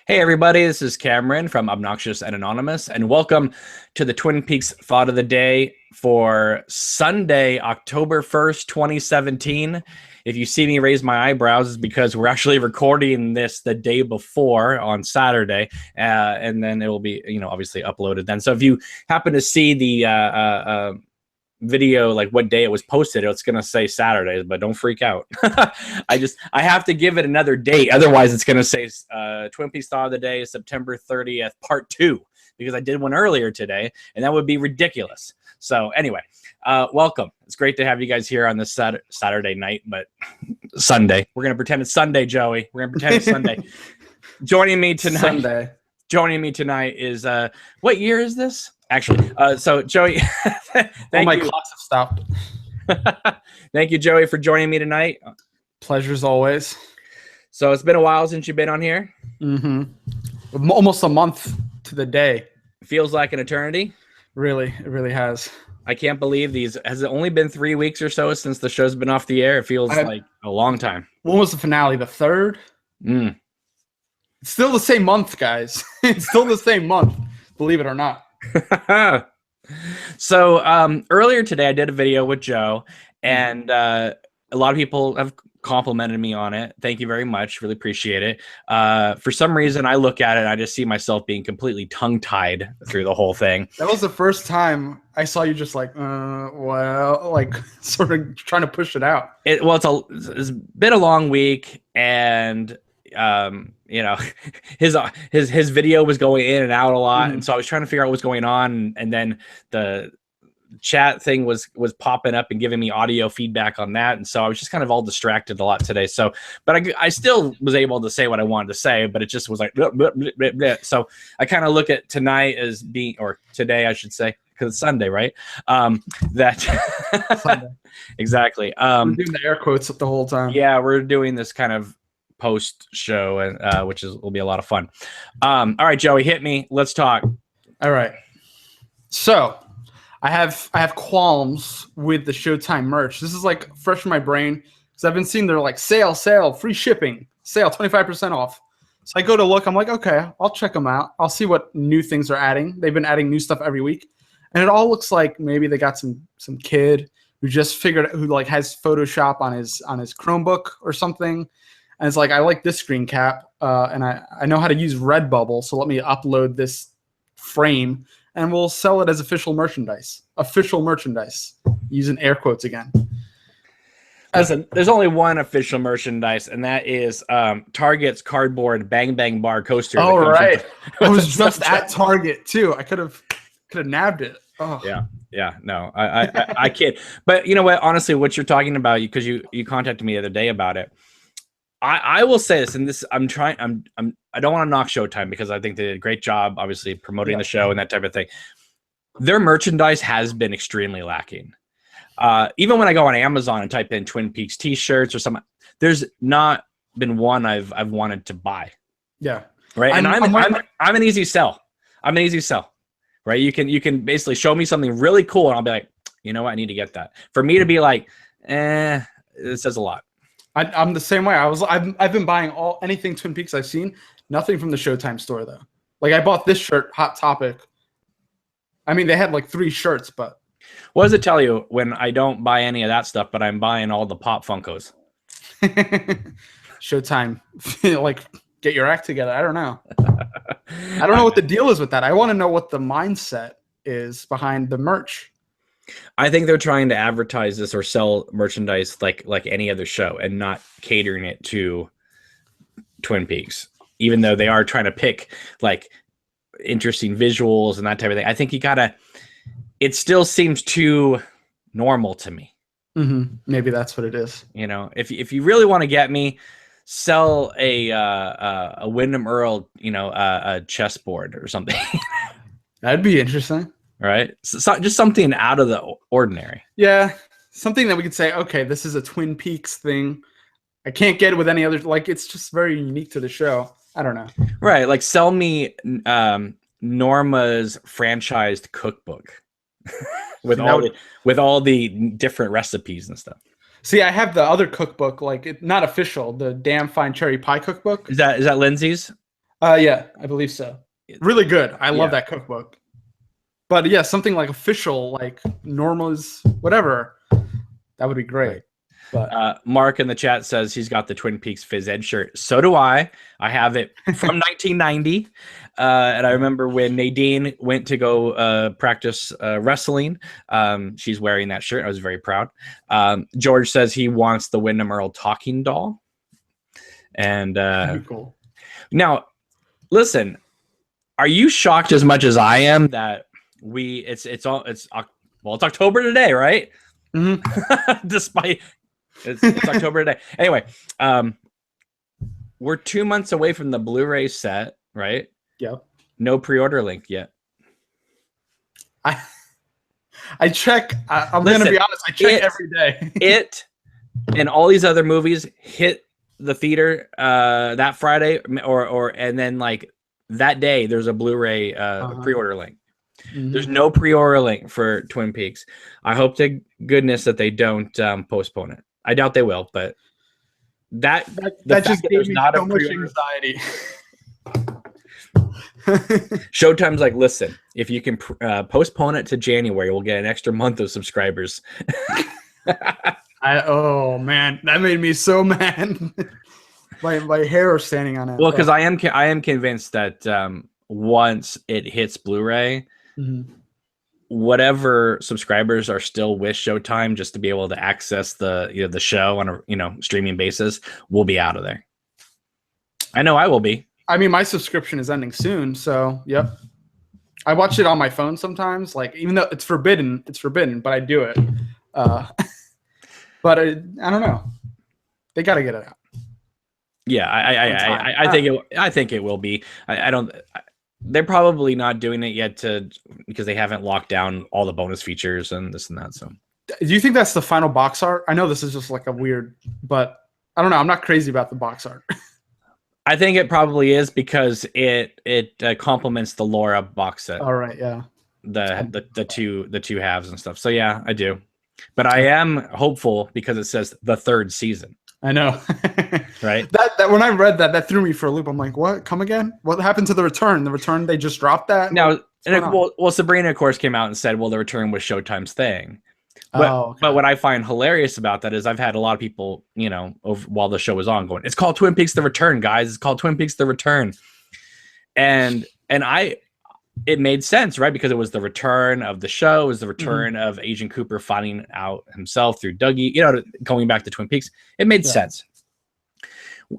Hey everybody, this is Cameron from Obnoxious and Anonymous, and welcome to the Twin Peaks Thought of the Day for Sunday, October 1st, 2017. If you see me raise my eyebrows, it's because we're actually recording this the day before on Saturday, and then it will be, obviously uploaded then. So if you happen to see the video, like what day it was posted, it's gonna say Saturdays, but don't freak out. I have to give it another date, otherwise it's gonna say Twin Peaks Thought of the Day, September 30th, part 2, because I did one earlier today, and that would be ridiculous. So anyway, welcome. It's great to have you guys here on this Saturday night, but Sunday. We're gonna pretend it's Sunday, Joey. We're gonna pretend it's Sunday. Joining me tonight is what year is this? Actually, so Joey, thank you. Clocks have stopped. Thank you, Joey, for joining me tonight. Pleasure's always. So it's been a while since you've been on here. Mm-hmm. Almost a month to the day. Feels like an eternity. Really, it really has. I can't believe these. Has it only been 3 weeks or so since the show's been off the air? It feels like a long time. When was the finale? The 3rd? It's still the same month, guys. It's still the same month, believe it or not. So earlier today I did a video with Joe, and a lot of people have complimented me on it. Thank you very much. Really appreciate it. For some reason I look at it and I just see myself being completely tongue-tied through the whole thing. That was the first time I saw you just like sort of trying to push it out. It's been a long week, and his video was going in and out a lot, and so I was trying to figure out what's going on, and then the chat thing was popping up and giving me audio feedback on that, and so I was just kind of all distracted a lot today. So, but I still was able to say what I wanted to say, but it just was like bleh, bleh, bleh, bleh, bleh. So I kind of look at tonight as being, or today I should say, because it's Sunday, right? Sunday. Exactly. We're doing the air quotes the whole time. Yeah, we're doing this kind of post show, and which will be a lot of fun. All right, Joey, hit me. Let's talk. All right. So I have qualms with the Showtime merch. This is like fresh in my brain because I've been seeing they're like sale, free shipping, sale, 25% off. So I go to look. I'm like, okay, I'll check them out. I'll see what new things are adding. They've been adding new stuff every week, and it all looks like maybe they got some kid who just figured who like has Photoshop on his Chromebook or something. And it's like, I like this screen cap, and I know how to use Redbubble, so let me upload this frame, and we'll sell it as official merchandise. Official merchandise. Using air quotes again. Listen, there's only one official merchandise, and that is Target's cardboard Bang Bang Bar coaster. Oh, right. I was just at Target, too. I could have nabbed it. Oh. Yeah. No, I kid. But you know what? Honestly, what you're talking about, because you contacted me the other day about it, I will say this, and this I don't want to knock Showtime because I think they did a great job, obviously promoting the show and that type of thing. Their merchandise has been extremely lacking. Even when I go on Amazon and type in Twin Peaks T-shirts or something, there's not been one I've wanted to buy. Yeah, right. And I'm an easy sell. I'm an easy sell. Right. You can basically show me something really cool, and I'll be like, you know what, I need to get that. For me to be like, it says a lot. I'm the same way. I've been buying anything Twin Peaks I've seen. Nothing from the Showtime store though. Like I bought this shirt, Hot Topic. I mean, they had like 3 shirts, but what does it tell you when I don't buy any of that stuff, but I'm buying all the Pop Funkos? Showtime, like get your act together. I don't know. I don't know what the deal is with that. I want to know what the mindset is behind the merch. I think they're trying to advertise this or sell merchandise like any other show and not catering it to Twin Peaks, even though they are trying to pick like interesting visuals and that type of thing. I think it still seems too normal to me. Maybe that's what it is. If you really want to get me, sell a Wyndham Earl, a chessboard or something. That'd be interesting. Right. So just something out of the ordinary. Yeah. Something that we could say, okay, this is a Twin Peaks thing. I can't get it with any other, like, it's just very unique to the show. I don't know. Right. Like sell me Norma's franchised cookbook with all the different recipes and stuff. See, I have the other cookbook, like not official, the Damn Fine Cherry Pie cookbook. Is that Lindsay's? Yeah, I believe so. Really good. I love that cookbook. But yeah, something like official, like Norma's, whatever, that would be great. Right. But Mark in the chat says he's got the Twin Peaks Phys Ed shirt. So do I. I have it from 1990. And I remember when Nadine went to go practice wrestling, she's wearing that shirt. I was very proud. George says he wants the Wyndham Earl talking doll. And that'd be cool. Now, listen, are you shocked as much as I am that it's October today, right? Mm-hmm. Despite it's October today. Anyway, we're 2 months away from the Blu-ray set, right? Yep. No pre-order link yet. I check. I'm going to be honest. I check every day. It and all these other movies hit the theater that Friday, and then like that day, there's a Blu-ray pre-order link. Mm-hmm. There's no pre-order link for Twin Peaks. I hope to goodness that they don't postpone it. I doubt they will, but that just gave me so much anxiety. Showtime's like, listen, if you can postpone it to January, we'll get an extra month of subscribers. Oh man, that made me so mad. my hair is standing on it. Well, because I am convinced that once it hits Blu-ray, whatever subscribers are still with Showtime, just to be able to access the show on a streaming basis, will be out of there. I know I will be. I mean, my subscription is ending soon, so yep. I watch it on my phone sometimes, like even though it's forbidden, but I do it. But I don't know. They got to get it out. Yeah, I think it will be. I don't. They're probably not doing it yet because they haven't locked down all the bonus features and this and that. So, do you think that's the final box art? I know this is just like a weird, but I don't know. I'm not crazy about the box art. I think it probably is because it complements the Laura box set. All right, yeah. The two halves and stuff. So yeah, I do. But I am hopeful because it says the third season. I know. Right? That when I read that threw me for a loop. I'm like, what? Come again? What happened to the return? The return, they just dropped that? Well, Sabrina, of course, came out and said, well, the return was Showtime's thing. But what I find hilarious about that is I've had a lot of people, while the show was on going, it's called Twin Peaks The Return, guys. It's called Twin Peaks The Return. And it made sense, right? Because it was the return of the show. It was the return of Agent Cooper finding out himself through Dougie, going back to Twin Peaks. It made sense.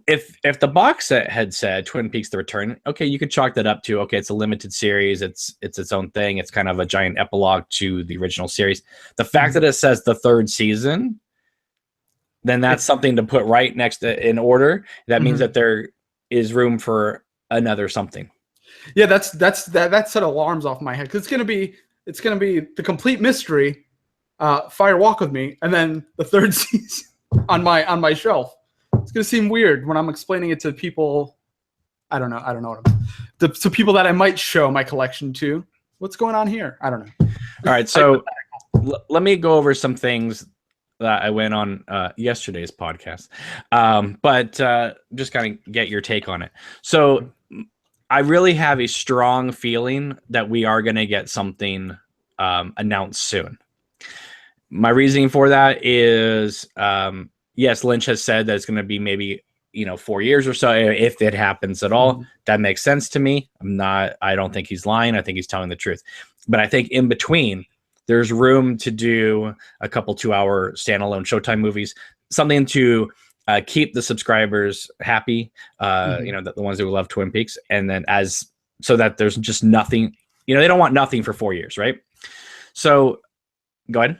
If the box set had said Twin Peaks The Return, okay, you could chalk that up to, okay, it's a limited series. It's its own thing. It's kind of a giant epilogue to the original series. The fact that it says the third season, then that's something to put right next to, in order. That means that there is room for another something. Yeah, that set alarms off my head because it's gonna be the complete mystery, Fire Walk with Me, and then the third season on my shelf. It's gonna seem weird when I'm explaining it to people. I don't know what to people that I might show my collection to. What's going on here? I don't know. All right, so let me go over some things that I went on yesterday's podcast, but just kind of get your take on it. So I really have a strong feeling that we are going to get something announced soon. My reasoning for that is, yes, Lynch has said that it's going to be maybe 4 years or so if it happens at all. That makes sense to me. I don't think he's lying. I think he's telling the truth. But I think in between, there's room to do a couple 2-hour standalone Showtime movies, something to keep the subscribers happy, the ones who love Twin Peaks, and then so that there's just nothing, they don't want nothing for 4 years, right? So go ahead.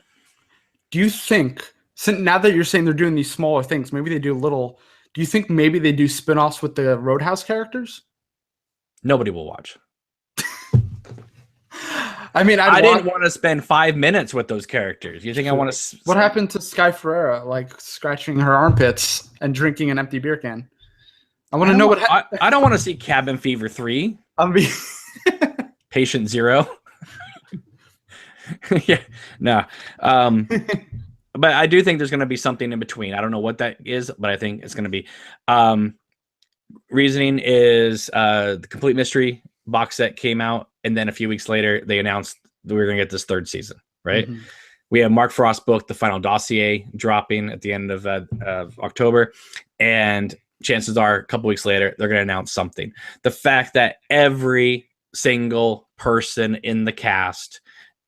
Do you think, now that you're saying they're doing these smaller things, maybe they do do you think maybe they do spin-offs with the Roadhouse characters? Nobody will watch. I mean, I didn't want to spend 5 minutes with those characters. You think I want to? What happened to Sky Ferreira, like scratching her armpits and drinking an empty beer can? I want to know what. I don't want to see Cabin Fever 3. Patient Zero. Yeah, no. But I do think there's going to be something in between. I don't know what that is, but I think it's going to be. Reasoning is the Complete Mystery box set came out, and then a few weeks later they announced that we were going to get this third season, right? Mhm. We have Mark Frost's book, The Final Dossier, dropping at the end of October, and chances are a couple weeks later they're going to announce something. The fact that every single person in the cast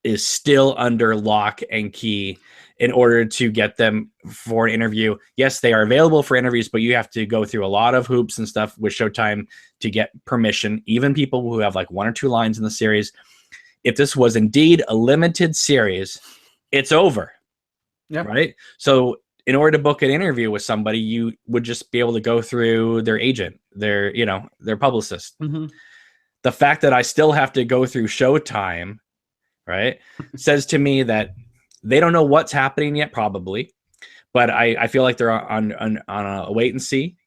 is still under lock and key in order to get them for an interview. Yes, they are available for interviews, but you have to go through a lot of hoops and stuff with Showtime to get permission. Even people who have like 1 or 2 lines in the series. If this was indeed a limited series, it's over. Yeah. Right. So in order to book an interview with somebody, you would just be able to go through their agent, their publicist. Mm-hmm. The fact that I still have to go through Showtime, right, says to me that they don't know what's happening yet, probably, but I feel like they're on a wait and see.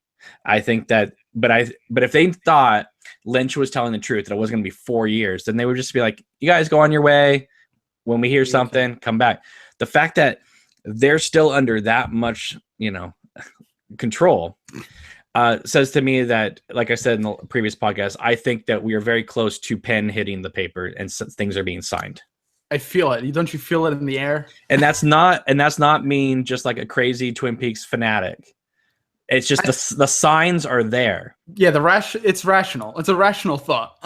I think that, but if they thought Lynch was telling the truth that it was going to be 4 years, then they would just be like, "You guys go on your way. When we hear something, come back." The fact that they're still under that much, control, says to me that, like I said in the previous podcast, I think that we are very close to pen hitting the paper and things are being signed. I feel it. Don't you feel it in the air? And that's not mean just like a crazy Twin Peaks fanatic. It's just the signs are there. Yeah, it's rational. It's a rational thought.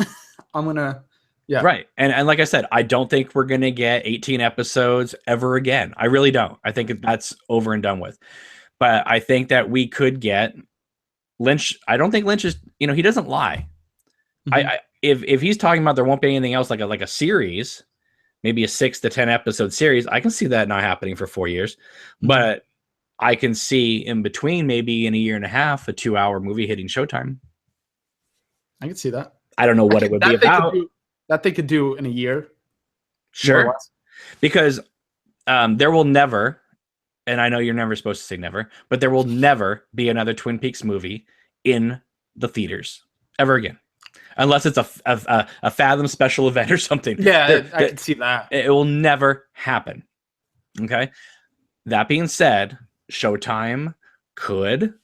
Yeah. Right. And like I said, I don't think we're going to get 18 episodes ever again. I really don't. I think that's over and done with. But I think that we could get Lynch. I don't think Lynch is, he doesn't lie. Mm-hmm. If he's talking about there won't be anything else like a series, maybe a 6 to 10 episode series, I can see that not happening for 4 years. Mm-hmm. But I can see in between, maybe in a year and a half, a 2-hour movie hitting Showtime. I can see that. I don't know what it would be about. That they could do in a year. Sure. Because there will never, and I know you're never supposed to say never, but there will never be another Twin Peaks movie in the theaters ever again. Unless it's a Fathom special event or something. Yeah, I can see that. It will never happen. Okay? That being said, Showtime could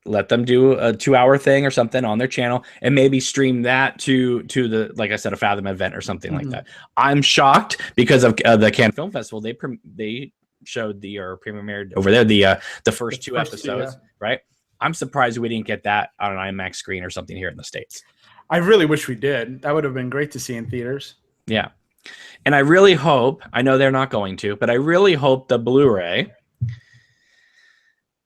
let them do a 2-hour thing or something on their channel and maybe stream that to the, like I said, a Fathom event or something like that. I'm shocked because of the Cannes Film Festival. They showed premiered over there the first 2 episodes, right? I'm surprised we didn't get that on an IMAX screen or something here in the States. I really wish we did. That would have been great to see in theaters. Yeah. And I really hope, I know they're not going to, but I really hope the Blu-ray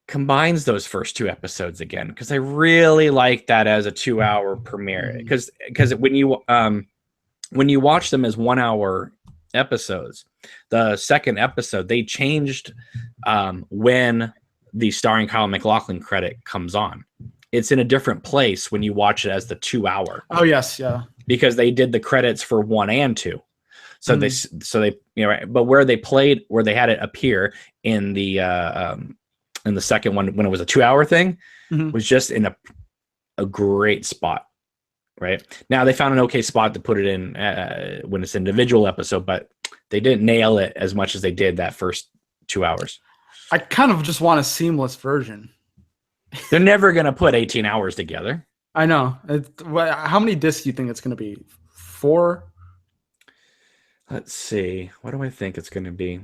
combines those first 2 episodes again, because I really like that as a 2-hour premiere. Because when you watch them as 1-hour episodes, the second episode they changed when the starring Kyle MacLachlan credit comes on. It's in a different place when you watch it as the 2-hour. Oh yes, yeah. Because they did the credits for 1 and 2. So they right. But where they had it appear in the second one when it was a 2-hour thing, was just in a great spot. Right now they found an okay spot to put it in when it's an individual episode, but they didn't nail it as much as they did that first 2 hours. I kind of just want a seamless version. They're never going to put 18 hours together. I know. How many discs do you think it's going to be? 4? Let's see. What do I think it's going to be?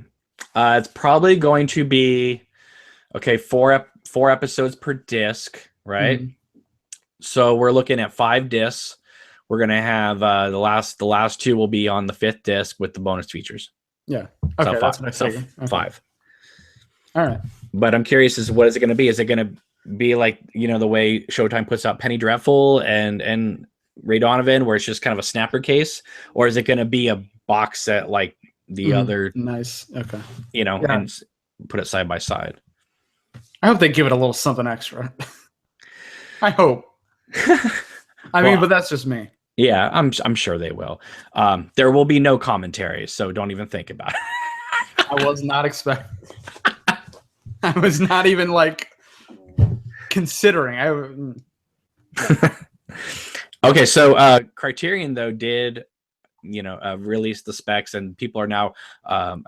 It's probably going to be, 4 episodes per disc, right? So we're looking at 5 discs. We're going to have the last 2 will be on the 5th disc with the bonus features. Yeah. Okay, so that's what I figured. So 5. All right. But I'm curious what is it going to be? Is it going to be like, the way Showtime puts out Penny Dreadful and Ray Donovan, where it's just kind of a snapper case? Or is it going to be a box set like the other? Nice. Okay. And put it side by side. I hope they give it a little something extra. I hope. I mean, but that's just me. Yeah, I'm sure they will. There will be no commentary, so don't even think about it. I was not expecting. I was not even considering. Okay, so Criterion though did, release the specs, and people are now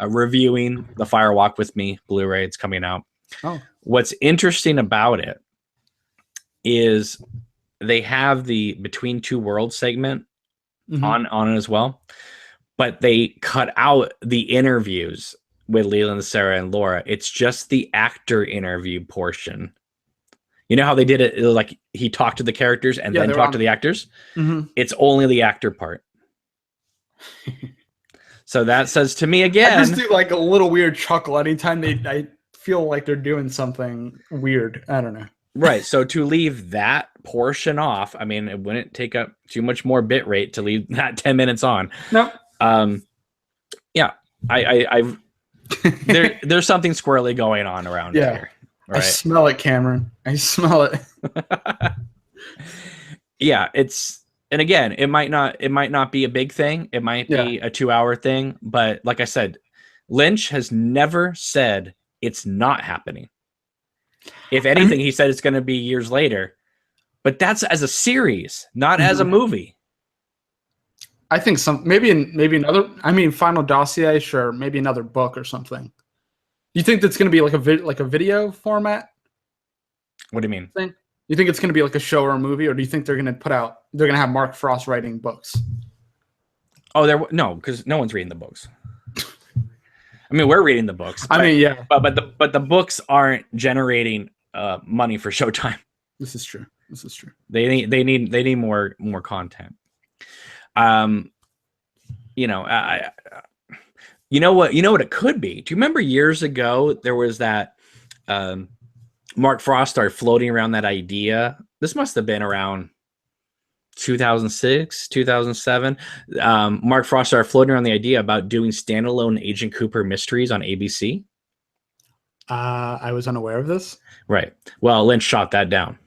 reviewing the Fire Walk with Me Blu-ray. It's coming out. Oh, what's interesting about it is they have the Between Two Worlds segment on it as well, but they cut out the interviews with Leland, Sarah, and Laura. It's just the actor interview portion. You know how they did it? It was like he talked to the characters and then talked to the actors. It's only the actor part. So that says to me again, I just do like a little weird chuckle anytime I feel like they're doing something weird. I don't know. Right. So to leave that portion off, I mean, it wouldn't take up too much more bit rate to leave that 10 minutes on. No. Yeah. I've there's something squirrely going on around here. Right? I smell it, Cameron. I smell it. Yeah, and again, it might not be a big thing. It might be a 2-hour thing, but like I said, Lynch has never said it's not happening. If anything, he said it's going to be years later, but that's as a series, not as a movie. I think maybe another. I mean, Final Dossier, sure, maybe another book or something. You think that's going to be like a video format? What do you mean? Thing? You think it's going to be like a show or a movie, or do you think they're going to have Mark Frost writing books? Oh, no, because no one's reading the books. I mean, we're reading the books. I mean, yeah, but the books aren't generating money for Showtime. This is true. They need more content. You know what it could be. Do you remember years ago there was that Mark Frost started floating around that idea? This must have been around 2006, 2007. Mark Frost started floating around the idea about doing standalone Agent Cooper mysteries on ABC. I was unaware of this. Right. Well, Lynch shot that down.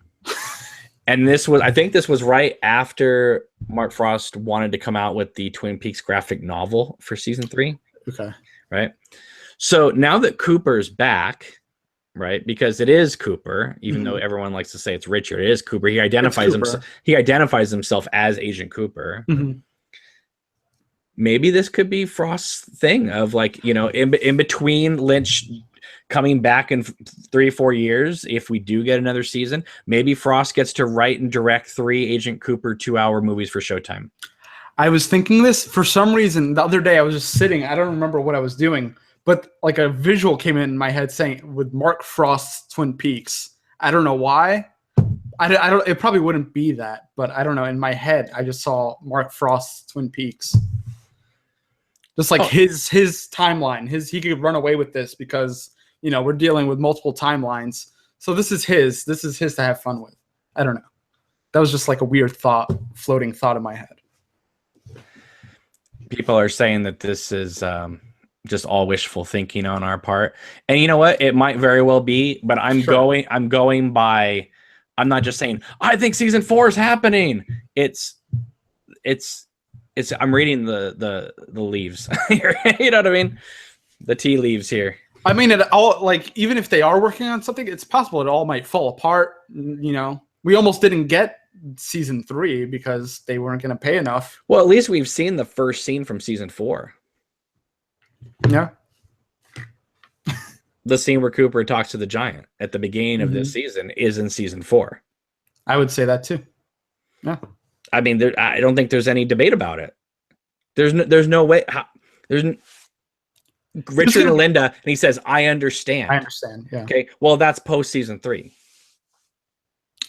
And I think this was right after Mark Frost wanted to come out with the Twin Peaks graphic novel for season 3. Okay. Right. So now that Cooper's back, right, because it is Cooper, even though everyone likes to say it's Richard, it is Cooper. He identifies himself as Agent Cooper. Maybe this could be Frost's thing of like, in between Lynch coming back in 3-4 years, if we do get another season, maybe Frost gets to write and direct 3 Agent Cooper 2-hour movies for Showtime. I was thinking this for some reason the other day. I was just sitting. I don't remember what I was doing, but like a visual came in my head saying with Mark Frost's Twin Peaks. I don't know why. I don't. It probably wouldn't be that, but I don't know. In my head, I just saw Mark Frost's Twin Peaks. Just like his timeline. He could run away with this because we're dealing with multiple timelines. So this is his. This is his to have fun with. I don't know. That was just like a weird floating thought in my head. People are saying that this is just all wishful thinking on our part, and you know what? It might very well be. But I'm going by. I'm not just saying I think season 4 is happening. It's. I'm reading the leaves here. You know what I mean? The tea leaves here. I mean, it all even if they are working on something, it's possible it all might fall apart. We almost didn't get season 3 because they weren't going to pay enough. Well, at least we've seen the first scene from season 4. Yeah. The scene where Cooper talks to the giant at the beginning of this season is in season 4. I would say that too. Yeah. I mean, I don't think there's any debate about it. There's no way. Richard and Linda, and he says, "I understand." I understand. Yeah. Okay. Well, that's post season 3.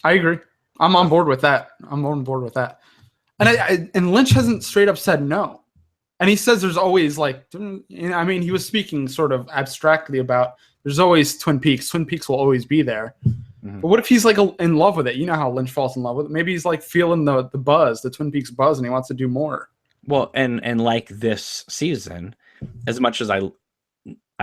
I agree. I'm on board with that. And Lynch hasn't straight up said no. And he says there's always he was speaking sort of abstractly about there's always Twin Peaks. Twin Peaks will always be there. But what if he's in love with it? You know how Lynch falls in love with it. Maybe he's feeling the buzz, the Twin Peaks buzz, and he wants to do more. Well, and like this season, as much as I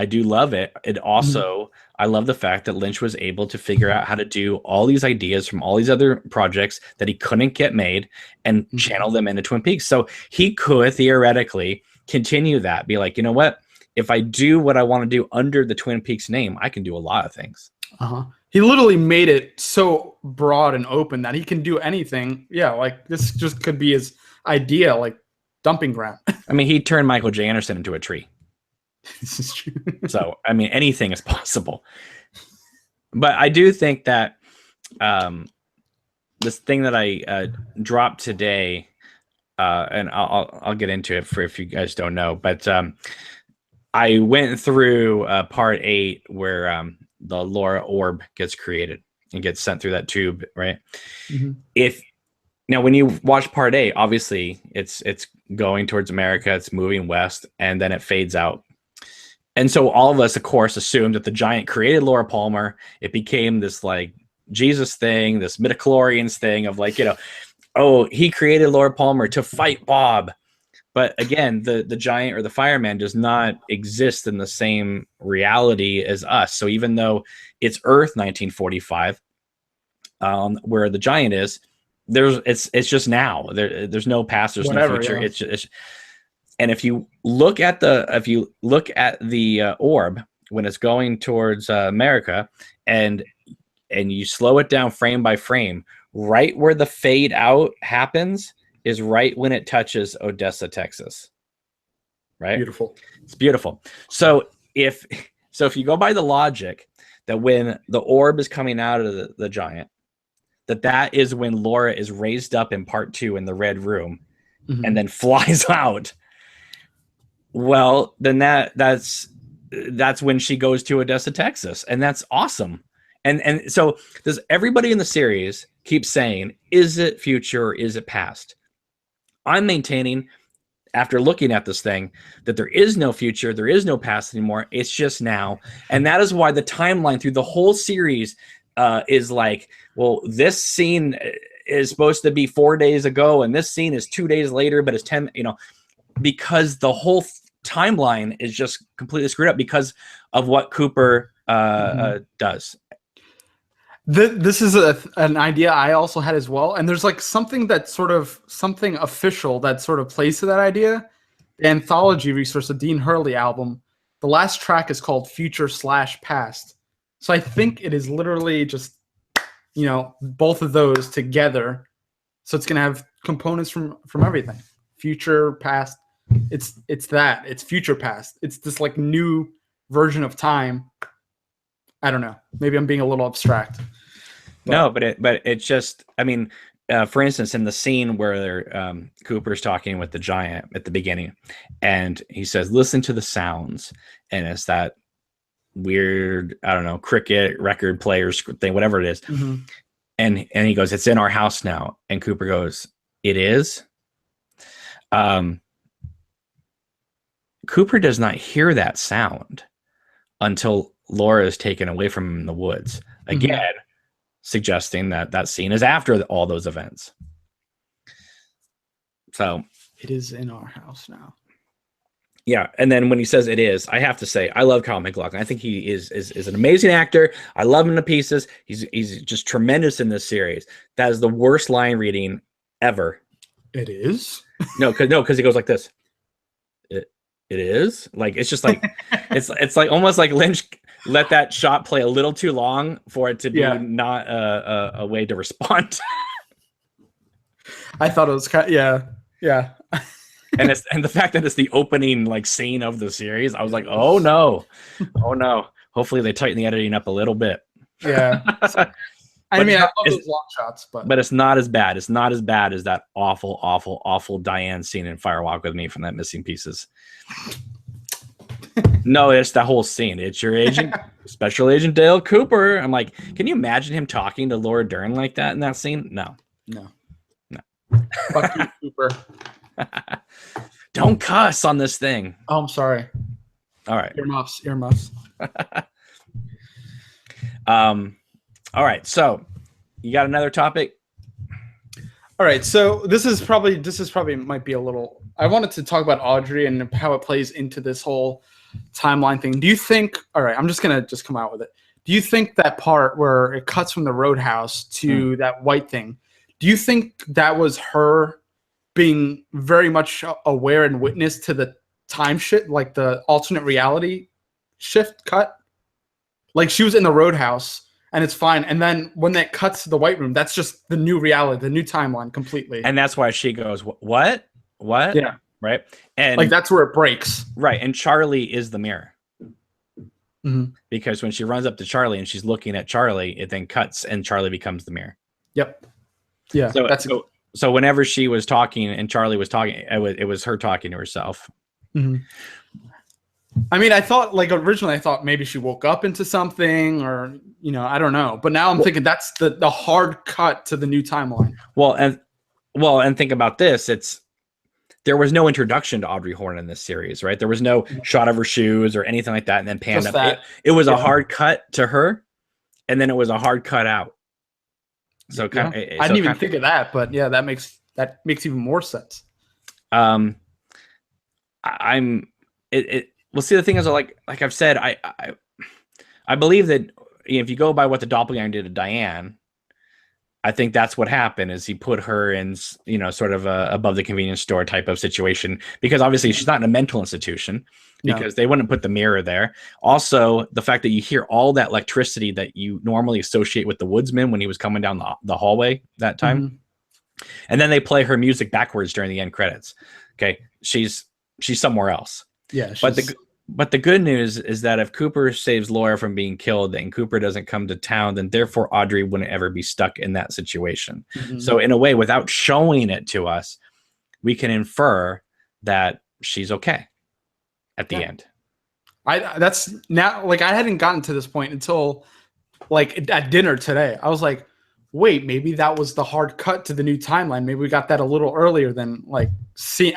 do love it, it also I love the fact that Lynch was able to figure out how to do all these ideas from all these other projects that he couldn't get made and channel them into Twin Peaks. So he could theoretically continue that, be like, you know what? If I do what I want to do under the Twin Peaks name, I can do a lot of things. He literally made it so broad and open that he can do anything. Yeah, this just could be his idea, dumping ground. I mean, he turned Michael J. Anderson into a tree. This is true. So, I mean, anything is possible. But I do think that this thing that I dropped today, and I'll get into it for if you guys don't know, but I went through part 8 where the Laura orb gets created and gets sent through that tube, right? If now when you watch part 8, obviously it's going towards America, it's moving west, and then it fades out. And so all of us, of course, assumed that the giant created Laura Palmer. It became this like Jesus thing, this midichlorians thing of like, oh, he created Laura Palmer to fight Bob. But again, the giant or the fireman does not exist in the same reality as us. So even though it's Earth 1945, where the giant is, it's just now. There's no past, there's no future. Yeah. It's and if you look at the orb when it's going towards America, and you slow it down frame by frame, right where the fade out happens is right when it touches Odessa, Texas. Right? Beautiful. It's beautiful. So if you go by the logic that when the orb is coming out of the giant, that is when Laura is raised up in part 2 in the red room, and then flies out. Well, then that's when she goes to Odessa, Texas, and that's awesome. And so does everybody in the series keep saying, is it future or is it past? I'm maintaining, after looking at this thing, that there is no future, there is no past anymore. It's just now. And that is why the timeline through the whole series is like, well, this scene is supposed to be 4 days ago, and this scene is 2 days later, but it's 10, because the whole timeline is just completely screwed up because of what Cooper does. This is an idea I also had as well, and there's like something official that sort of plays to that idea. The anthology resource, the Dean Hurley album, the last track is called Future/Past. So I think it is literally just, both of those together. So it's gonna have components from everything. Future, past. It's future, past. It's this like new version of time. I don't know. Maybe I'm being a little abstract. No, but it's just, I mean, for instance, in the scene where Cooper's talking with the giant at the beginning, and he says, "Listen to the sounds," and it's that weird, I don't know, cricket record players thing, whatever it is. And he goes, "It's in our house now." And Cooper goes, "It is?" Cooper does not hear that sound until Laura is taken away from him in the woods. Again, suggesting that scene is after all those events. So it is in our house now. Yeah, and then when he says it is, I have to say I love Kyle MacLachlan. I think he is an amazing actor. I love him to pieces. He's just tremendous in this series. That is the worst line reading ever. It is? No, because he goes like this. It is? Like, it's just like it's like almost like Lynch let that shot play a little too long for it to be not a way to respond. I thought it was kind of, yeah. and the fact that it's the opening like scene of the series, I was like, oh no. Hopefully they tighten the editing up a little bit. Yeah. I mean, I love those long shots, but it's not as bad. It's not as bad as that awful Diane scene in Fire Walk with Me from that Missing Pieces. No, it's the whole scene. It's your agent, Special Agent Dale Cooper. I'm like, can you imagine him talking to Laura Dern like that in that scene? No. Fuck you, Cooper. Don't cuss on this thing. Oh, I'm sorry. All right. Earmuffs. All right. So you got another topic? All right. So this is probably might be a little, I wanted to talk about Audrey and how it plays into this whole timeline thing. Do you think, all right, I'm just going to come out with it. Do you think that part where it cuts from the roadhouse to that white thing, do you think that was her being very much aware and witness to the time shit, like the alternate reality shift cut? Like she was in the roadhouse and it's fine. And then when that cuts to the white room, that's just the new reality, the new timeline completely. And that's why she goes, what? Yeah. Right. And like, that's where it breaks. Right. And Charlie is the mirror. Because when she runs up to Charlie and she's looking at Charlie, it then cuts and Charlie becomes the mirror. Yep. Yeah, So that's so whenever she was talking and Charlie was talking, it was her talking to herself. Mhm. I mean, I thought like originally I thought maybe she woke up into something or I don't know. But now I'm thinking that's the hard cut to the new timeline. Well, and think about this. There was no introduction to Audrey Horne in this series, right? There was no shot of her shoes or anything like that, and then panned Just up. that. It was a hard cut to her, and then it was a hard cut out. So I didn't even think of that, but yeah, that makes even more sense. Well, see, the thing is, like I've said, I believe that if you go by what the doppelganger did to Diane, I think that's what happened. Is he put her in, sort of a above the convenience store type of situation, because obviously she's not in a mental institution, because they wouldn't put the mirror there. Also, the fact that you hear all that electricity that you normally associate with the woodsman when he was coming down the hallway that time, and then they play her music backwards during the end credits. Okay, she's somewhere else. Yeah, but the good news is that if Cooper saves Laura from being killed and Cooper doesn't come to town, then therefore Audrey wouldn't ever be stuck in that situation. So in a way, without showing it to us, we can infer that she's okay at the end. That's now, like, I hadn't gotten to this point until like at dinner today. I was like, wait, maybe that was the hard cut to the new timeline. Maybe we got that a little earlier than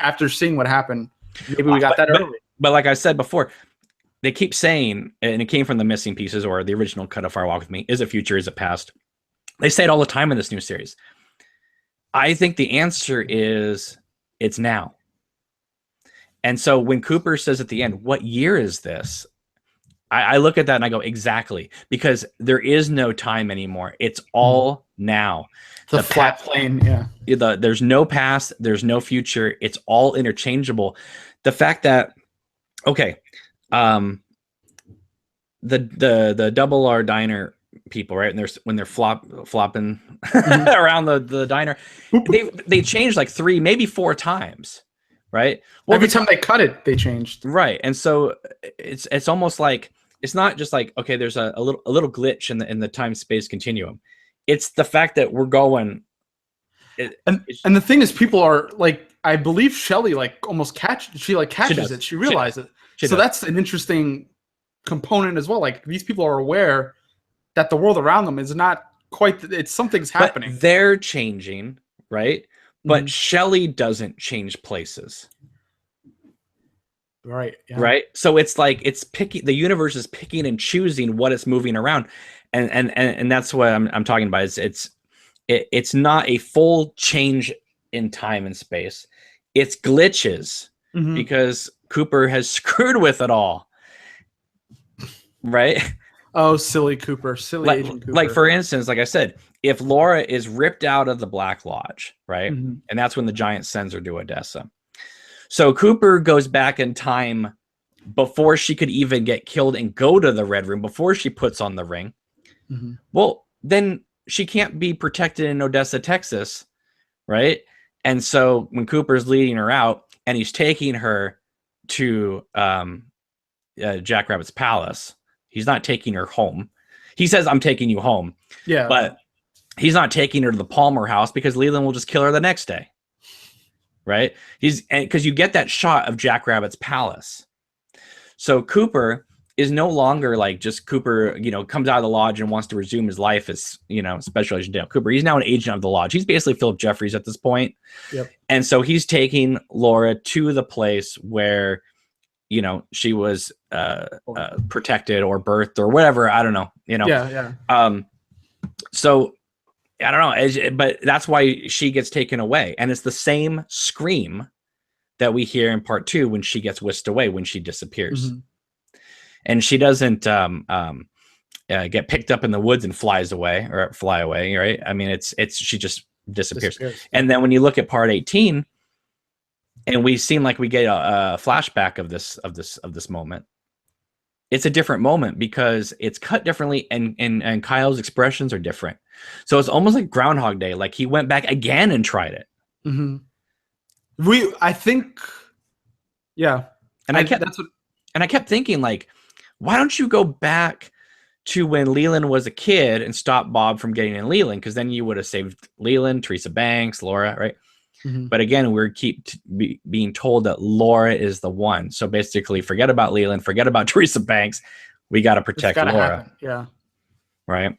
after seeing what happened. Maybe we got that early. But like I said before, they keep saying, and it came from the missing pieces or the original cut of Fire Walk with Me, is it future, is it past? They say it all the time in this new series. I think the answer is it's now. And so when Cooper says at the end, what year is this? I look at that and I go, exactly, because there is no time anymore. It's all now. The flat plane, yeah. There's no past, there's no future. It's all interchangeable. The fact that, okay, the Double R Diner people, right? And when they're flopping around the diner, they changed like 3, maybe 4 times, right? Well, every time they cut it, they changed. Right, and so it's almost like it's not just like, okay, there's a little glitch in the time space continuum. It's the fact that we're going. And the thing is, people are like, I believe Shelley almost catches it. She realizes it. So that's an interesting component as well. Like, these people are aware that the world around them is not quite. Something's happening. But they're changing, right? But Shelley doesn't change places. Right. Yeah. Right. So it's like it's picking. The universe is picking and choosing what it's moving around, and that's what I'm talking about. It's not a full change in time and space. It's glitches because Cooper has screwed with it all. Right. Oh, silly Cooper, Agent Cooper. Like, for instance, like I said, if Laura is ripped out of the Black Lodge, right, and that's when the giant sends her to Odessa. So Cooper goes back in time before she could even get killed and go to the Red Room, before she puts on the ring. Well, then she can't be protected in Odessa, Texas, right? And so when Cooper's leading her out and he's taking her to Jackrabbit's palace, he's not taking her home. He says, I'm taking you home. Yeah. But he's not taking her to the Palmer house because Leland will just kill her the next day. Right? Because you get that shot of Jackrabbit's palace. So Cooper is no longer like just Cooper, comes out of the lodge and wants to resume his life as, Special Agent Dale Cooper. He's now an agent of the lodge. He's basically Philip Jeffries at this point. Yep. And so he's taking Laura to the place where, she was protected or birthed or whatever. I don't know, Yeah. So I don't know, but that's why she gets taken away. And it's the same scream that we hear in part 2 when she gets whisked away, when she disappears. And she doesn't get picked up in the woods and fly away, right? I mean, she just disappears. And then when you look at part 18, and we seem like we get a flashback of this moment, it's a different moment because it's cut differently, and Kyle's expressions are different. So it's almost like Groundhog Day. Like, he went back again and tried it. I think, yeah. And I kept thinking, like, why don't you go back to when Leland was a kid and stopped Bob from getting in Leland, because then you would have saved Leland, Teresa Banks, Laura, right? Mm-hmm. But again, we're being told that Laura is the one. So basically, forget about Leland, forget about Teresa Banks. We got to protect Laura. Happen. Yeah. Right.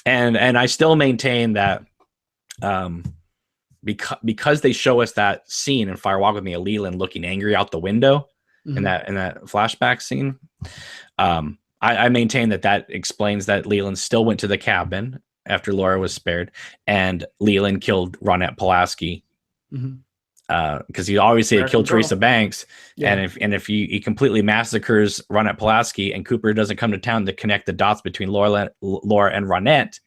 And I still maintain that because they show us that scene in Fire Walk with Me of Leland looking angry out the window in that flashback scene. I maintain that explains that Leland still went to the cabin after Laura was spared, and Leland killed Ronette Pulaski. Because he obviously had killed Teresa Banks, and if he completely massacres Ronette Pulaski, and Cooper doesn't come to town to connect the dots between Laura and Ronette,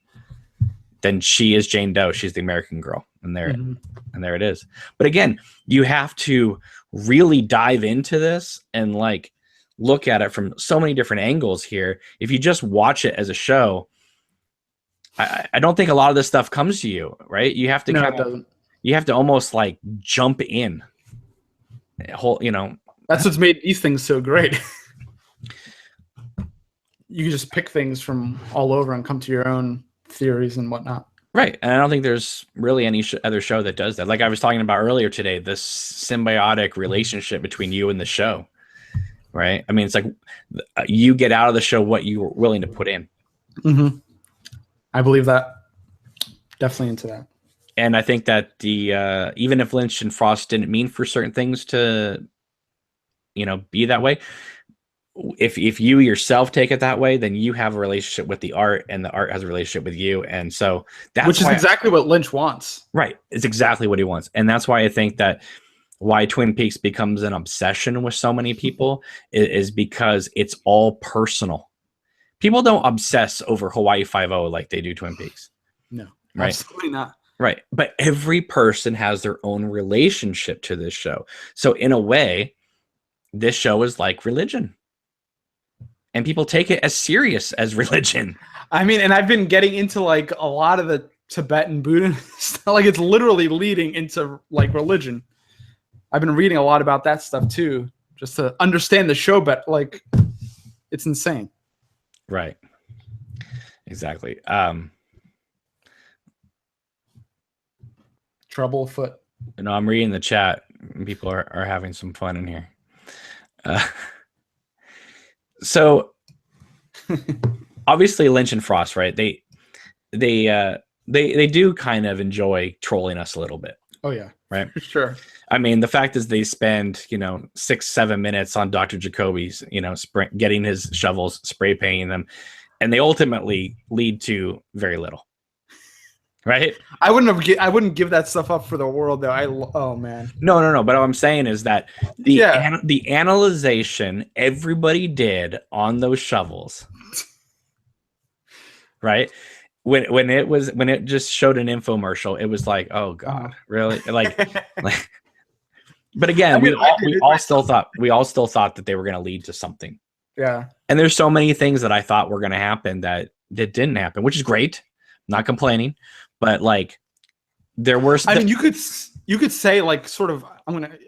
then she is Jane Doe. She's the American girl, and there it is. But again, you have to really dive into this and like look at it from so many different angles here. If you just watch it as a show, I don't think a lot of this stuff comes to you, right? You have to you have to almost like jump in. That's what's made these things so great. You can just pick things from all over and come to your own theories and whatnot. Right. And I don't think there's really any other show that does that. Like I was talking about earlier today, this symbiotic relationship between you and the show. Right. I mean, it's like you get out of the show what you were willing to put in. I believe that. Definitely into that. And I think that even if Lynch and Frost didn't mean for certain things to, be that way, if you yourself take it that way, then you have a relationship with the art, and the art has a relationship with you, and so which is exactly what Lynch wants. Right, it's exactly what he wants, and that's why I think that why Twin Peaks becomes an obsession with so many people is because it's all personal. People don't obsess over Hawaii Five-0 like they do Twin Peaks. No, right? Absolutely not. Right. But every person has their own relationship to this show. So in a way, this show is like religion. And people take it as serious as religion. I mean, and I've been getting into like a lot of the Tibetan Buddhist, like it's literally leading into like religion. I've been reading a lot about that stuff too, just to understand the show better. Like it's insane. Right. Exactly. Trouble afoot. I'm reading the chat. People are having some fun in here. So obviously Lynch and Frost, right? They do kind of enjoy trolling us a little bit. Oh yeah. Right. Sure. I mean, the fact is they spend, 6-7 minutes on Dr. Jacoby's, getting his shovels, spray painting them, and they ultimately lead to very little. Right? I wouldn't give that stuff up for the world though. Oh man. No. But what I'm saying is that the analyzation everybody did on those shovels, right? When it just showed an infomercial, it was like, oh god, really? Like but again, we all still thought that they were going to lead to something. Yeah. And there's so many things that I thought were going to happen that didn't happen, which is great. I'm not complaining. But like, there were. I mean, you could say like sort of.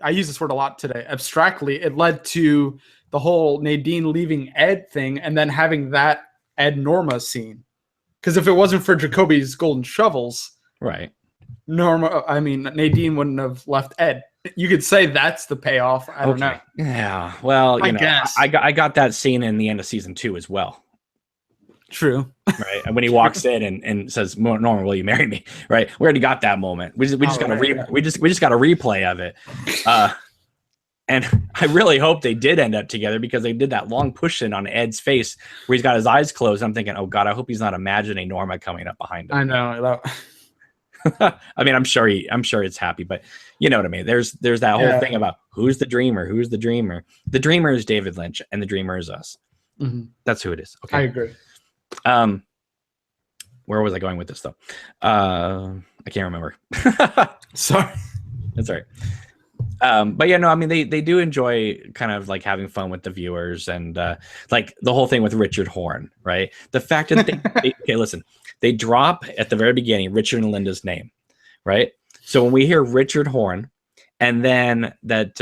I use this word a lot today. Abstractly, it led to the whole Nadine leaving Ed thing, and then having that Ed Norma scene. Because if it wasn't for Jacoby's golden shovels, right? Nadine wouldn't have left Ed. You could say that's the payoff. I don't know. Yeah. Well, I guess I got that scene in the end of season 2 as well. True. Right. And when he walks in and says, Norman, will you marry me? Right. We already got that moment. We just got a replay of it. And I really hope they did end up together, because they did that long push in on Ed's face where he's got his eyes closed. I'm thinking, oh God, I hope he's not imagining Norma coming up behind him. I know. I mean, I'm sure it's happy, but you know what I mean? There's that whole thing about who's the dreamer? Who's the dreamer? The dreamer is David Lynch, and the dreamer is us. Mm-hmm. That's who it is. Okay. I agree. Where was I going with this though? I can't remember. Sorry. That's all right. But yeah, no, I mean, they do enjoy kind of like having fun with the viewers, and like the whole thing with Richard Horn, right? The fact that okay, listen, they drop at the very beginning Richard and Linda's name, right? So when we hear Richard Horn, and then that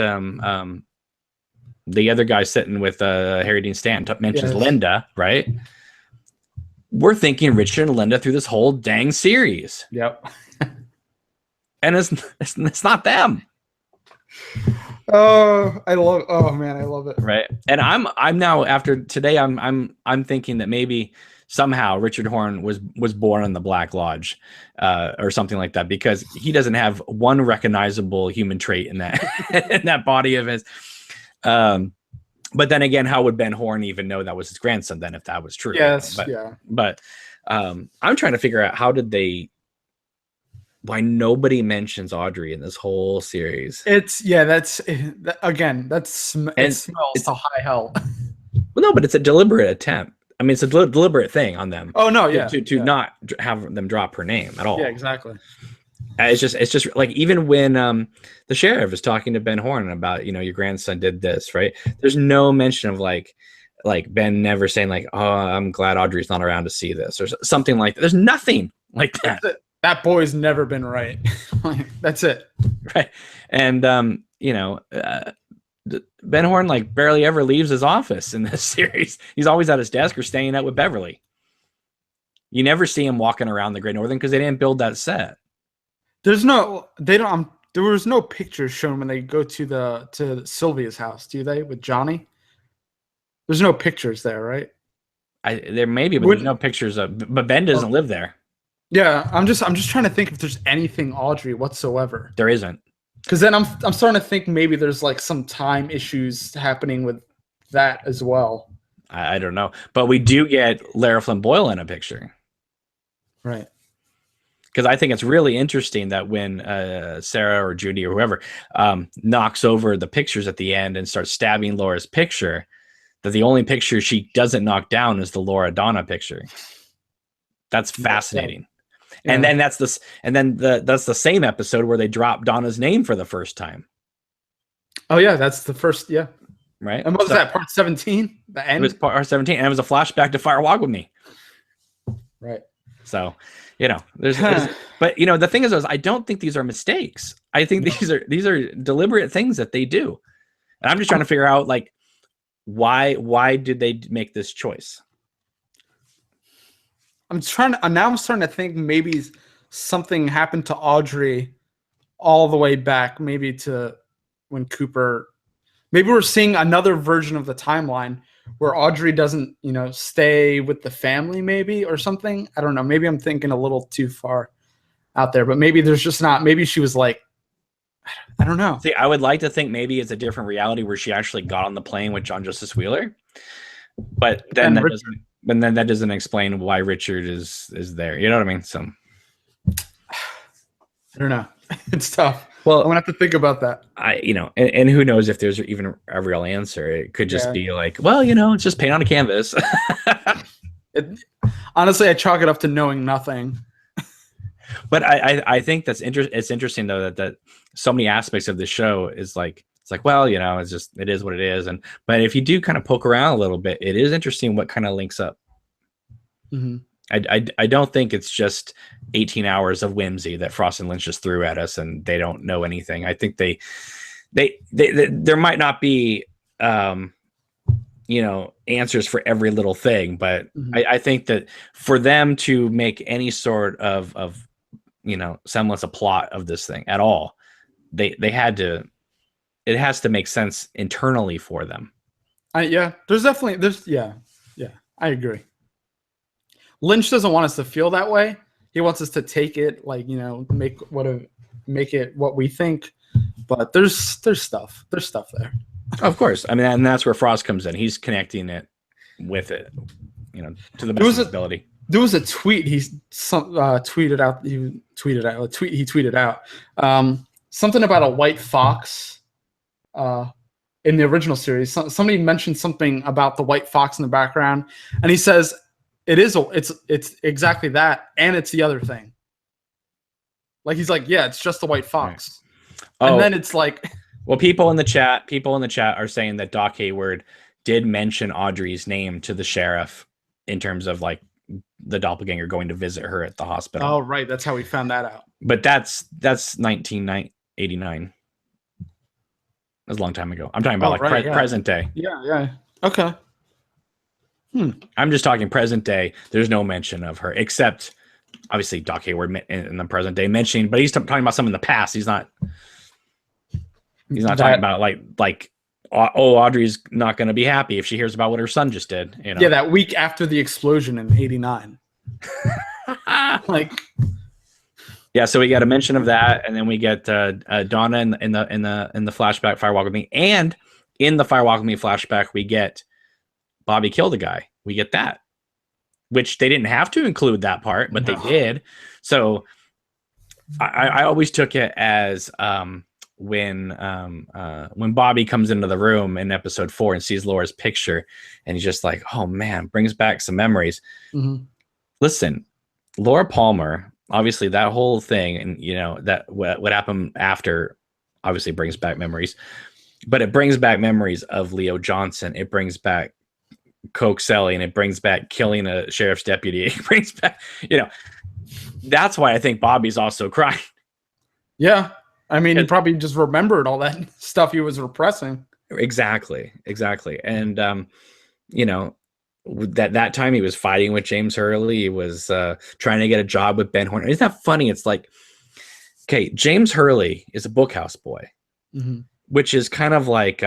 the other guy sitting with Harry Dean Stanton mentions Linda, right? we're thinking Richard and Linda through this whole dang series. Yep. And it's not them. Oh, oh man, I love it. Right. And I'm now, after today, I'm thinking that maybe somehow Richard Horne was born in the Black Lodge, or something like that, because he doesn't have one recognizable human trait in that in that body of his. But then again, how would Ben Horne even know that was his grandson then, if that was true? Yes, But I'm trying to figure out why nobody mentions Audrey in this whole series. It smells to high hell. Well, no, but it's a deliberate attempt. I mean, it's a deliberate thing on them. Oh no, yeah, to not have them drop her name at all. Yeah, exactly. It's just like, even when the sheriff is talking to Ben Horne about, your grandson did this, right? There's no mention of like Ben never saying like, oh, I'm glad Audrey's not around to see this, or something like that. There's nothing like that. That boy's never been right. That's it. Right. And Ben Horne like barely ever leaves his office in this series. He's always at his desk or staying out with Beverly. You never see him walking around the Great Northern because they didn't build that set. There was no pictures shown when they go to Sylvia's house, do they, with Johnny? There's no pictures there, right? There may be, but there's no pictures but Ben doesn't live there. Yeah, I'm just trying to think if there's anything Audrey whatsoever. There isn't. Because then I'm starting to think maybe there's like some time issues happening with that as well. I don't know, but we do get Lara Flynn Boyle in a picture, right? Because I think it's really interesting that when Sarah or Judy or whoever knocks over the pictures at the end and starts stabbing Laura's picture, that the only picture she doesn't knock down is the Laura Donna picture. That's fascinating. Yeah. And then that's the same episode where they drop Donna's name for the first time. Oh yeah, that's the first, yeah. Right. And what was that, part 17? The end? It was part 17, and it was a flashback to Fire Walk with Me. Right. So, there's but the thing is I don't think these are mistakes. I think these are deliberate things that they do. And I'm just trying to figure out like why did they make this choice? I'm starting to think maybe something happened to Audrey all the way back, maybe to when Cooper. Maybe we're seeing another version of the timeline where Audrey doesn't, stay with the family, maybe, or something. I don't know. Maybe I'm thinking a little too far out there, but maybe there's just not. Maybe she was like, I don't know. See, I would like to think maybe it's a different reality where she actually got on the plane with John Justice Wheeler, but then that doesn't explain why Richard is there. You know what I mean? So I don't know. It's tough. Well, I'm gonna have to think about that. And who knows if there's even a real answer? It could just be like, well, it's just paint on a canvas. Honestly, I chalk it up to knowing nothing. But I think it's interesting though that so many aspects of the show is like, it's like, well, it is what it is. But if you do kind of poke around a little bit, it is interesting what kind of links up. Mm-hmm. I don't think it's just 18 hours of whimsy that Frost and Lynch just threw at us and they don't know anything. I think they there might not be answers for every little thing, but I think that for them to make any sort of semblance of plot of this thing at all, they had to. It has to make sense internally for them. I agree. Lynch doesn't want us to feel that way. He wants us to take it like, make it what we think. But there's stuff there. Of course. I mean, and that's where Frost comes in. He's connecting it with it, to the best of his ability. There was a tweet he tweeted out. Something about a white fox in the original series. Somebody mentioned something about the white fox in the background, and he says it's exactly that, and it's the other thing. Like he's like, yeah, it's just the white fox. Right. And then it's like, well, people in the chat are saying that Doc Hayward did mention Audrey's name to the sheriff in terms of like the doppelganger going to visit her at the hospital. Oh, right. That's how we found that out. But that's 1989. That's a long time ago. I'm talking about present day. Yeah. Okay. I'm just talking present day. There's no mention of her, except obviously Doc Hayward in the present day mentioning, but he's talking about some in the past. He's not talking about like Audrey's not going to be happy if she hears about what her son just did. You know? Yeah, that week after the explosion in '89. Like, yeah. So we got a mention of that, and then we get Donna in the flashback Firewalk with Me, and in the Firewalk with Me flashback we get Bobby killed a guy. We get that, which they didn't have to include that part, but they did. So I always took it as when Bobby comes into the room in episode 4 and sees Laura's picture, and he's just like, oh man, brings back some memories. Mm-hmm. Listen, Laura Palmer, obviously that whole thing, and you know that what happened after obviously brings back memories, but it brings back memories of Leo Johnson. It brings back coke selling. It brings back killing a sheriff's deputy. It brings back, you know, that's why I think Bobby's also crying. Yeah. I mean, he probably just remembered all that stuff he was repressing. Exactly. And, you know, that time he was fighting with James Hurley. He was trying to get a job with Ben Horner. Isn't that funny? It's like, okay, James Hurley is a bookhouse boy, mm-hmm. which is kind of like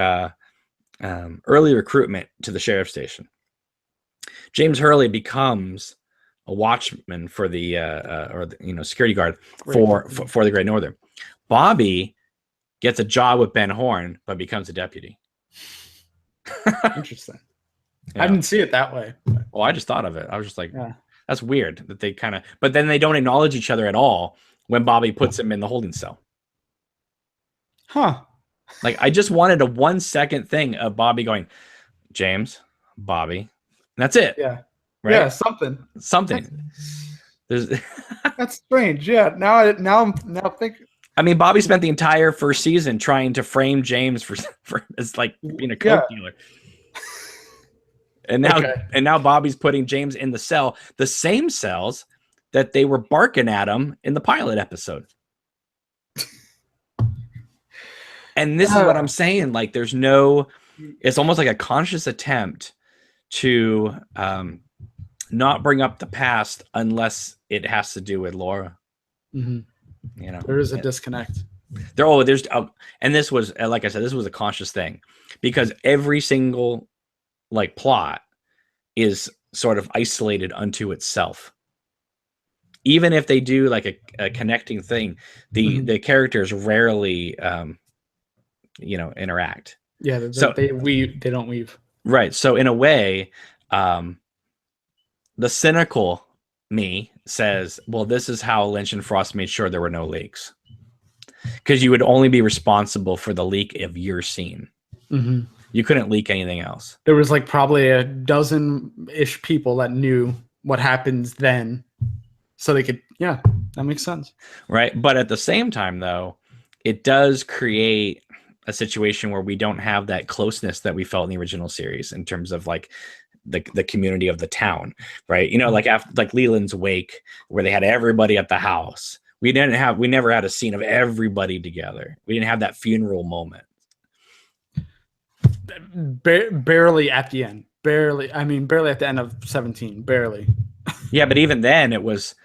early recruitment to the sheriff's station. James Hurley becomes a watchman for the security guard for the Great Northern. Bobby gets a job with Ben Horn, but becomes a deputy. Interesting. Yeah. I didn't see it that way. Well, I just thought of it. I was just like, that's weird that they kind of, but then they don't acknowledge each other at all when Bobby puts him in the holding cell. Huh. Like, I just wanted a 1 second thing of Bobby going, James, Bobby. And that's it. Yeah. Right? Yeah, something. That's strange. Yeah. Now I'm thinking. I mean, Bobby spent the entire first season trying to frame James for as like being a coke dealer. And now Bobby's putting James in the cell, the same cells that they were barking at him in the pilot episode. And this is what I'm saying. Like, it's almost like a conscious attempt to not bring up the past unless it has to do with Laura. Mm-hmm. You know, there is a disconnect. And this was, like I said, this was a conscious thing because every single like plot is sort of isolated unto itself. Even if they do like a connecting thing, the characters rarely, interact. Yeah, they don't weave. Right. So in a way, the cynical me says, well, this is how Lynch and Frost made sure there were no leaks. Because you would only be responsible for the leak of your scene. Mm-hmm. You couldn't leak anything else. There was like probably a dozen-ish people that knew what happens then. So they could, that makes sense. Right. But at the same time, though, it does create a situation where we don't have that closeness that we felt in the original series in terms of like the community of the town, right? You know, like after like Leland's wake, where they had everybody at the house. We never had a scene of everybody together. We didn't have that funeral moment. Barely at the end. Barely at the end of 17. Barely. Yeah, but even then, it was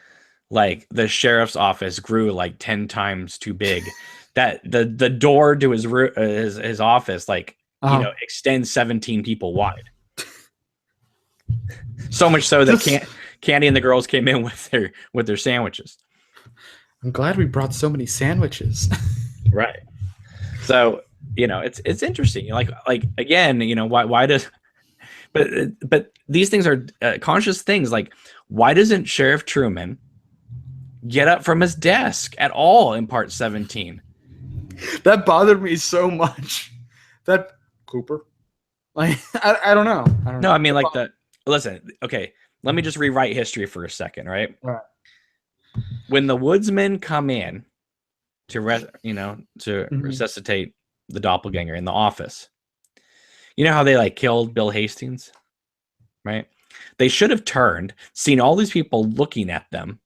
like the sheriff's office grew like 10 times too big. That the door to his office extends 17 people wide. So much so that Candy and the girls came in with their sandwiches. I'm glad we brought so many sandwiches. Right. So, it's interesting. Like again, why does, but these things are conscious things. Like, why doesn't Sheriff Truman get up from his desk at all in part 17? That bothered me so much. That Cooper, like, I don't know. No, I mean, like listen, okay, let me just rewrite history for a second, right? Right. When the woodsmen come in to resuscitate the doppelganger in the office, you know how they like killed Bill Hastings, right? They should have turned, seen all these people looking at them,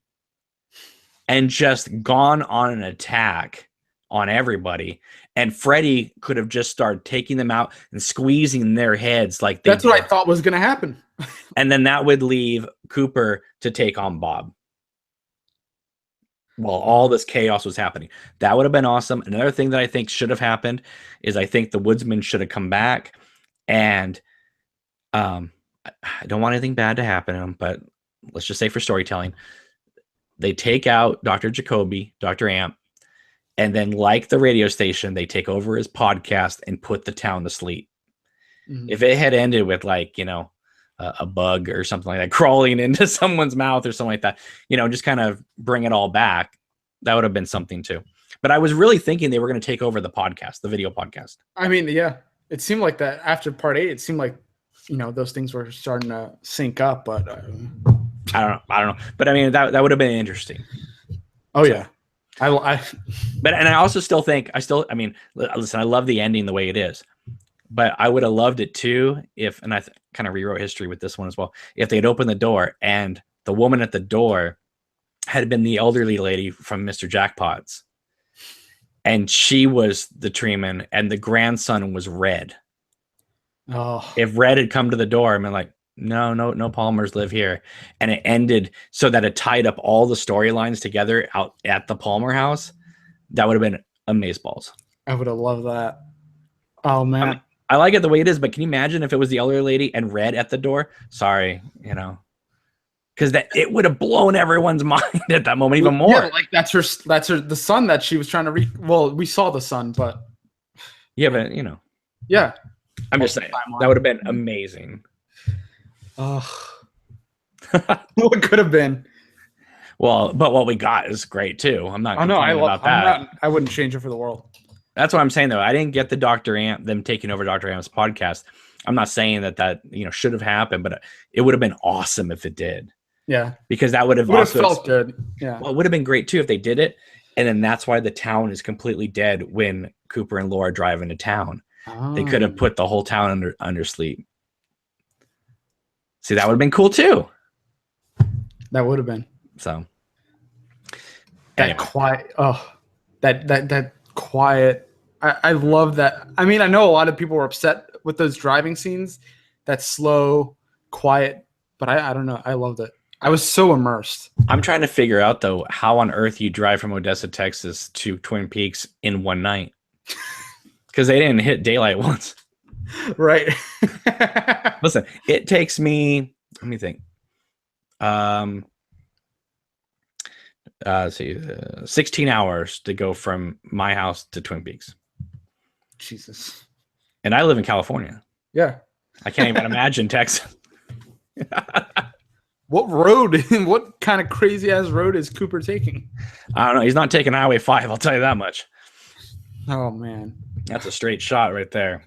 and just gone on an attack on everybody, and Freddy could have just started taking them out and squeezing their heads like That's what I thought was going to happen. And then that would leave Cooper to take on Bob while all this chaos was happening. That would have been awesome. Another thing that I think should have happened is I think the Woodsman should have come back, and I don't want anything bad to happen to him, but let's just say for storytelling, they take out Dr. Jacoby, Dr. Amp, and then like the radio station, they take over his podcast and put the town to sleep. Mm-hmm. If it had ended with like, a bug or something like that crawling into someone's mouth or something like that, just kind of bring it all back, that would have been something too. But I was really thinking they were going to take over the podcast, the video podcast. I mean, yeah, it seemed like that after part 8. It seemed like, those things were starting to sync up, but I don't know. But I mean, that would have been interesting. Oh yeah. But I also still think, listen, I love the ending the way it is, but I would have loved it too if, and I kind of rewrote history with this one as well, if they'd opened the door and the woman at the door had been the elderly lady from Mr. Jackpot's, and she was the treeman and the grandson was Red. Oh, if Red had come to the door and been like, no Palmers live here, and it ended so that it tied up all the storylines together out at the Palmer house, that would have been amazeballs. I would have loved that. Oh man, I like it the way it is, but can you imagine if it was the elderly lady and Red at the door? Sorry, because it would have blown everyone's mind at that moment even more. Yeah, like that's her the son that she was trying to well, we saw the son, but yeah, but yeah, I'm just saying that would have been amazing. Oh, what could have been? Well, but what we got is great too. I'm not. I wouldn't change it for the world. That's what I'm saying though. I didn't get the Dr. Amp, them taking over Dr. Amp's podcast. I'm not saying that should have happened, but it would have been awesome if it did. Yeah, because that would have also felt good. Yeah, well, it would have been great too if they did it, and then that's why the town is completely dead when Cooper and Laura drive into town. Oh. They could have put the whole town under sleep. See, that would have been cool too. That would have been. So that quiet. Oh, that quiet. I love that. I mean, I know a lot of people were upset with those driving scenes. That slow, quiet. But I don't know. I loved it. I was so immersed. I'm trying to figure out though how on earth you drive from Odessa, Texas to Twin Peaks in one night, because they didn't hit daylight once. Right. Listen, it takes me, let me think. 16 hours to go from my house to Twin Peaks. Jesus. And I live in California. Yeah. I can't even imagine Texas. What road? What kind of crazy ass road is Cooper taking? I don't know. He's not taking Highway 5. I'll tell you that much. Oh man. That's a straight shot right there.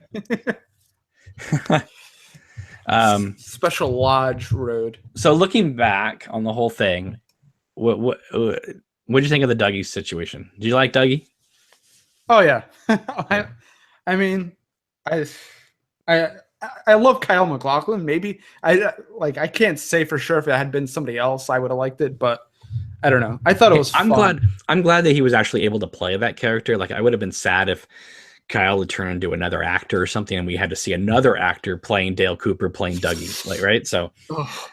Special Lodge Road. So looking back on the whole thing, what did you think of the Dougie situation? Did you like Dougie? Oh yeah. I mean, I love Kyle MacLachlan. Maybe I can't say for sure if it had been somebody else I would have liked it, but I don't know. I thought it was fun. I'm glad that he was actually able to play that character. Like I would have been sad if Kyle would turn into another actor or something, and we had to see another actor playing Dale Cooper playing Dougie, like right. So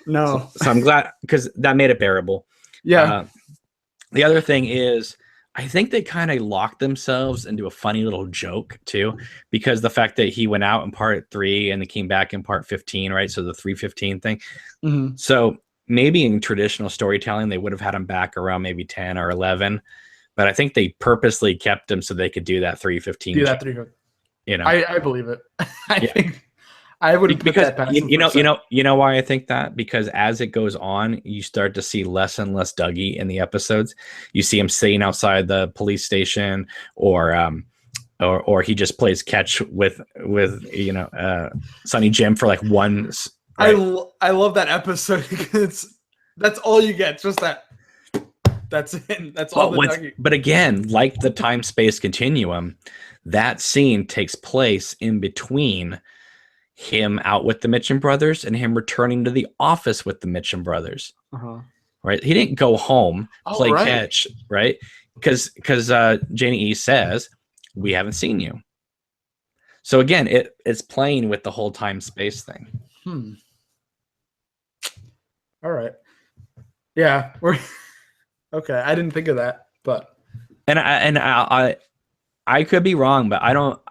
no. So I'm glad because that made it bearable. Yeah. The other thing is, I think they kind of locked themselves into a funny little joke too, because the fact that he went out in part 3 and they came back in part 15, right? So the 315 thing. Mm-hmm. So maybe in traditional storytelling, they would have had him back around maybe 10 or 11. But I think they purposely kept him so they could do that 315. Do that 315. I believe it. I think I would because you know why I think that, because as it goes on, you start to see less and less Dougie in the episodes. You see him sitting outside the police station, or he just plays catch with Sonny Jim for like one. Right? I love that episode because that's all you get, just that. That's it. That's all. But again, like the time-space continuum, that scene takes place in between him out with the Mitchum brothers and him returning to the office with the Mitchum brothers. Uh-huh. Right? He didn't go home, play catch, right? because Janie E says we haven't seen you. So again, it's playing with the whole time space thing. All right. Yeah, we're okay. I didn't think of that, but I could be wrong, but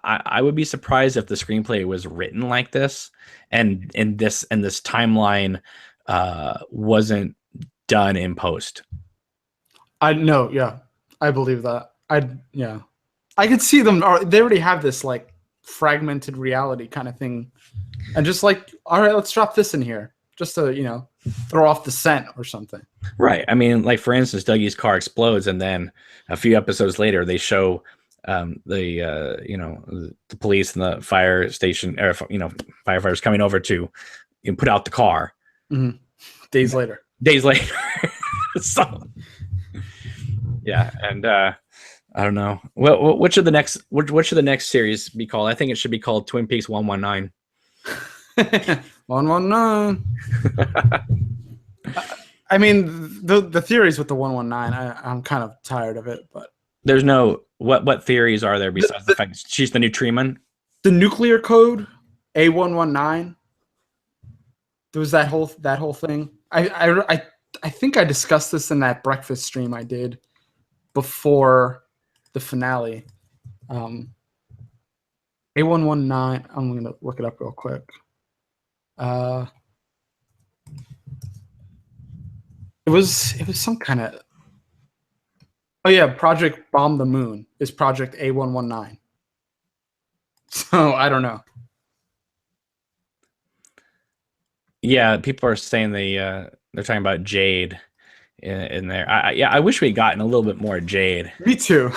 I would be surprised if the screenplay was written like this, and this timeline wasn't done in post. I know. Yeah, I believe that. I could see them. They already have this like fragmented reality kind of thing, and just like, all right, let's drop this in here just to throw off the scent or something. Right. I mean, like for instance, Dougie's car explodes, and then a few episodes later, they show the police and the fire station, or firefighters coming over to put out the car. Mm-hmm. Days later. So yeah, and I don't know what should the next series be called. I think it should be called Twin Peaks 119. 119. I mean, the theories with the 119, I'm kind of tired of it, but there's no what theories are there besides the fact she's the new Treeman? The nuclear code A119. There was that whole thing. I think I discussed this in that breakfast stream I did before the finale. A119. I'm gonna look it up real quick. It was some kind of. Oh yeah, Project Bomb the Moon is Project A119. So I don't know. Yeah, people are saying they're talking about Jade in there. I wish we'd gotten a little bit more Jade. Me too.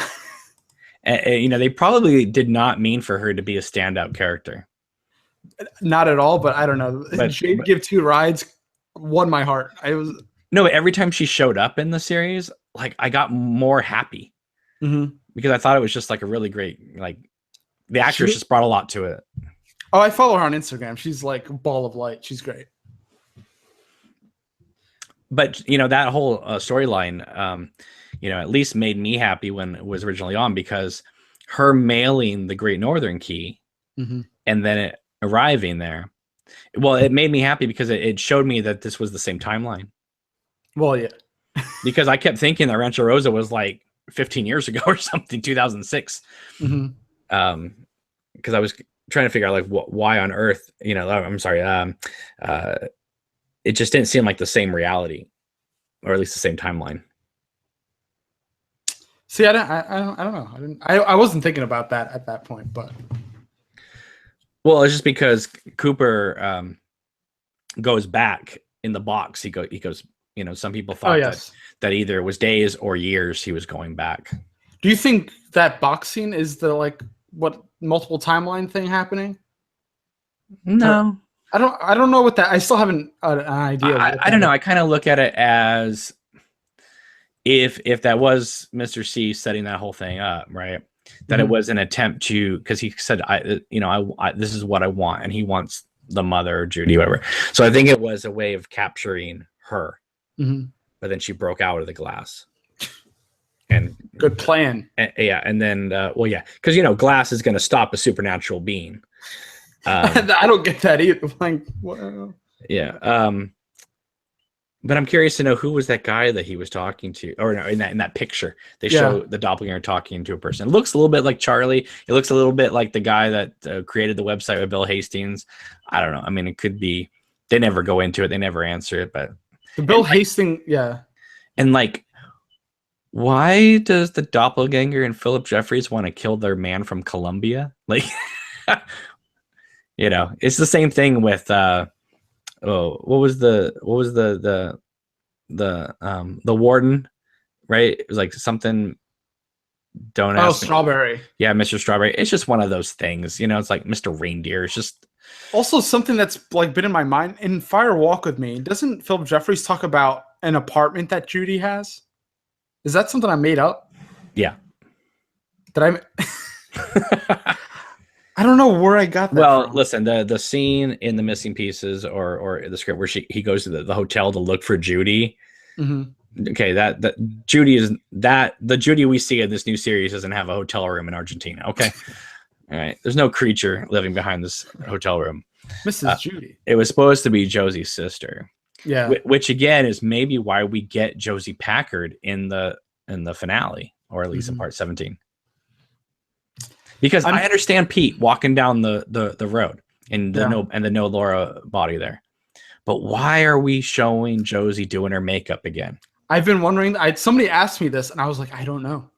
And, they probably did not mean for her to be a standout character. Not at all, but I don't know. Jade give two rides won my heart. No, every time she showed up in the series, like I got more happy because I thought it was just like a really great, like the actress just brought a lot to it. Oh, I follow her on Instagram. She's like a ball of light. She's great. But that whole storyline, at least made me happy when it was originally on, because her mailing the Great Northern Key and then it arriving there, well, it made me happy because it showed me that this was the same timeline. Well, yeah. Because I kept thinking that Rancho Rosa was like 15 years ago or something, 2006. Because I was trying to figure out like why on earth, I'm sorry, it just didn't seem like the same reality, or at least the same timeline. See, I don't know. I wasn't thinking about that at that point, but well, it's just because Cooper goes back in the box. He goes. Some people thought that either it was days or years he was going back. Do you think that boxing is the what multiple timeline thing happening? No, I don't know what that. I still haven't an idea. I don't know. I kind of look at it as if that was Mr. C setting that whole thing up, right? That it was an attempt to, because he said, I this is what I want, and he wants the mother, Judy, whatever. So I think it was a way of capturing her. But then she broke out of the glass. And good plan. And then because glass is going to stop a supernatural being. I don't get that either. Like, wow. Yeah. But I'm curious to know who was that guy that he was talking to, or no, in that picture they show the doppelganger talking to a person. It looks a little bit like Charlie. It looks a little bit like the guy that created the website with Bill Hastings. I don't know. I mean, it could be. They never go into it. They never answer it. But the Bill Hastings, yeah. And why does the doppelganger and Philip Jeffries want to kill their man from Colombia? Like, it's the same thing with what was the warden, right? It was like something. Don't ask me. Strawberry. Yeah, Mr. Strawberry. It's just one of those things, it's like Mr. Reindeer. It's just also something that's been in my mind. In Fire Walk with Me, doesn't Philip Jeffries talk about an apartment that Judy has? Is that something I made up? Yeah. I don't know where I got that from. Listen, the scene in The Missing Pieces or the script where he goes to the hotel to look for Judy, Okay, that Judy is that the Judy we see in this new series doesn't have a hotel room in Argentina. Okay, all right. There's no creature living behind this hotel room. Mrs. Judy. It was supposed to be Josie's sister. Yeah. Which again is maybe why we get Josie Packard in the finale, or at least in part 17. Because I understand Pete walking down the road and the no Laura body there. But why are we showing Josie doing her makeup again? I've been wondering. Somebody asked me this, and I was like, I don't know.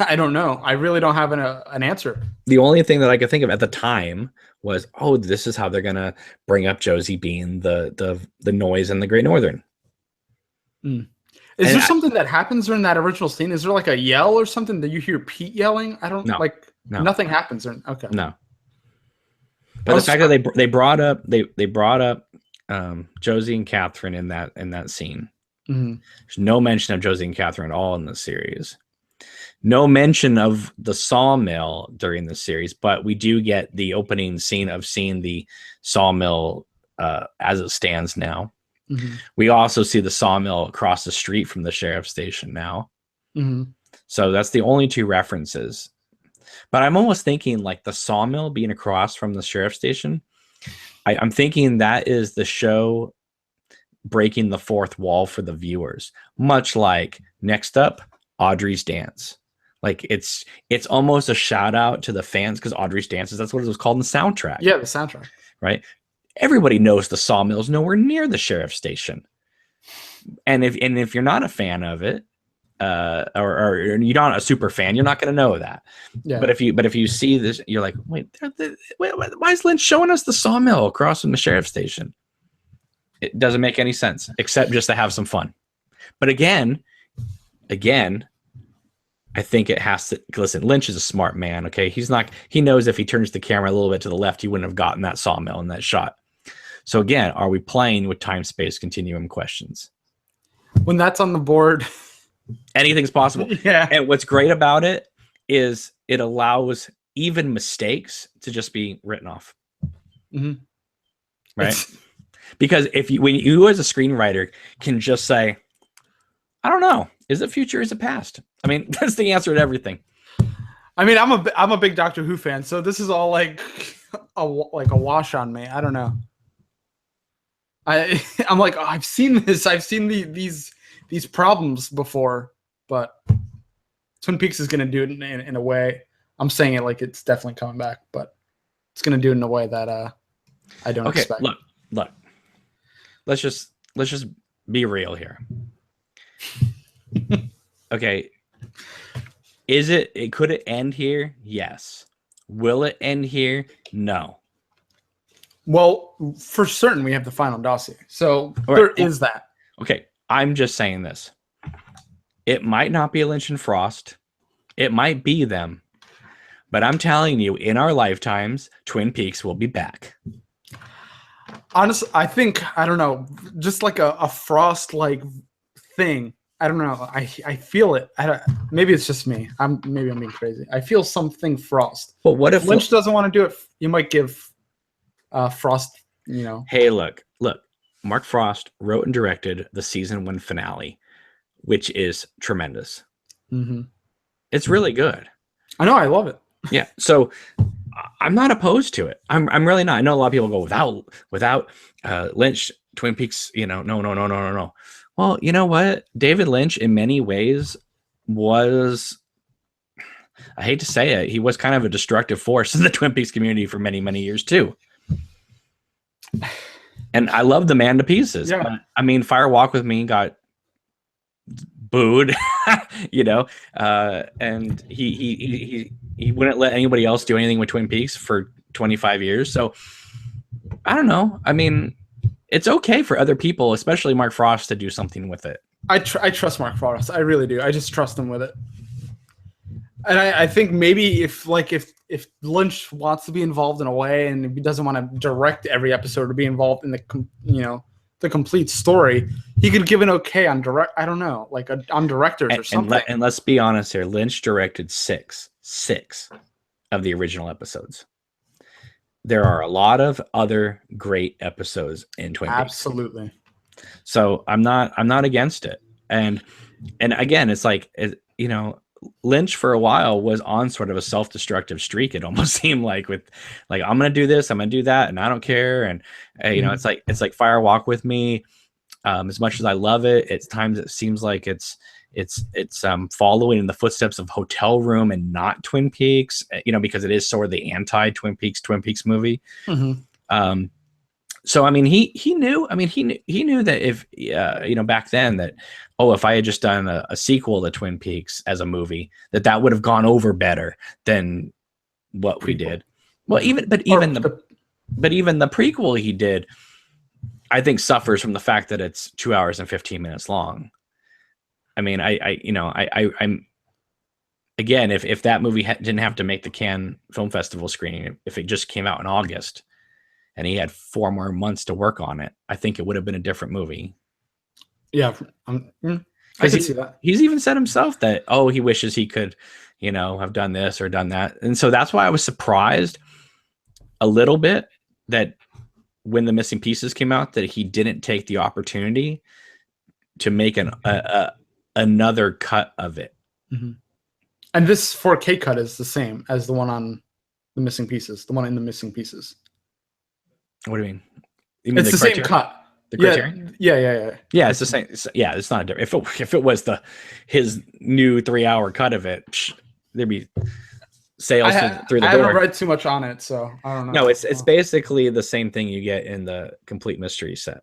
I don't know. I really don't have an answer. The only thing that I could think of at the time was, oh, this is how they're gonna bring up Josie being the noise in the Great Northern. Is there something that happens during that original scene? Is there like a yell or something that you hear Pete yelling? I don't nothing happens. Okay. No. But the fact that they brought up Josie and Catherine in that scene. Mm-hmm. There's no mention of Josie and Catherine at all in the series. No mention of the sawmill during the series, but we do get the opening scene of seeing the sawmill as it stands now. Mm-hmm. We also see the sawmill across the street from the sheriff's station now. Mm-hmm. So that's the only two references. But I'm almost thinking like the sawmill being across from the sheriff's station. I'm thinking that is the show breaking the fourth wall for the viewers, much like Next Up, Audrey's Dance. Like it's almost a shout out to the fans because Audrey's Dances, that's what it was called in the soundtrack. Yeah, the soundtrack. Right. Everybody knows the sawmill's nowhere near the sheriff's station. And if you're not a fan of it, or you're not a super fan, you're not going to know that. Yeah. But if you see this, you're like, wait, why is Lynch showing us the sawmill across from the sheriff's station? It doesn't make any sense, except just to have some fun. But again, I think it has to listen. Lynch is a smart man. Okay. He knows if he turns the camera a little bit to the left, he wouldn't have gotten that sawmill in that shot. So again, are we playing with time-space continuum questions? When that's on the board, anything's possible. Yeah. And what's great about it is it allows even mistakes to just be written off. Mm-hmm. Right. Because when you as a screenwriter can just say, I don't know, is it future? Is it past? I mean, that's the answer to everything. I mean, I'm a big Doctor Who fan, so this is all like a wash on me. I don't know. I'm like, oh, I've seen this. I've seen these problems before, but Twin Peaks is going to do it in a way. I'm saying it like it's definitely coming back, but it's going to do it in a way that I don't expect. Look. Let's just be real here. Okay. Could it end here? Yes. Will it end here? No. Well, for certain, we have the final dossier. So there is that. Okay. I'm just saying this. It might not be Lynch and Frost. It might be them. But I'm telling you, in our lifetimes, Twin Peaks will be back. Honestly, I think, I don't know, just like a Frost-like thing. I don't know. I feel it. Maybe it's just me. Maybe I'm being crazy. I feel something Frost. But what if Lynch doesn't want to do it? You might give Frost, Hey, look. Mark Frost wrote and directed the season 1 finale, which is tremendous. Mm-hmm. It's really good. I know. I love it. Yeah. So I'm not opposed to it. I'm really not. I know a lot of people go without Lynch, Twin Peaks, no. Well, you know what? David Lynch in many ways was, I hate to say it, he was kind of a destructive force in the Twin Peaks community for many, many years too. And I love the man to pieces. Yeah. But, I mean, Fire Walk with Me got booed, and he wouldn't let anybody else do anything with Twin Peaks for 25 years. So I don't know. I mean, it's okay for other people, especially Mark Frost, to do something with it. I trust Mark Frost. I really do. I just trust him with it. And I think maybe if Lynch wants to be involved in a way, and if he doesn't want to direct every episode or be involved in the complete story, he could give an okay on direct. I don't know, on directors or something. And let's be honest here, Lynch directed six of the original episodes. There are a lot of other great episodes in Twin Peaks. Absolutely. So I'm not against it. And again, it's like, Lynch for a while was on sort of a self-destructive streak. It almost seemed like, with like, I'm going to do this, I'm going to do that, and I don't care. And it's like Fire Walk with Me. As much as I love it, at times it seems like it's following in the footsteps of Hotel Room and not Twin Peaks, because it is sort of the anti Twin Peaks movie. So I mean, he knew that if back then that, if I had just done a sequel to Twin Peaks as a movie, that would have gone over better than what we did. Well, even the prequel he did, I think, suffers from the fact that it's 2 hours and 15 minutes long. I mean, I'm again, if that movie didn't have to make the Cannes Film Festival screening, if it just came out in August and he had 4 more months to work on it, I think it would have been a different movie. Yeah, I can see that. He's even said himself that, he wishes he could, have done this or done that. And so that's why I was surprised a little bit that when The Missing Pieces came out, that he didn't take the opportunity to make another cut of it. Mm-hmm. And this 4K cut is the same as the one on The Missing Pieces, the one in The Missing Pieces. What do you mean? It's the same cut. The Criterion? Yeah. Yeah, it's the same. It's not different. If it was his new 3-hour cut of it, there'd be sales through the door. I haven't read too much on it, so I don't know. No, it's basically the same thing you get in the Complete Mystery set.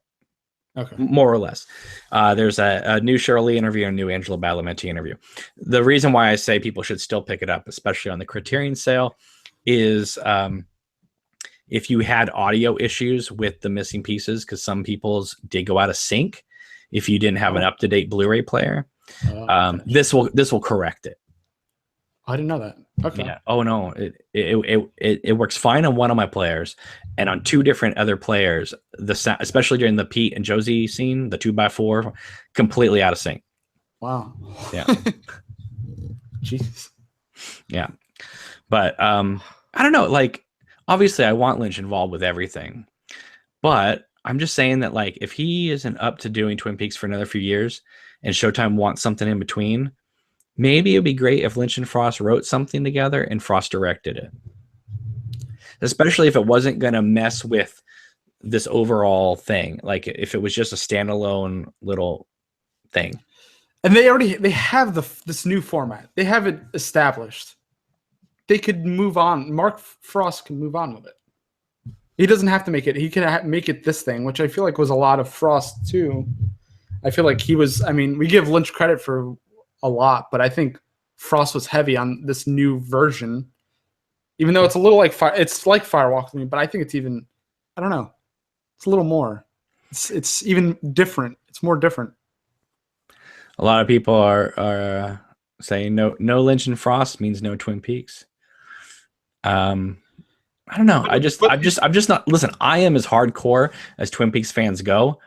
Okay. More or less. There's a new Shirley interview and a new Angela Badalamenti interview. The reason why I say people should still pick it up, especially on the Criterion sale, is if you had audio issues with The Missing Pieces, because some people's did go out of sync if you didn't have an up-to-date Blu-ray player, this will correct it. I didn't know that. Okay. Yeah. Oh no, it works fine on one of my players, and on 2 different other players, the sound, especially during the Pete and Josie scene, the 2x4, completely out of sync. Wow. Yeah. Jesus. Yeah. But I don't know. Like, obviously, I want Lynch involved with everything, but I'm just saying that, like, if he isn't up to doing Twin Peaks for another few years, and Showtime wants something in between, maybe it'd be great if Lynch and Frost wrote something together and Frost directed it. Especially if it wasn't going to mess with this overall thing. Like, if it was just a standalone little thing. And they have this new format. They have it established. They could move on. Mark Frost can move on with it. He doesn't have to make it. He could make it this thing, which I feel like was a lot of Frost too. I feel like he was, we give Lynch credit for a lot, but I think Frost was heavy on this new version, even though it's a little like it's like Firewalk with Me, but I think it's even, I don't know, it's a little more. It's even different. It's more different. A lot of people are saying no Lynch and Frost means no Twin Peaks. I don't know. I'm just not. Listen, I am as hardcore as Twin Peaks fans go,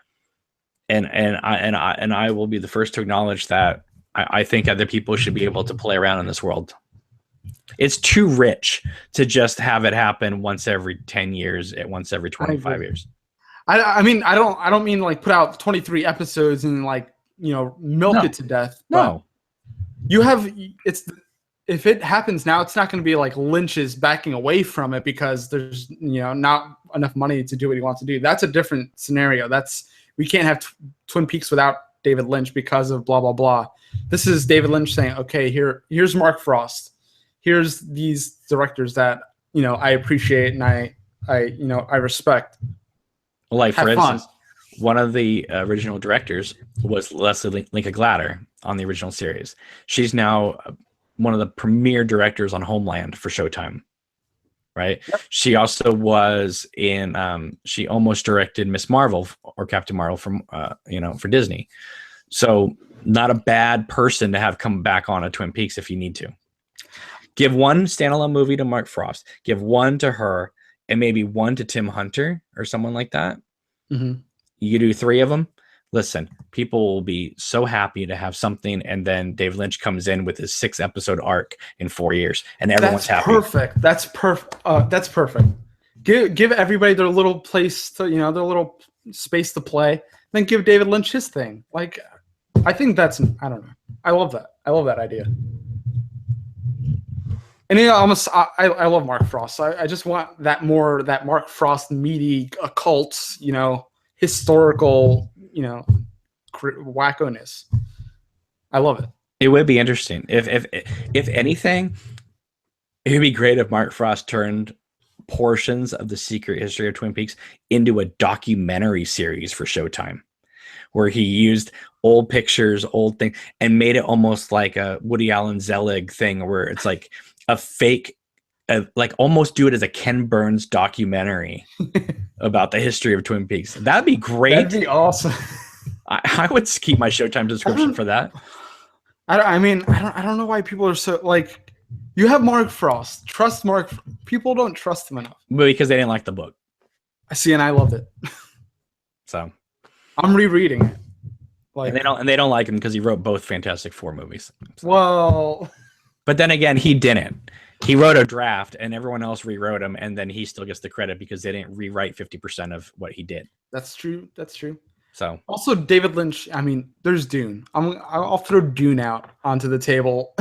and I will be the first to acknowledge that I think other people should be able to play around in this world. It's too rich to just have it happen once every 10 years, once every 25 years. I mean, I don't mean like put out 23 episodes and like, milk it to death. No. You have if it happens now, it's not going to be like Lynch is backing away from it because there's not enough money to do what he wants to do. That's a different scenario. We can't have Twin Peaks without David Lynch because of blah blah blah. This is David Lynch saying, okay, here's Mark Frost. Here's these directors that I appreciate and I respect. Like, for instance, one of the original directors was Leslie Linka Glatter on the original series. She's now one of the premier directors on Homeland for Showtime, right? Yep. She also was in, she almost directed Miss Marvel or Captain Marvel for Disney. So not a bad person to have come back on a Twin Peaks if you need to. Give one standalone movie to Mark Frost, give one to her, and maybe one to Tim Hunter or someone like that. Mm-hmm. You do 3 of them. Listen, people will be so happy to have something, and then Dave Lynch comes in with his 6-episode arc in 4 years, and everyone's happy. Perfect. That's perfect. That's perfect. Give everybody their little place to, their little space to play. Then give David Lynch his thing. Like, I think that's, I don't know. I love that. I love that idea. And I love Mark Frost. So I just want that Mark Frost meaty occult, historical, wackoness. I love it. It would be interesting if anything. It would be great if Mark Frost turned portions of the secret history of Twin Peaks into a documentary series for Showtime, where he used old pictures, old thing, and made it almost like a Woody Allen Zelig thing, where it's like a fake, like almost do it as a Ken Burns documentary about the history of Twin Peaks. That'd be great. That'd be awesome. I would keep my Showtime subscription for that. I don't know why people are so like. You have Mark Frost. Trust Mark. People don't trust him enough. Because they didn't like the book. I see, and I loved it. So I'm rereading it. Like, and they don't like him because he wrote both Fantastic Four movies. So. Well, but then again, he didn't. He wrote a draft, and everyone else rewrote him, and then he still gets the credit because they didn't rewrite 50% of what he did. That's true. That's true. So also David Lynch. I mean, there's Dune. I'll throw Dune out onto the table.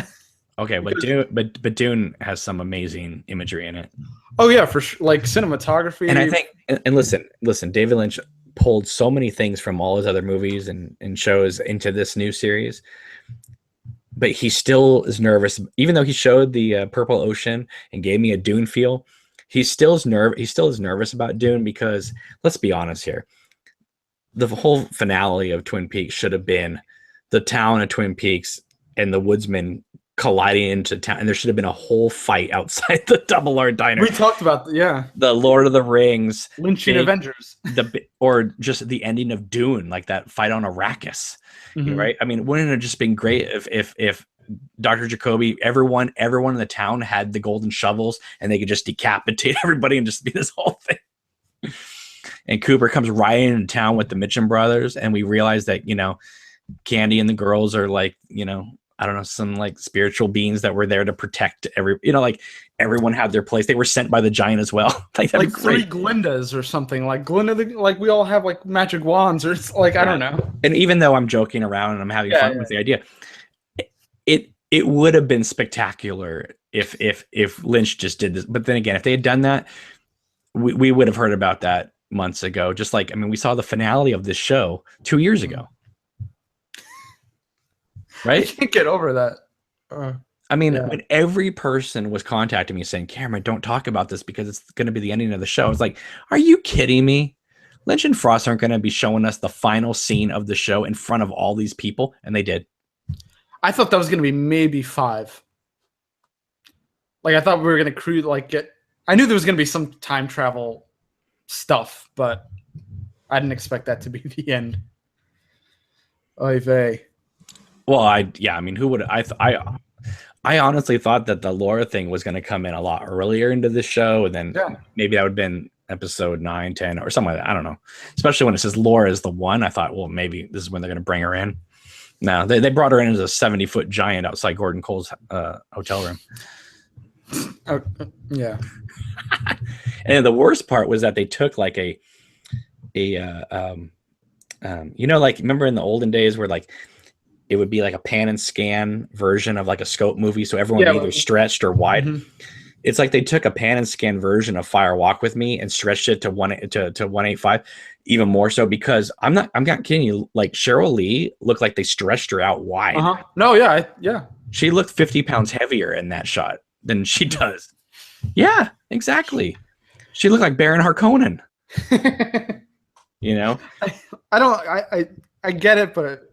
Okay, but Dune has some amazing imagery in it. Oh yeah, for sure. Like cinematography. And I think, and listen, David Lynch pulled so many things from all his other movies and shows into this new series, but he still is nervous. Even though he showed the Purple Ocean and gave me a Dune feel, he still is nervous about Dune because let's be honest here, the whole finale of Twin Peaks should have been the town of Twin Peaks and the woodsman colliding into town, and there should have been a whole fight outside the Double R Diner. We talked about the Lord of the Rings, Lynchian Avengers, or just the ending of Dune, like that fight on Arrakis, right? I mean, wouldn't it have just been great if Dr. Jacoby, everyone in the town had the golden shovels, and they could just decapitate everybody and just be this whole thing. And Cooper comes riding into town with the Mitchum brothers, and we realize that Candy and the girls are like I don't know, some like spiritual beings that were there to protect like everyone had their place. They were sent by the giant as well. Like 3 Glindas or something. Like Glinda, like we all have like magic wands or it's like, I don't know. And even though I'm joking around and I'm having fun with the idea, it would have been spectacular if Lynch just did this. But then again, if they had done that, we would have heard about that months ago. Just like, I mean, we saw the finale of this show 2 years ago. Right? I can't get over that. I mean, when every person was contacting me saying, Cameron, don't talk about this because it's going to be the ending of the show. I was like, are you kidding me? Lynch and Frost aren't going to be showing us the final scene of the show in front of all these people. And they did. I thought that was going to be maybe 5. Like, I thought we were going to cruise, I knew there was going to be some time travel stuff, but I didn't expect that to be the end. Oy vey. Well, I mean, who would I honestly thought that the Laura thing was going to come in a lot earlier into the show, and then maybe that would have been episode 9, 10, or something like that. I don't know. Especially when it says Laura is the one, I thought, well, maybe this is when they're going to bring her in. No, they brought her in as a 70-foot giant outside Gordon Cole's hotel room. Yeah. And the worst part was that they took like like remember in the olden days where like it would be like a pan and scan version of like a scope movie, so everyone either stretched or wide. It's like they took a pan and scan version of Fire Walk with Me and stretched it to 185, even more so because I'm not kidding you. Like Cheryl Lee looked like they stretched her out wide. No, yeah. She looked 50 pounds heavier in that shot than she does. Yeah, exactly. She looked like Baron Harkonnen. I get it, but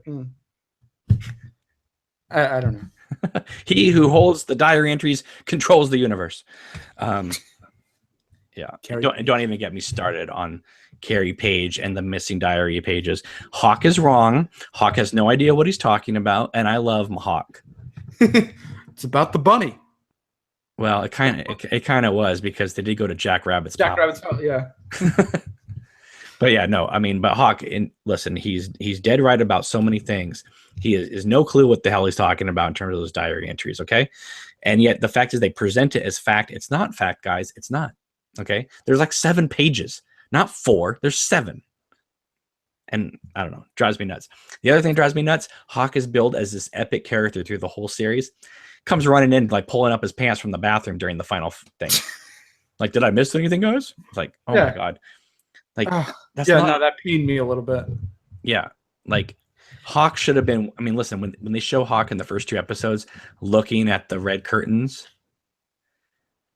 I don't know. He who holds the diary entries controls the universe. Don't even get me started on Carrie Page and the missing diary pages. Hawk is wrong. Hawk has no idea what he's talking about, and I love Hawk. It's about the bunny. Well, it kind of was because they did go to Jack Rabbit's house, yeah. But yeah, no, I mean, but Hawk, listen, he's dead right about so many things. He is no clue what the hell he's talking about in terms of those diary entries, okay? And yet the fact is they present it as fact. It's not fact, guys. It's not, okay? There's like 7 pages, not 4. There's 7. and I don't know, drives me nuts. The other thing that drives me nuts, Hawk is billed as this epic character through the whole series. Comes running in, like pulling up his pants from the bathroom during the final thing. Like, did I miss anything, guys? It's like, oh my God. Like, that's yeah, not, no, that pained me a little bit. Yeah. Like, Hawk should have been, I mean, listen, when they show Hawk in the first 2 episodes looking at the red curtains,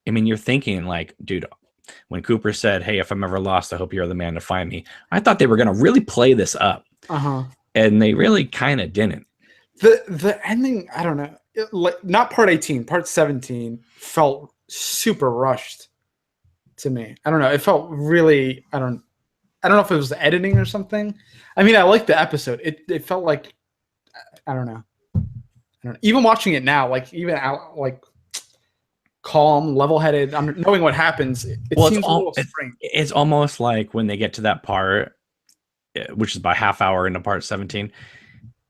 I mean, you're thinking like, dude, when Cooper said, "Hey, if I'm ever lost, I hope you're the man to find me," I thought they were going to really play this up. And they really kind of didn't. The ending, I don't know. Not part 18, part 17 felt super rushed to me. I don't know. It felt really, I don't know if it was the editing or something. I mean, I liked the episode. It felt like, I don't know. Even watching it now, like even out, like calm, level-headed, knowing what happens, it seems a little strange. It's almost like when they get to that part, which is about half hour into part 17,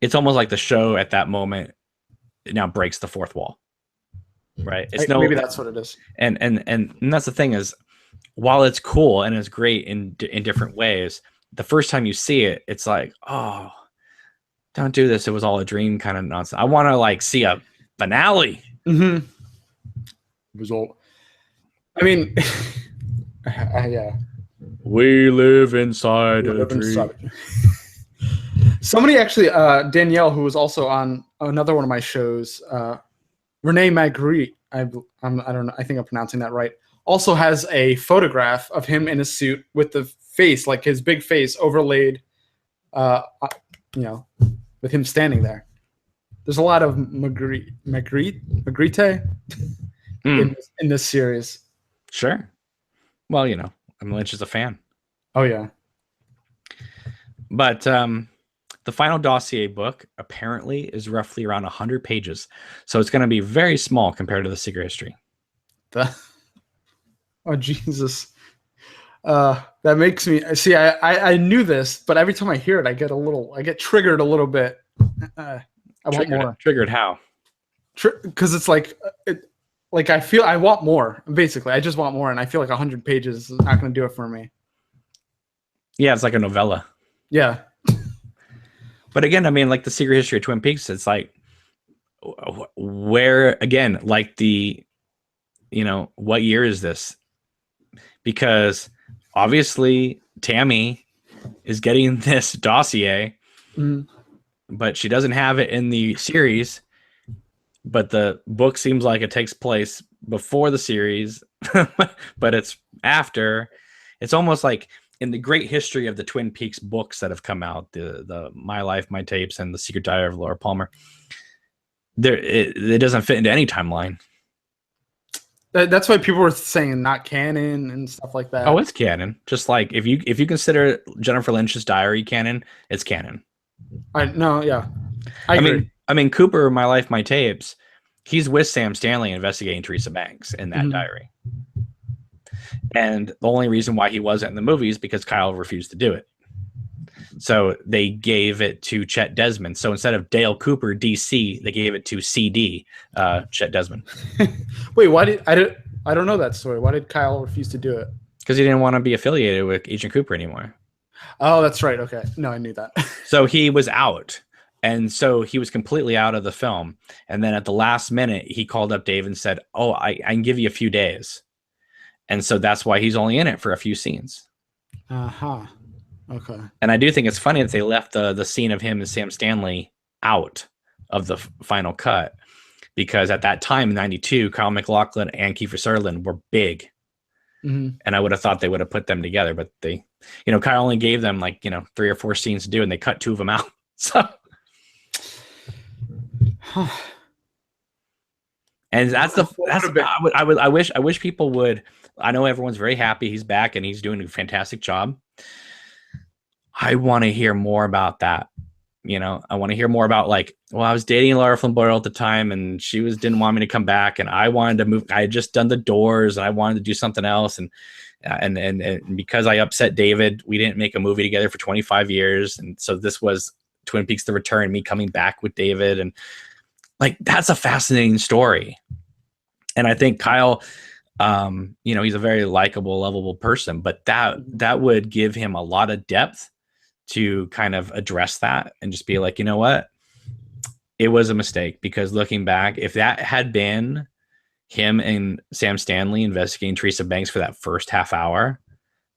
it's almost like the show at that moment now breaks the fourth wall, right? It's maybe that's what it is. And that's the thing is, while it's cool and it's great in different ways, the first time you see it, it's like, oh, don't do this. It was all a dream kind of nonsense. I want to like see a finale. It was all. I mean, yeah. We live inside a dream. Somebody actually, Danielle, who was also on another one of my shows, Renee Magritte, I don't know, I think I'm pronouncing that right, also has a photograph of him in a suit with the face, like his big face overlaid, with him standing there. There's a lot of Magritte in this series. Sure. Well, Lynch is a fan. Oh, yeah. But the final dossier book apparently is roughly around 100 pages. So it's going to be very small compared to the Secret History. Oh, Jesus. That makes me see. I knew this, but every time I hear it, I get triggered a little bit. I want more. Triggered how? Because it's like I feel I want more. Basically, I just want more, and I feel like 100 pages is not going to do it for me. Yeah, it's like a novella. Yeah. But again, I mean, like the Secret History of Twin Peaks, it's like where again, like what year is this? Because obviously Tammy is getting this dossier, but she doesn't have it in the series. But the book seems like it takes place before the series, but it's after. It's almost like in the great history of the Twin Peaks books that have come out, the My Life, My Tapes, and The Secret Diary of Laura Palmer, it doesn't fit into any timeline. That's why people were saying not canon and stuff like that. Oh, it's canon. Just like if you consider Jennifer Lynch's diary canon, it's canon. I agree. I mean, Cooper, My Life, My Tapes, he's with Sam Stanley investigating Teresa Banks in that diary. And the only reason why he wasn't in the movie is because Kyle refused to do it. So they gave it to Chet Desmond. So instead of Dale Cooper, DC, they gave it to CD, Chet Desmond. Wait, I don't know that story. Why did Kyle refuse to do it? Because he didn't want to be affiliated with Agent Cooper anymore. Oh, that's right. Okay. No, I knew that. So he was out. And so he was completely out of the film. And then at the last minute, he called up Dave and said, "Oh, I can give you a few days." And so that's why he's only in it for a few scenes. Okay. And I do think it's funny that they left the scene of him and Sam Stanley out of the final cut, because at that time in '92, Kyle MacLachlan and Kiefer Sutherland were big. And I would have thought they would have put them together, but they, Kyle only gave them 3 or 4 scenes to do, and they cut 2 of them out. So, and I wish people would. I know everyone's very happy he's back and he's doing a fantastic job. I want to hear more about that. I want to hear more about I was dating Laura Flynn Boyle at the time, and she didn't want me to come back, and I wanted to move. I had just done The Doors, and I wanted to do something else, and because I upset David, we didn't make a movie together for 25 years, and so this was Twin Peaks: The Return, me coming back with David, and that's a fascinating story. And I think Kyle, he's a very likable, lovable person, but that would give him a lot of depth to kind of address that and just be like, you know what? It was a mistake, because looking back, if that had been him and Sam Stanley investigating Teresa Banks for that first half hour,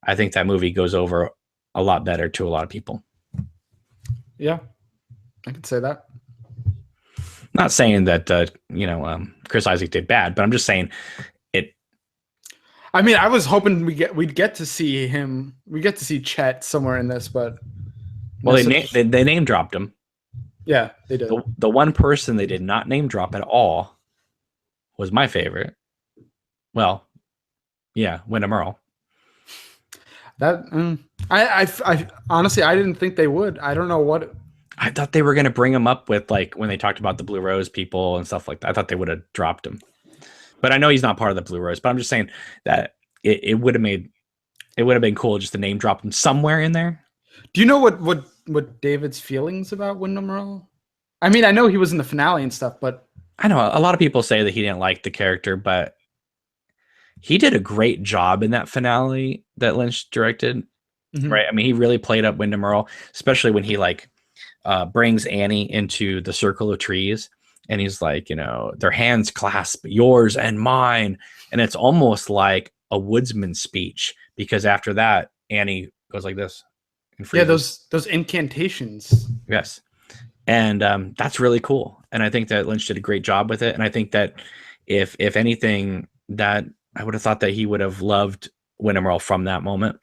I think that movie goes over a lot better to a lot of people. Yeah, I could say that. Not saying that Chris Isaac did bad, but I'm just saying it. I mean, I was hoping we'd get to see him. We get to see Chet somewhere in this, but well, they name dropped him. Yeah, they did. The one person they did not name drop at all was my favorite. Well, yeah, Wyndham Earl. That I honestly, I didn't think they would. I don't know what. I thought they were going to bring him up with, like, when they talked about the Blue Rose people and stuff like that. I thought they would have dropped him, but I know he's not part of the Blue Rose. But I'm just saying that it would have been cool just to name drop him somewhere in there. Do you know what David's feelings about Wyndham Earl? I mean, I know he was in the finale and stuff, but I know a lot of people say that he didn't like the character, but he did a great job in that finale that Lynch directed. Mm-hmm. Right? I mean, he really played up Wyndham Earl, especially when he brings Annie into the circle of trees, and he's like, their hands clasp, yours and mine, and it's almost like a woodsman speech, because after that, Annie goes like this. Yeah, those incantations. Yes. And that's really cool. And I think that Lynch did a great job with it. And I think that if anything, that I would have thought that he would have loved Wyndham Earl from that moment.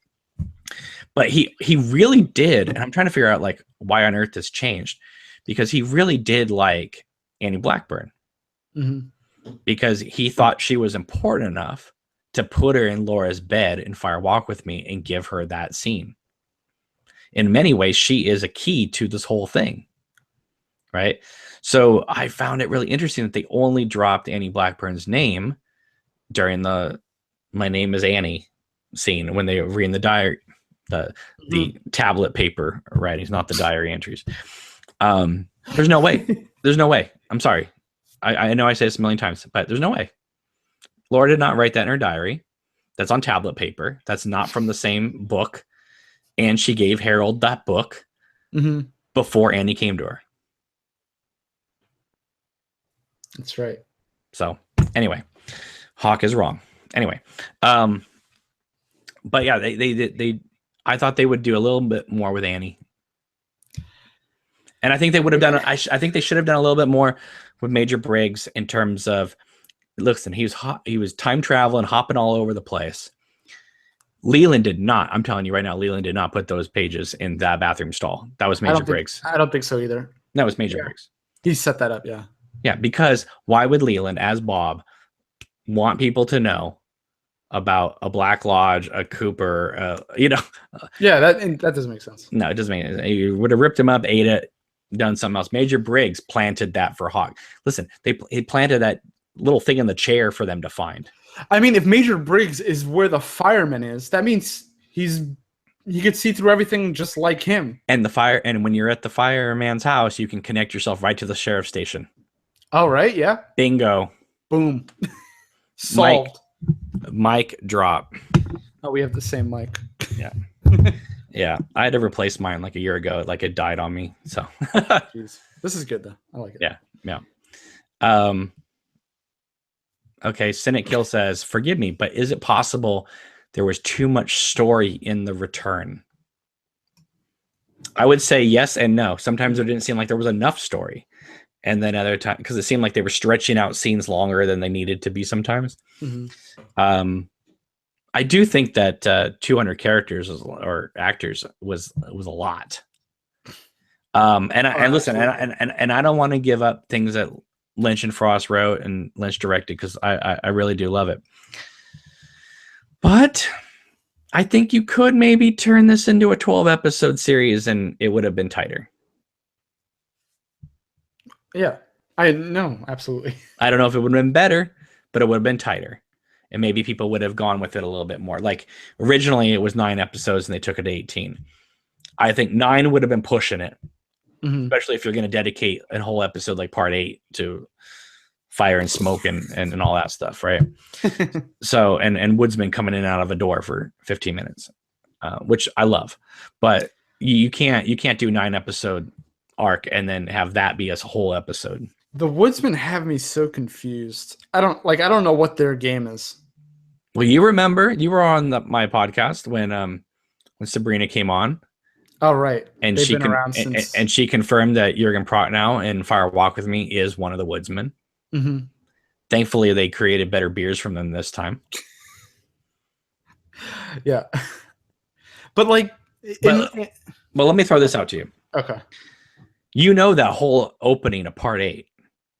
But he really did. And I'm trying to figure out, like, why on earth this changed, because he really did like Annie Blackburn. Mm-hmm. Because he thought she was important enough to put her in Laura's bed in Fire Walk with Me and give her that scene. In many ways, she is a key to this whole thing. Right. So I found it really interesting that they only dropped Annie Blackburn's name during the "My name is Annie" scene when they were reading the diary, the tablet paper writings, not the diary entries. There's no way. There's no way. I'm sorry. I know I say this a million times, but there's no way. Laura did not write that in her diary. That's on tablet paper. That's not from the same book. And she gave Harold that book before Annie came to her. That's right. So anyway, Hawk is wrong. Anyway, but yeah, they I thought they would do a little bit more with Annie, and I think they would have done. I think they should have done a little bit more with Major Briggs in terms of, listen, he was time traveling, hopping all over the place. Leland did not. I'm telling you right now, Leland did not put those pages in that bathroom stall. That was Major Briggs. I don't think so either. That was Major Briggs. He set that up. Yeah. Yeah, because why would Leland, as Bob, want people to know about a Black Lodge, a Cooper, Yeah, that doesn't make sense. No, it doesn't make sense. You would have ripped him up, ate it, done something else. Major Briggs planted that for Hawk. Listen, he planted that little thing in the chair for them to find. I mean, if Major Briggs is where the fireman is, that means he could see through everything just like him. And when you're at the fireman's house, you can connect yourself right to the sheriff's station. Oh, right, yeah. Bingo. Boom. Solved. Mic drop. Oh, we have the same mic. Yeah. Yeah. I had to replace mine like a year ago. Like, it died on me. So Jeez. This is good though. I like it. Yeah. Yeah. Okay. Cynic Kill says, forgive me, but is it possible there was too much story in The Return? I would say yes and no. Sometimes it didn't seem like there was enough story. And then other times, because it seemed like they were stretching out scenes longer than they needed to be sometimes. Mm-hmm. I do think that 200 characters or actors was a lot. And listen, and I don't want to give up things that Lynch and Frost wrote and Lynch directed, because I really do love it. But I think you could maybe turn this into a 12-episode series and it would have been tighter. Yeah, I know, absolutely. I don't know if it would have been better, but it would have been tighter. And maybe people would have gone with it a little bit more. Like, originally it was 9 episodes and they took it to 18. I think 9 would have been pushing it, especially if you're going to dedicate a whole episode like part 8 to fire and smoke and all that stuff, right? So, and Woodsman coming in and out of a door for 15 minutes, which I love. But you can't do 9-episode arc and then have that be a whole episode. The Woodsmen have me so confused. I don't know what their game is. Well, you remember you were on my podcast when Sabrina came on. Oh, right. And they've been around since. And she confirmed that Jürgen Prochnow in Fire Walk with Me is one of the Woodsmen. Mm-hmm. Thankfully, they created better beers from them this time. Yeah. But like, well, let me throw this out to you. Okay. You know that whole opening of part 8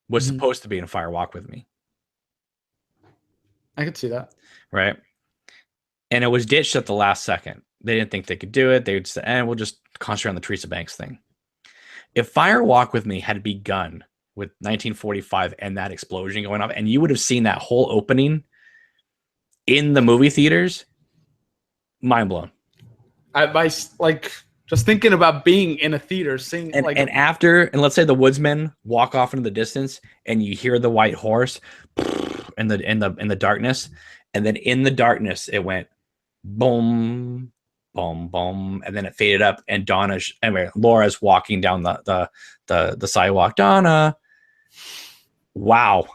was supposed to be in Fire Walk with Me. I could see that. Right. And it was ditched at the last second. They didn't think they could do it. They would say, we'll just concentrate on the Teresa Banks thing. If Fire Walk with Me had begun with 1945 and that explosion going off, and you would have seen that whole opening in the movie theaters, mind blown. I like just thinking about being in a theater, seeing and let's say the Woodsmen walk off into the distance, and you hear the white horse in the darkness, and then in the darkness it went boom, boom, boom, and then it faded up, and Laura's walking down the sidewalk. Donna, wow.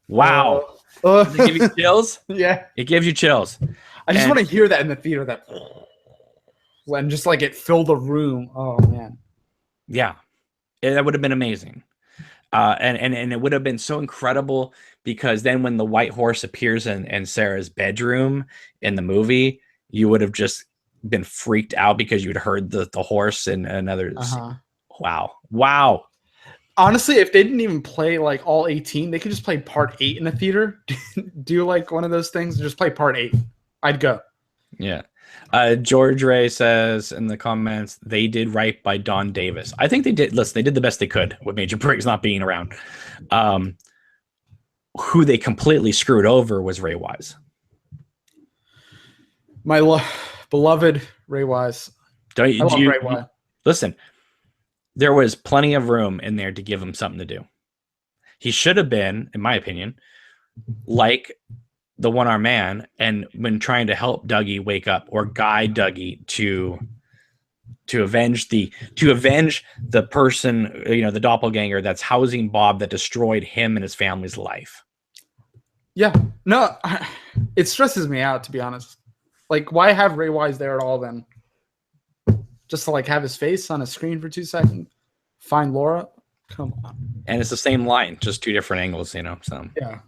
Does it give you chills? Yeah, it gives you chills. I just want to hear that in the theater, that and just like it filled the room. Oh man, yeah, that would have been amazing. And it would have been so incredible, because then when the white horse appears in Sarah's bedroom in the movie, you would have just been freaked out because you'd heard the horse in another. Wow. Honestly, if they didn't even play like all 18, they could just play part 8 in the theater. Do like one of those things, just play part 8. I'd go. Yeah. George Ray says in the comments, they did right by Don Davis. I think they did. Listen, they did the best they could with Major Briggs not being around. Who they completely screwed over was Ray Wise. My beloved Ray Wise. Ray Wise. Listen, there was plenty of room in there to give him something to do. He should have been, in my opinion, like the One-Armed Man, and when trying to help Dougie wake up or guide Dougie to avenge the person, the doppelganger that's housing Bob that destroyed him and his family's life. Yeah, no, it stresses me out, to be honest. Like, why have Ray Wise there at all then? Just to like have his face on a screen for 2 seconds, find Laura. Come on. And it's the same line, just 2 different angles, So yeah.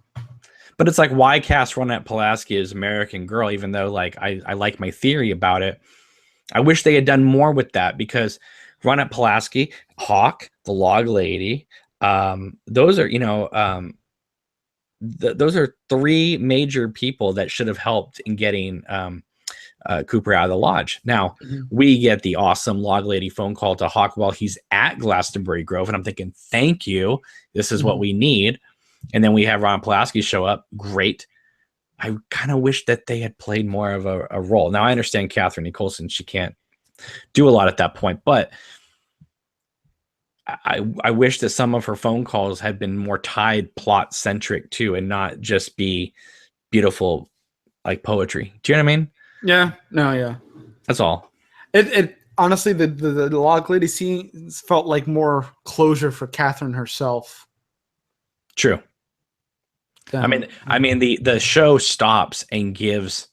But it's like, why cast Ronette Pulaski as American Girl, even though like I like my theory about it. I wish they had done more with that, because Ronette Pulaski, Hawk, the Log Lady, those are those are 3 major people that should have helped in getting Cooper out of the lodge. Now we get the awesome Log Lady phone call to Hawk while he's at Glastonbury Grove, and I'm thinking, thank you, this is what we need. And then we have Ron Pulaski show up. Great. I kind of wish that they had played more of a role. Now I understand Catherine Nicholson, she can't do a lot at that point, but I wish that some of her phone calls had been more tied plot centric too, and not just be beautiful like poetry. Do you know what I mean? Yeah. No. Yeah. That's all. It honestly, the Log Lady scene felt like more closure for Catherine herself. True. I mean, the show stops and gives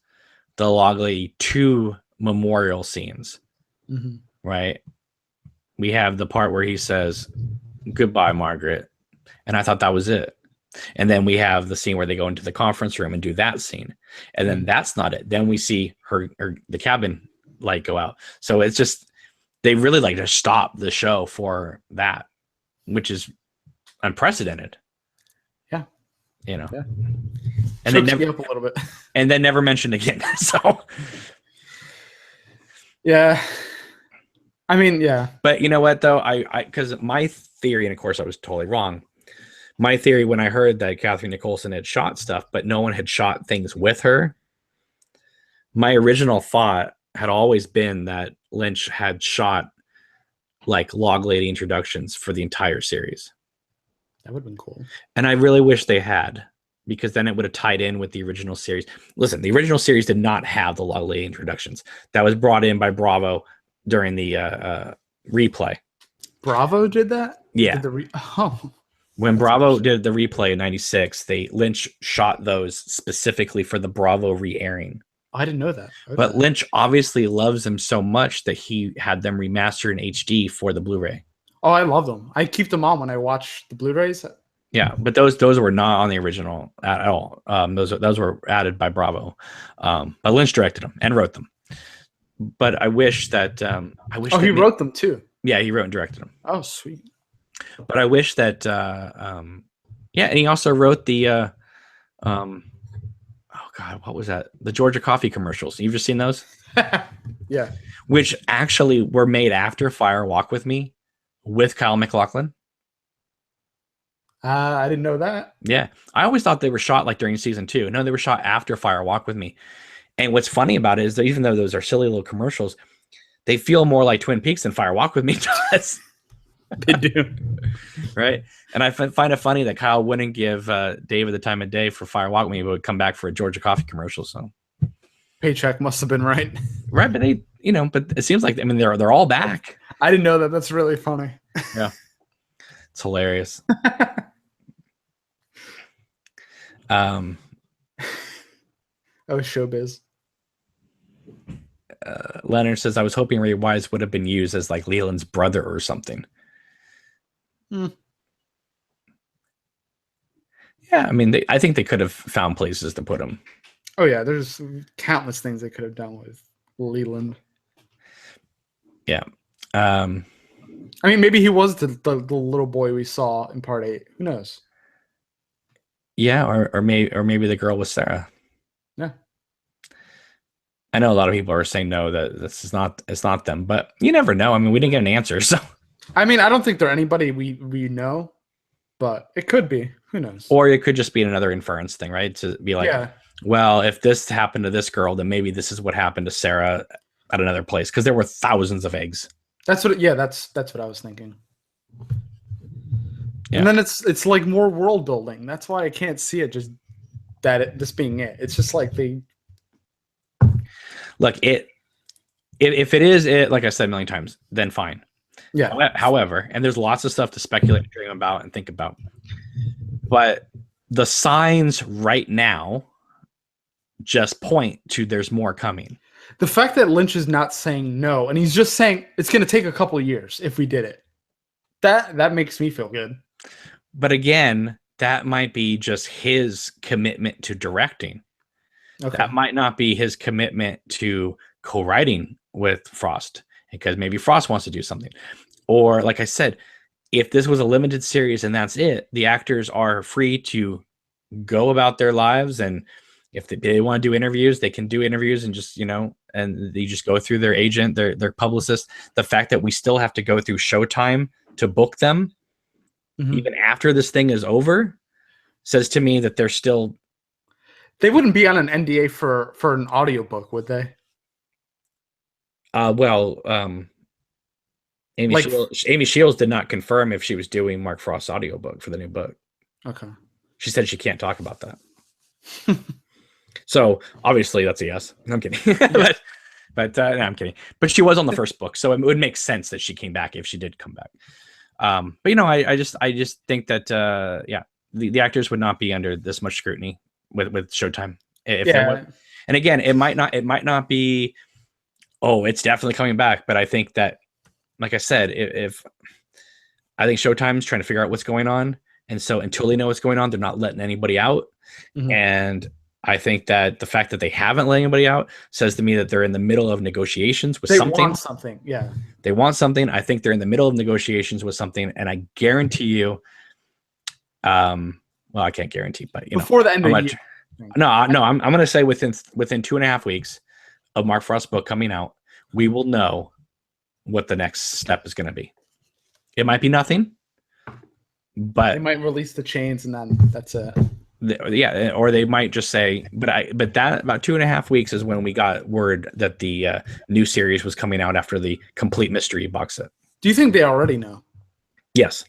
the Log Lady 2 memorial scenes, right? We have the part where he says, "Goodbye, Margaret," and I thought that was it. And then we have the scene where they go into the conference room and do that scene, and then that's not it. Then we see the cabin light go out. So it's just, they really like to stop the show for that, which is unprecedented. Yeah. And they never up a little bit, and then never mentioned again. So yeah, I mean, yeah. But you know what though, because my theory, and of course I was totally wrong. My theory, when I heard that Catherine Nicholson had shot stuff, but no one had shot things with her, my original thought had always been that Lynch had shot like Log Lady introductions for the entire series. That would have been cool. And I really wish they had, because then it would have tied in with the original series. Listen, the original series did not have the Log Lady introductions. That was brought in by Bravo during the replay. Bravo did that? Yeah. When Bravo did the replay in '96, Lynch shot those specifically for the Bravo re-airing. Oh, I didn't know that. Okay. But Lynch obviously loves them so much that he had them remastered in HD for the Blu-ray. Oh, I love them. I keep them on when I watch the Blu-rays. Yeah, but those were not on the original at all. Those were added by Bravo. But Lynch directed them and wrote them. But I wish that he wrote them too. Yeah, he wrote and directed them. Oh, sweet. But I wish that and he also wrote the oh god, what was that? The Georgia Coffee commercials. You've just seen those? Yeah. Which actually were made after Fire Walk with Me with Kyle MacLachlan. I didn't know that. Yeah. I always thought they were shot like during season 2. No, they were shot after Fire Walk with Me. And what's funny about it is that even though those are silly little commercials, they feel more like Twin Peaks than Fire Walk with Me does. They do. Right. And I find it funny that Kyle wouldn't give David the time of day for Fire Walk with Me, but would come back for a Georgia Coffee commercial. So paycheck must have been right. Right. But but it seems like, they're all back. I didn't know that. That's really funny. Yeah. It's hilarious. That was showbiz. Leonard says, I was hoping Ray Wise would have been used as like Leland's brother or something. Yeah, I think they could have found places to put him. Oh yeah, there's countless things they could have done with Leland. Yeah. Maybe he was the little boy we saw in part 8. Who knows? Yeah, or maybe the girl was Sarah. Yeah. I know a lot of people are saying no, that it's not them, but you never know. We didn't get an answer, so. I don't think they're anybody we know, but it could be. Who knows? Or it could just be another inference thing, right? To be like, well, if this happened to this girl, then maybe this is what happened to Sarah at another place, because there were thousands of eggs. That's what I was thinking. Yeah. And then it's like more world building. That's why I can't see it just this being it. It's just like they look it. If it is it, like I said a million times, then fine. Yeah. However, and there's lots of stuff to speculate and dream about and think about, but the signs right now just point to there's more coming. The fact that Lynch is not saying no, and he's just saying it's going to take a couple of years if we did it, that makes me feel good. But again, that might be just his commitment to directing. Okay. That might not be his commitment to co-writing with Frost, because maybe Frost wants to do something. Or like I said, if this was a limited series and that's it, the actors are free to go about their lives, and if they want to do interviews, they can do interviews, and just, and they just go through their agent, their publicist. The fact that we still have to go through Showtime to book them, even after this thing is over, says to me that they're still. They wouldn't be on an NDA for an audiobook, would they? Amy Shields did not confirm if she was doing Mark Frost's audiobook for the new book. Okay. She said she can't talk about that. So obviously that's a yes. I'm kidding. but no, I'm kidding. But she was on the first book, so it would make sense that she came back if she did come back. But I just think that the actors would not be under this much scrutiny with Showtime. And again, it might not be, oh, it's definitely coming back. But I think that, like I said, if I think Showtime's trying to figure out what's going on, and so until they know what's going on, they're not letting anybody out. And I think that the fact that they haven't let anybody out says to me that they're in the middle of negotiations with something. They want something, yeah. They want something. I think they're in the middle of negotiations with something, and I guarantee you, well, I can't guarantee, but before the end of the year. No, I'm going to say within 2.5 weeks of Mark Frost's book coming out, we will know what the next step is going to be. It might be nothing, but they might release the chains, and then that's it. Yeah, or they might just say, but that about 2.5 weeks is when we got word that the new series was coming out after the Complete Mystery box set. Do you think they already know? Yes.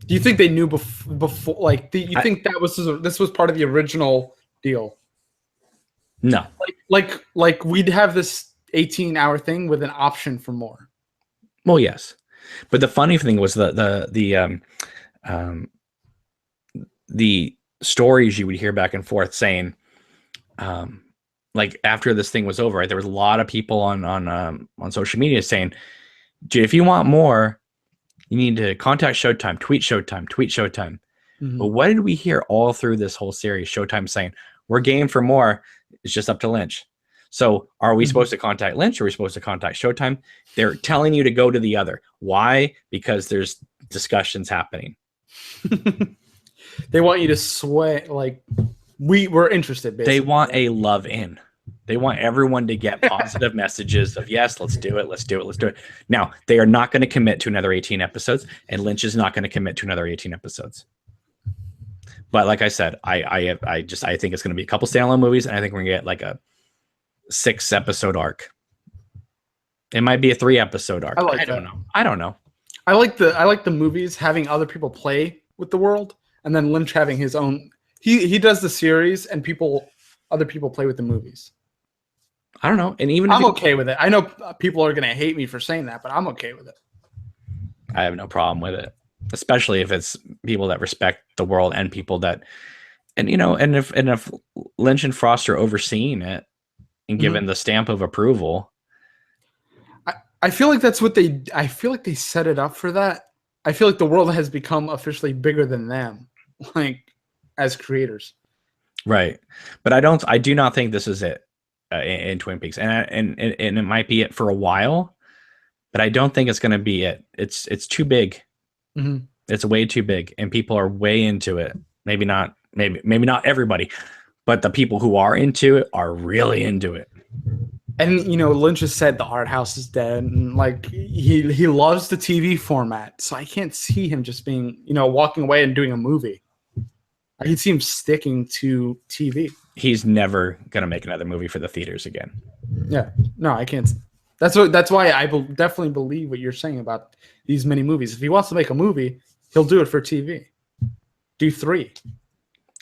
Do you think they knew before? Like, you think this was part of the original deal? No. Like we'd have this 18-hour thing with an option for more. Well, yes, but the funny thing was the stories you would hear back and forth saying, like after this thing was over, right, there was a lot of people on social media saying, dude, if you want more, you need to contact Showtime, tweet Showtime, tweet Showtime. But what did we hear all through this whole series? Showtime saying, we're game for more. It's just up to Lynch. So are we supposed to contact Lynch, or are we supposed to contact Showtime? They're telling you to go to the other. Why? Because there's discussions happening. They want you to sway, like, we're interested, basically. They want a love in. They want everyone to get positive messages of, yes, let's do it, let's do it, let's do it. Now, they are not going to commit to another 18 episodes, and Lynch is not going to commit to another 18 episodes. But like I said, I think it's going to be a couple standalone movies, and I think we're going to get like a 6-episode arc. It might be a 3-episode arc. I don't know. I like the movies having other people play with the world, and then Lynch having his own. He does the series, and other people play with the movies. I don't know. And even I'm okay with it. I know people are going to hate me for saying that, but I'm okay with it. I have no problem with it, especially if it's people that respect the world and people that, and if Lynch and Frost are overseeing it and given the stamp of approval. I feel like that's what I feel like they set it up for that. I feel like the world has become officially bigger than them, like as creators. Right. But I do not think this is it in Twin Peaks. And it might be it for a while, but I don't think it's going to be it. It's too big. It's way too big, and people are way into it. Maybe not everybody, but the people who are into it are really into it. And Lynch has said the art house is dead, and like he loves the TV format. So I can't see him just being, walking away and doing a movie. I can see him sticking to TV. He's never gonna make another movie for the theaters again. Yeah, no, I can't. That's why I definitely believe what you're saying about these mini movies. If he wants to make a movie, he'll do it for TV. Do 3.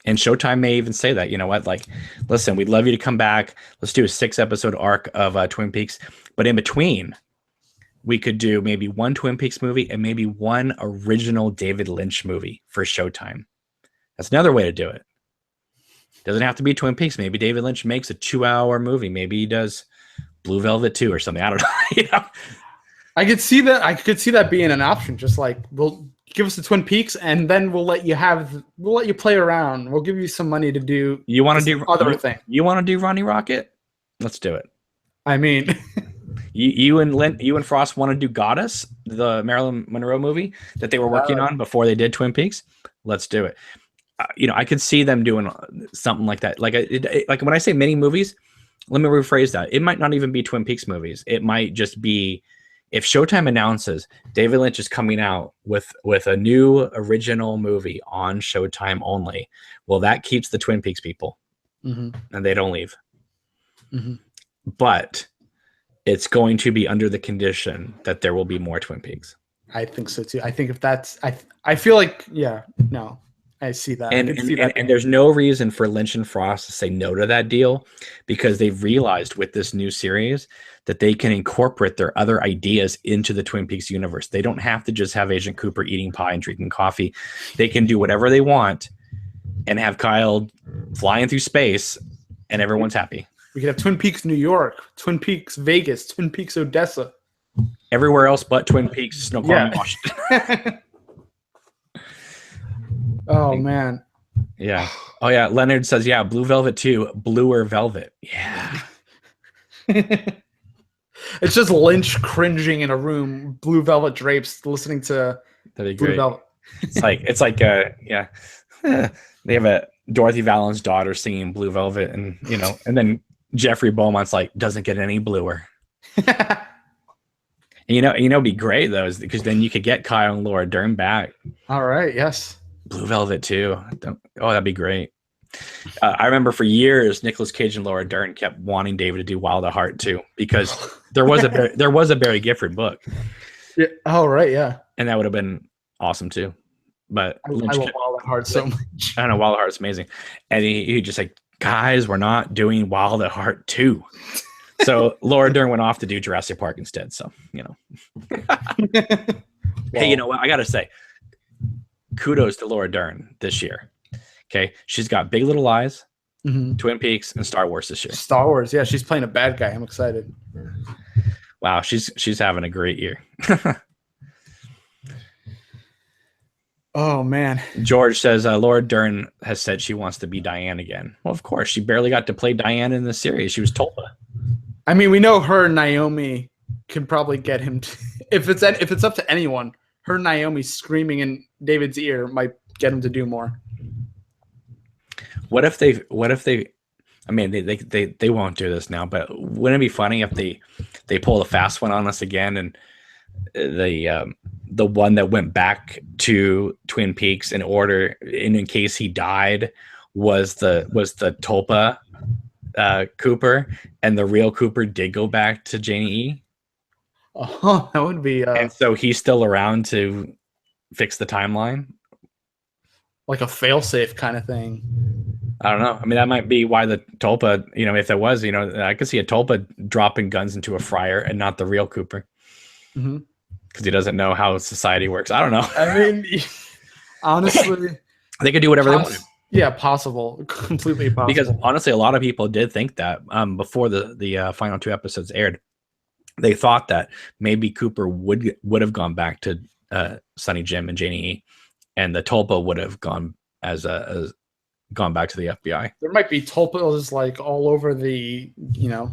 And Showtime may even say that, you know what, like, listen, we'd love you to come back. Let's do a 6-episode arc of Twin Peaks. But in between, we could do maybe one Twin Peaks movie and maybe one original David Lynch movie for Showtime. That's another way to do it. Doesn't have to be Twin Peaks. Maybe David Lynch makes a 2-hour movie. Maybe he does Blue Velvet 2 or something. I don't know. I could see that. I could see that being an option. Just like, we'll give us the Twin Peaks, and then we'll let you play around. We'll give you some money to do. You want to do other thing? You want to do Ronnie Rocket? Let's do it. I mean, you and Frost want to do Goddess, the Marilyn Monroe movie that they were working on before they did Twin Peaks. Let's do it. I could see them doing something like that. Like when I say mini movies, let me rephrase that. It might not even be Twin Peaks movies. It might just be, if Showtime announces David Lynch is coming out with a new original movie on Showtime only, well, that keeps the Twin Peaks people, and they don't leave. But it's going to be under the condition that there will be more Twin Peaks. I think so too. I think if that's, I feel like, I see that. And there's no reason for Lynch and Frost to say no to that deal, because they've realized with this new series that they can incorporate their other ideas into the Twin Peaks universe. They don't have to just have Agent Cooper eating pie and drinking coffee. They can do whatever they want and have Kyle flying through space, and everyone's happy. We could have Twin Peaks New York, Twin Peaks Vegas, Twin Peaks Odessa. Everywhere else but Twin Peaks, Snoqualmie, Washington. Oh, man. Yeah. Oh, yeah. Leonard says, yeah, Blue Velvet 2, Bluer Velvet. Yeah. It's just Lynch cringing in a room, Blue Velvet drapes, listening to That'd be Blue great. Velvet. It's like yeah. They have a Dorothy Vallon's daughter singing Blue Velvet, and and then Jeffrey Beaumont's like, doesn't get any bluer. And it'd be great though, is because then you could get Kyle and Laura Dern back. All right, yes. Blue Velvet too. Oh, that'd be great. I remember for years, Nicolas Cage and Laura Dern kept wanting David to do Wild at Heart too, because there was a Barry Gifford book. Yeah. Oh, right, yeah. And that would have been awesome too. But I love Wild at Heart so much. I don't know, Wild at Heart's amazing. And he just like, guys, we're not doing Wild at Heart 2. So Laura Dern went off to do Jurassic Park instead. So, Hey, you know what? I got to say, kudos to Laura Dern this year. Okay. She's got Big Little Lies, Twin Peaks, and Star Wars this year. Star Wars. Yeah, she's playing a bad guy. I'm excited. Wow. She's having a great year. Oh, man. George says Laura Dern has said she wants to be Diane again. Well, of course. She barely got to play Diane in the series. She was Tulpa. I mean, we know her and Naomi can probably get him to, if it's up to anyone, her and Naomi screaming in David's ear might get him to do more. What if they I mean, they won't do this now, but wouldn't it be funny if they pull the fast one on us again, and the one that went back to Twin Peaks in case he died was the Tulpa Cooper, and the real Cooper did go back to Janie E. Oh, that would be and so he's still around to fix the timeline, like a failsafe kind of thing. I don't know. I mean, that might be why the Tulpa, if there was, I could see a Tulpa dropping guns into a fryer and not the real Cooper. Because he doesn't know how society works. I don't know. I mean, honestly, they could do whatever they want. Yeah, possible. Completely possible. Because honestly, a lot of people did think that before the final 2 episodes aired. They thought that maybe Cooper would have gone back to Sonny Jim and Janie E, and the Tulpa would have gone gone back to the FBI. There might be Tulpas like all over the yeah.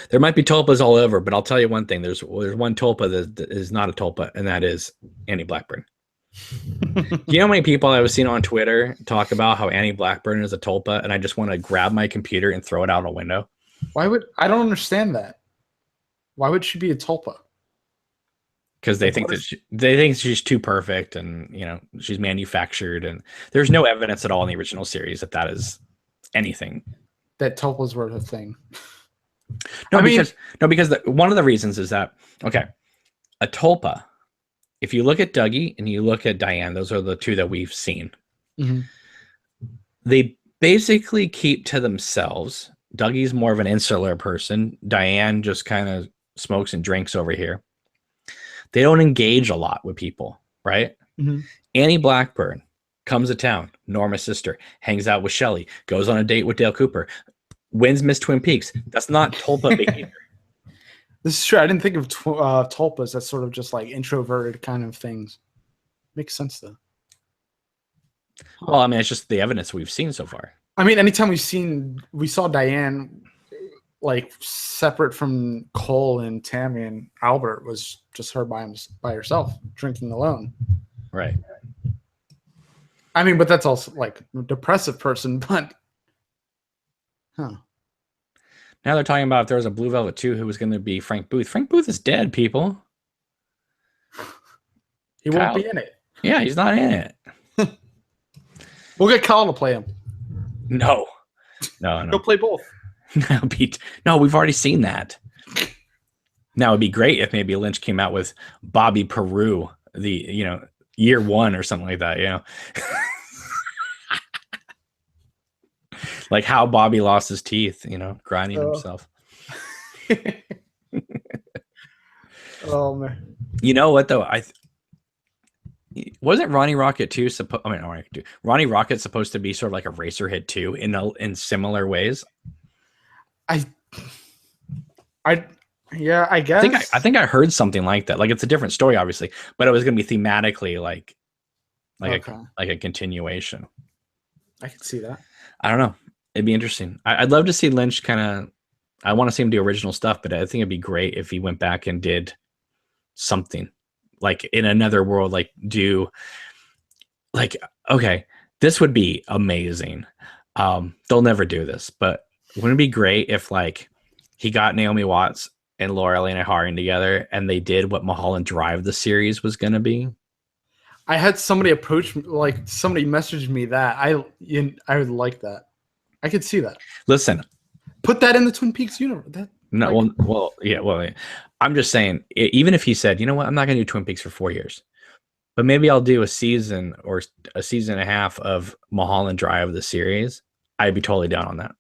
There might be Tulpas all over, but I'll tell you one thing: there's one Tulpa that is not a Tulpa, and that is Annie Blackburn. Do you know how many people I've seen on Twitter talk about how Annie Blackburn is a Tulpa, and I just want to grab my computer and throw it out a window? I don't understand that. Why would she be a Tulpa? Because they think she's too perfect, and she's manufactured, and there's no evidence at all in the original series that is anything. That Tulpas were a thing. Because one of the reasons is that a Tulpa. If you look at Dougie and you look at Diane, those are the 2 that we've seen. They basically keep to themselves. Dougie's more of an insular person. Diane just kind of smokes and drinks over here. They don't engage a lot with people, right? Annie Blackburn comes to town, Norma's sister, hangs out with Shelley, goes on a date with Dale Cooper, wins Miss Twin Peaks. That's not Tulpa behavior. This is true. I didn't think of Tulpas as sort of just like introverted kind of things. Makes sense though. Well, I mean, it's just the evidence we've seen so far. I mean, anytime we saw Diane like separate from Cole and Tammy and Albert, was just her by herself drinking alone. Right. I mean, but that's also like a depressive person, but now they're talking about if there was a Blue Velvet 2 who was going to be Frank Booth. Frank Booth is dead, people. He won't be in it. Yeah, he's not in it. We'll get Kyle to play him. No. He'll play both. No, we've already seen that. Now it'd be great if maybe Lynch came out with Bobby Peru, year 1 or something like that, Like how Bobby lost his teeth, grinding himself. Oh man. You know what though? Wasn't Ronnie Rocket 2 Ronnie Rocket supposed to be sort of like a racer hit 2 in similar ways? I guess. I think I heard something like that. Like it's a different story, obviously, but it was going to be thematically like a continuation. I could see that. I don't know. It'd be interesting. I'd love to see Lynch I want to see him do original stuff, but I think it'd be great if he went back and did something like in another world, this would be amazing. They'll never do this, but wouldn't it be great if he got Naomi Watts and Laura Elena Harding together and they did what Mulholland Drive the series was going to be? I had somebody approach me, somebody messaged me that I would like that. I could see that. Listen, put that in the Twin Peaks universe. I'm just saying, even if he said, you know what, I'm not going to do Twin Peaks for 4 years, but maybe I'll do a season or a season and a half of Mulholland Drive the series, I'd be totally down on that.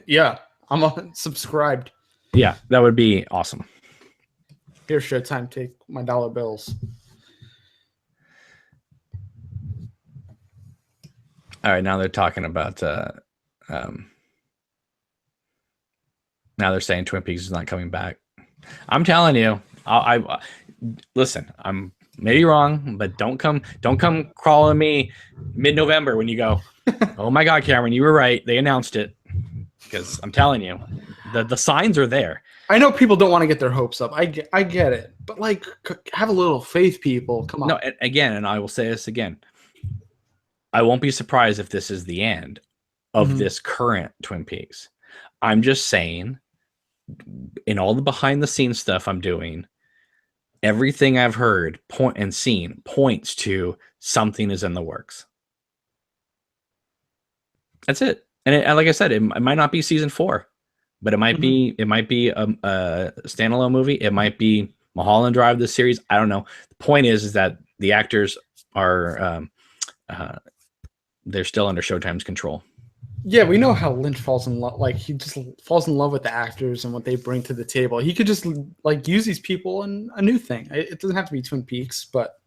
Yeah, I'm subscribed. Yeah, that would be awesome. Here's Showtime. Take my dollar bills. All right, now they're talking about. Um, now they're saying Twin Peaks is not coming back. I'm telling you, I listen. I'm maybe wrong, but don't come crawling me mid-November when you go, oh my God, Cameron, you were right. They announced it. Because I'm telling you, the signs are there. I know people don't want to get their hopes up. I get it, but like, have a little faith, people. Come on. No, again, and I will say this again. I won't be surprised if this is the end of this current Twin Peaks. I'm just saying, in all the behind the scenes stuff I'm doing, everything I've heard and seen points to something is in the works. That's it. And like I said, it might not be season 4, but it might be a standalone movie. It might be Mulholland Drive, this series. I don't know. The point is that the actors are they're still under Showtime's control. Yeah, we know how Lynch falls in love. Like, he just falls in love with the actors and what they bring to the table. He could just like use these people in a new thing. It doesn't have to be Twin Peaks, but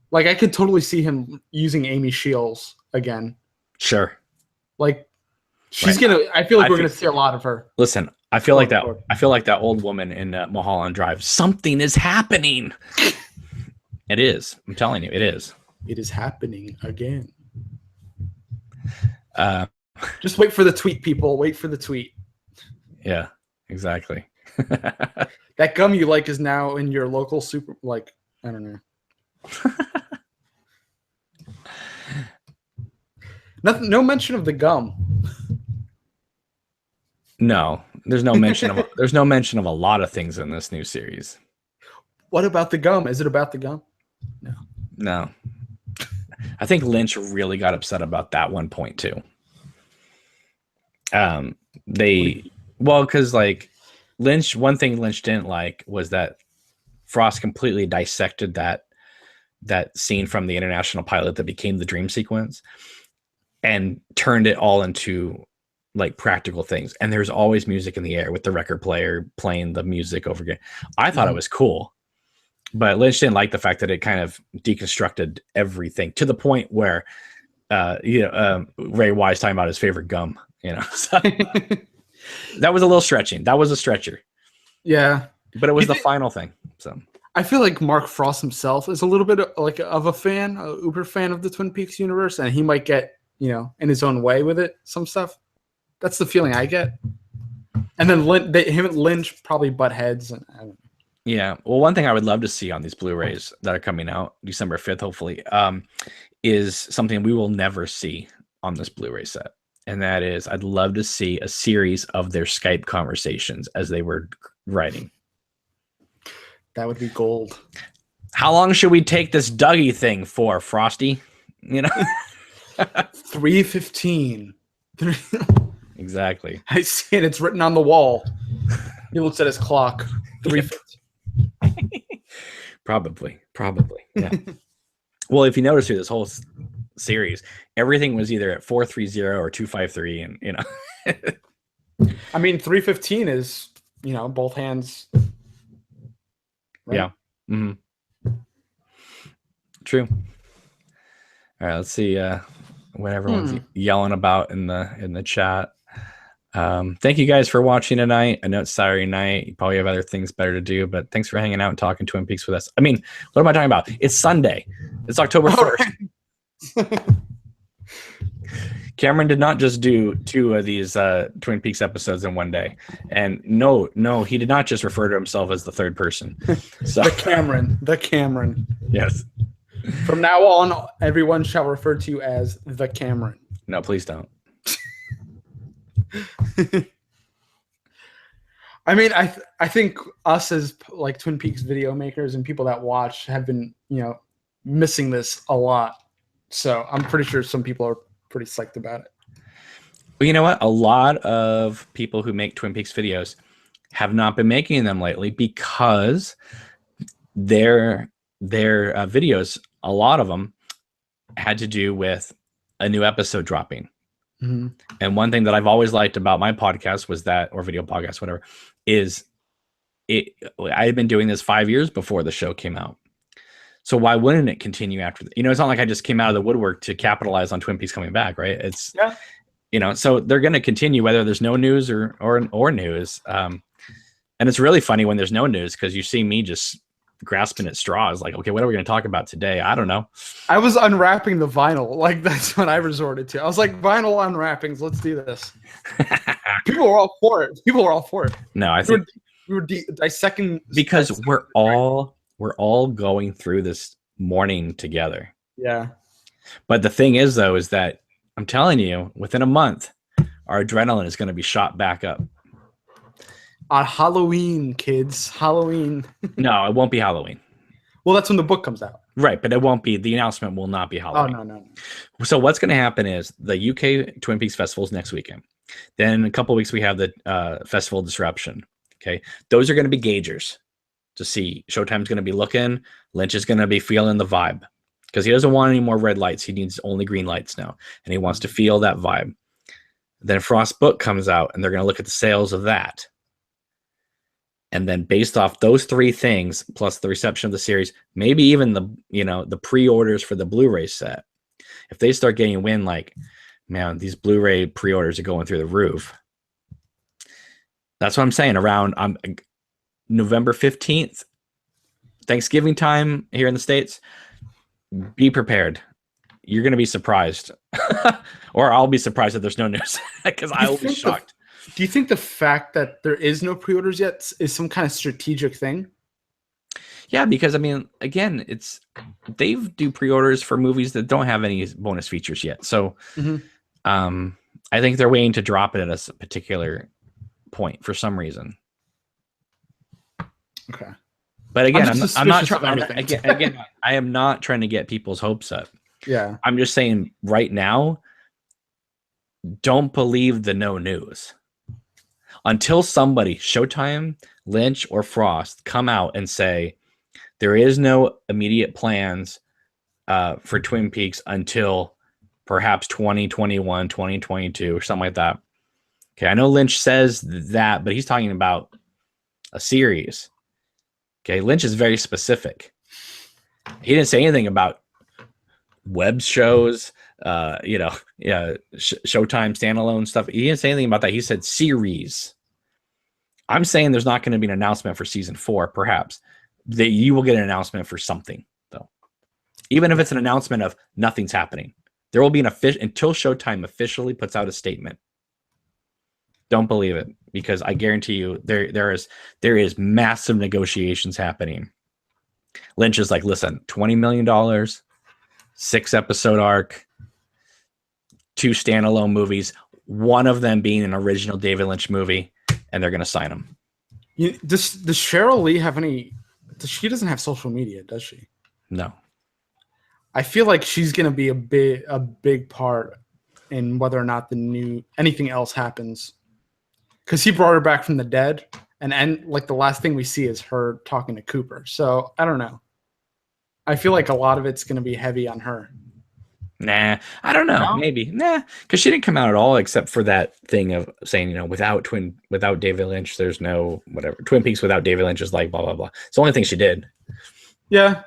like, I could totally see him using Amy Shields again. Sure. Like, she's gonna. I feel like we're gonna see a lot of her. Listen, I feel like that. I feel like that old woman in Mulholland Drive. Something is happening. It is. I'm telling you, it is. It is happening again. Just wait for the tweet, people. Wait for the tweet. Yeah, exactly. That gum you like is now in your local super. Like, I don't know. Nothing. No mention of the gum. No, there's no mention of. There's no mention of a lot of things in this new series. What about the gum? Is it about the gum? No. No. I think Lynch really got upset about that one point too. Because like Lynch, one thing Lynch didn't like was that Frost completely dissected that scene from the international pilot that became the dream sequence and turned it all into like practical things. And there's always music in the air with the record player playing the music over again. I thought it was cool, but Lynch didn't like the fact that it kind of deconstructed everything to the point where, Ray Wise talking about his favorite gum, so that was a little stretching. That was a stretcher. Yeah. But it was the final thing. So I feel like Mark Frost himself is a little bit like of a fan, a uber fan of the Twin Peaks universe, and he might get, in his own way with it, some stuff. That's the feeling I get. And then him and Lynch probably butt heads. And I don't know. Yeah. Well, one thing I would love to see on these Blu-rays that are coming out December 5th, hopefully, is something we will never see on this Blu-ray set. And that is, I'd love to see a series of their Skype conversations as they were writing. That would be gold. How long should we take this Dougie thing for, Frosty? 3:15. Exactly. I see it. It's written on the wall. He looks at his clock. 3:15. Probably. Yeah. Well, if you notice through this whole series, everything was either at 4:30 or 2:53, and I mean, 3:15 is both hands. Right? Yeah. Mm-hmm. True. All right. Let's see what everyone's yelling about in the chat. Thank you guys for watching tonight. I know it's Saturday night. You probably have other things better to do, but thanks for hanging out and talking Twin Peaks with us. I mean, what am I talking about? It's Sunday. It's October 1st. Cameron did not just do 2 of these Twin Peaks episodes in one day. And no, he did not just refer to himself as the third person. So The Cameron. Yes. From now on, everyone shall refer to you as the Cameron. No, please don't. I mean, I think us as like Twin Peaks video makers and people that watch have been, missing this a lot. So I'm pretty sure some people are pretty psyched about it. Well, you know what? A lot of people who make Twin Peaks videos have not been making them lately because their videos, a lot of them had to do with a new episode dropping. Mm-hmm. And one thing that I've always liked about my podcast was that, or video podcast, whatever, is I had been doing this 5 years before the show came out. So why wouldn't it continue after? It's not like I just came out of the woodwork to capitalize on Twin Peaks coming back, right? It's so they're going to continue whether there's no news or news. And it's really funny when there's no news because you see me just grasping at straws, like, okay, what are we going to talk about today? I don't know. I was unwrapping the vinyl, like that's what I resorted to. I was like, vinyl unwrappings, let's do this. People were all for it. No, I think we were dissecting because we're all going through this mourning together. Yeah. But the thing is, though, is that I'm telling you, within a month, our adrenaline is going to be shot back up. On Halloween, kids. Halloween. No, it won't be Halloween. Well, that's when the book comes out. Right, but it won't be. The announcement will not be Halloween. Oh, no. So what's going to happen is the UK Twin Peaks Festival is next weekend. Then in a couple of weeks, we have the Festival Disruption. Okay. Those are going to be gaugers to see. Showtime's going to be looking. Lynch is going to be feeling the vibe because he doesn't want any more red lights. He needs only green lights now. And he wants to feel that vibe. Then Frost's book comes out and they're going to look at the sales of that. And then based off those three things, plus the reception of the series, maybe even the pre-orders for the Blu-ray set, if they start getting wind like, man, these Blu-ray pre-orders are going through the roof. That's what I'm saying. Around November 15th, Thanksgiving time here in the States, be prepared. You're going to be surprised. Or I'll be surprised that there's no news because I will be shocked. Do you think the fact that there is no pre-orders yet is some kind of strategic thing? Yeah, because again, they do pre-orders for movies that don't have any bonus features yet. So, I think they're waiting to drop it at a particular point for some reason. Okay, but again, I'm not trying. Again, I am not trying to get people's hopes up. Yeah, I'm just saying right now, don't believe the no news. Until somebody, Showtime, Lynch, or Frost, come out and say there is no immediate plans for Twin Peaks until perhaps 2021, 2022, or something like that. Okay, I know Lynch says that, but he's talking about a series. Okay, Lynch is very specific. He didn't say anything about web shows, Showtime standalone stuff. He didn't say anything about that. He said series. I'm saying there's not going to be an announcement for season 4, perhaps. That you will get an announcement for something, though. Even if it's an announcement of nothing's happening. There will be an until Showtime officially puts out a statement. Don't believe it, because I guarantee you there is massive negotiations happening. Lynch is like, listen, $20 million, 6-episode arc, 2 standalone movies, one of them being an original David Lynch movie, and they're going to sign them. Does Cheryl Lee have any? She doesn't have social media, does she? No. I feel like she's going to be a big part in whether or not anything else happens. Because he brought her back from the dead, and like the last thing we see is her talking to Cooper. So I don't know. I feel like a lot of it's going to be heavy on her. Nah, I don't know. No? Maybe. Nah, because she didn't come out at all except for that thing of saying, without David Lynch, there's no whatever. Twin Peaks without David Lynch is like blah, blah, blah. It's the only thing she did. Yeah.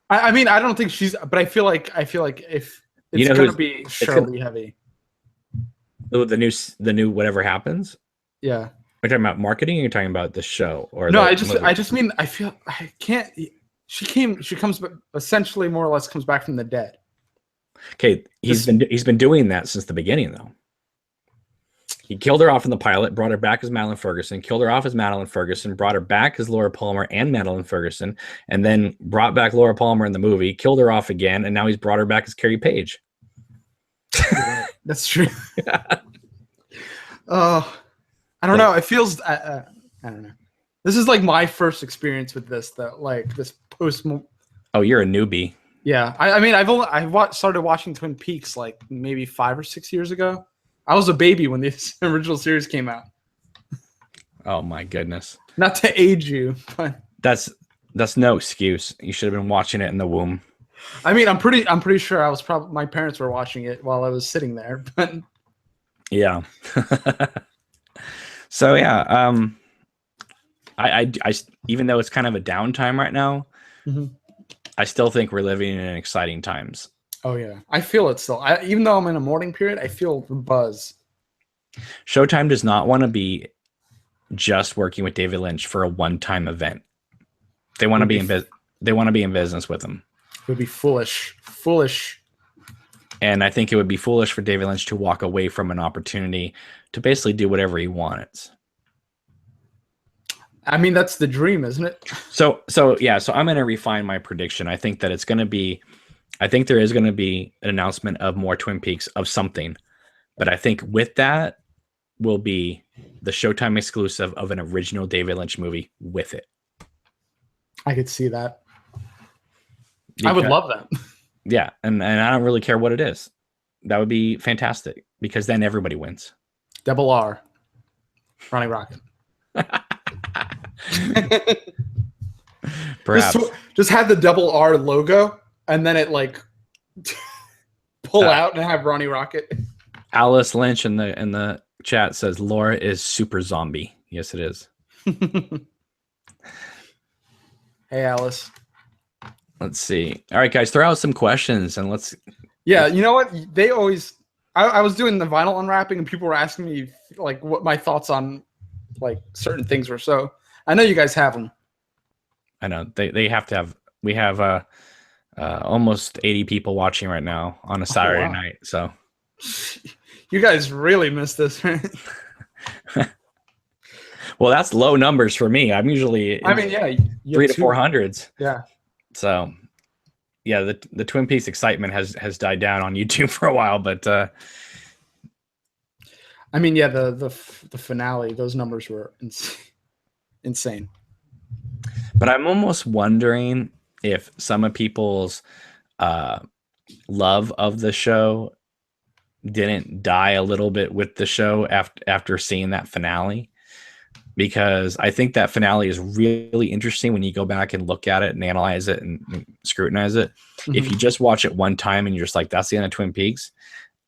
I mean, I don't think but I feel like if it's going to be Shirley heavy. The new whatever happens? Yeah. Are you talking about marketing or are you talking about the show? Or no, I just mean, I feel I can't. She comes essentially more or less comes back from the dead. Okay, he's been doing that since the beginning, though. He killed her off in the pilot, brought her back as Madeline Ferguson, killed her off as Madeline Ferguson, brought her back as Laura Palmer and Madeline Ferguson, and then brought back Laura Palmer in the movie, killed her off again, and now he's brought her back as Carrie Page. That's true. I don't know. It feels. I don't know. This is like my first experience with this. This post. Oh, you're a newbie. Yeah, I mean, I started watching Twin Peaks like maybe 5 or 6 years ago. I was a baby when the original series came out. Oh my goodness! Not to age you, but that's no excuse. You should have been watching it in the womb. I mean, I'm pretty sure I was my parents were watching it while I was sitting there, but Yeah. So yeah, I even though it's kind of a downtime right now, Mhm. I still think we're living in exciting times. Oh yeah, I feel it still. Even though I'm in a mourning period, I feel the buzz. Showtime does not want to be just working with David Lynch for a one-time event. They want to be in business. They want to be in business with him. It would be foolish. And I think it would be foolish for David Lynch to walk away from an opportunity to basically do whatever he wants. I mean, that's the dream, isn't it? So I'm going to refine my prediction. I think that it's going to be, I think there is going to be an announcement of more Twin Peaks of something, but I think with that will be the Showtime exclusive of an original David Lynch movie with it. I could see that. I would love that. Yeah, and I don't really care what it is. That would be fantastic because then everybody wins. Double R. Ronnie Rocket. Perhaps just have the double R logo and then it like pull out and have Ronnie Rocket. Alice Lynch in the chat says Laura is super zombie. Yes, it is. Hey, Alice. Let's see. All right, guys, throw out some questions and let's. Yeah, you know what? They always. I was doing the vinyl unwrapping and people were asking me like what my thoughts on like certain things were. So I know you guys have them. I know they have to have. We have almost 80 people watching right now on a Saturday night. So you guys really missed this, right? Well, that's low numbers for me. I'm usually 300 to 400s. Yeah. So yeah, the Twin Peaks excitement has died down on YouTube for a while, but I mean, yeah, the finale, those numbers were insane. But I'm almost wondering if some of people's love of the show didn't die a little bit with the show after seeing that finale, because I think that finale is really interesting when you go back and look at it and analyze it and scrutinize it. Mm-hmm. If you just watch it one time and you're just like, that's the end of Twin Peaks,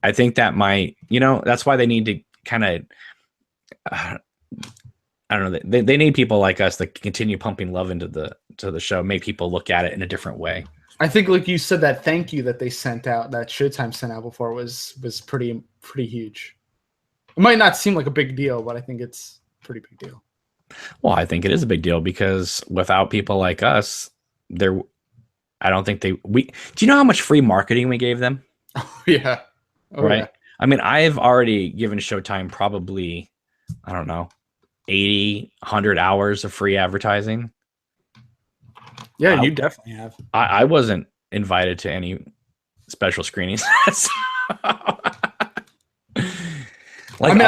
I think that might, that's why they need to kind of, I don't know, they need people like us that continue pumping love into the show, make people look at it in a different way. I think, like you said, that thank you that they sent out, that Showtime sent out before was pretty huge. It might not seem like a big deal, but I think it's a pretty big deal. Well, I think it is a big deal because without people like us, I don't think do you know how much free marketing we gave them? Oh, yeah. Right. Yeah. I mean, I've already given Showtime probably, I don't know, 80, 100 hours of free advertising. Yeah, you definitely have. I wasn't invited to any special screenings. Like, I mean,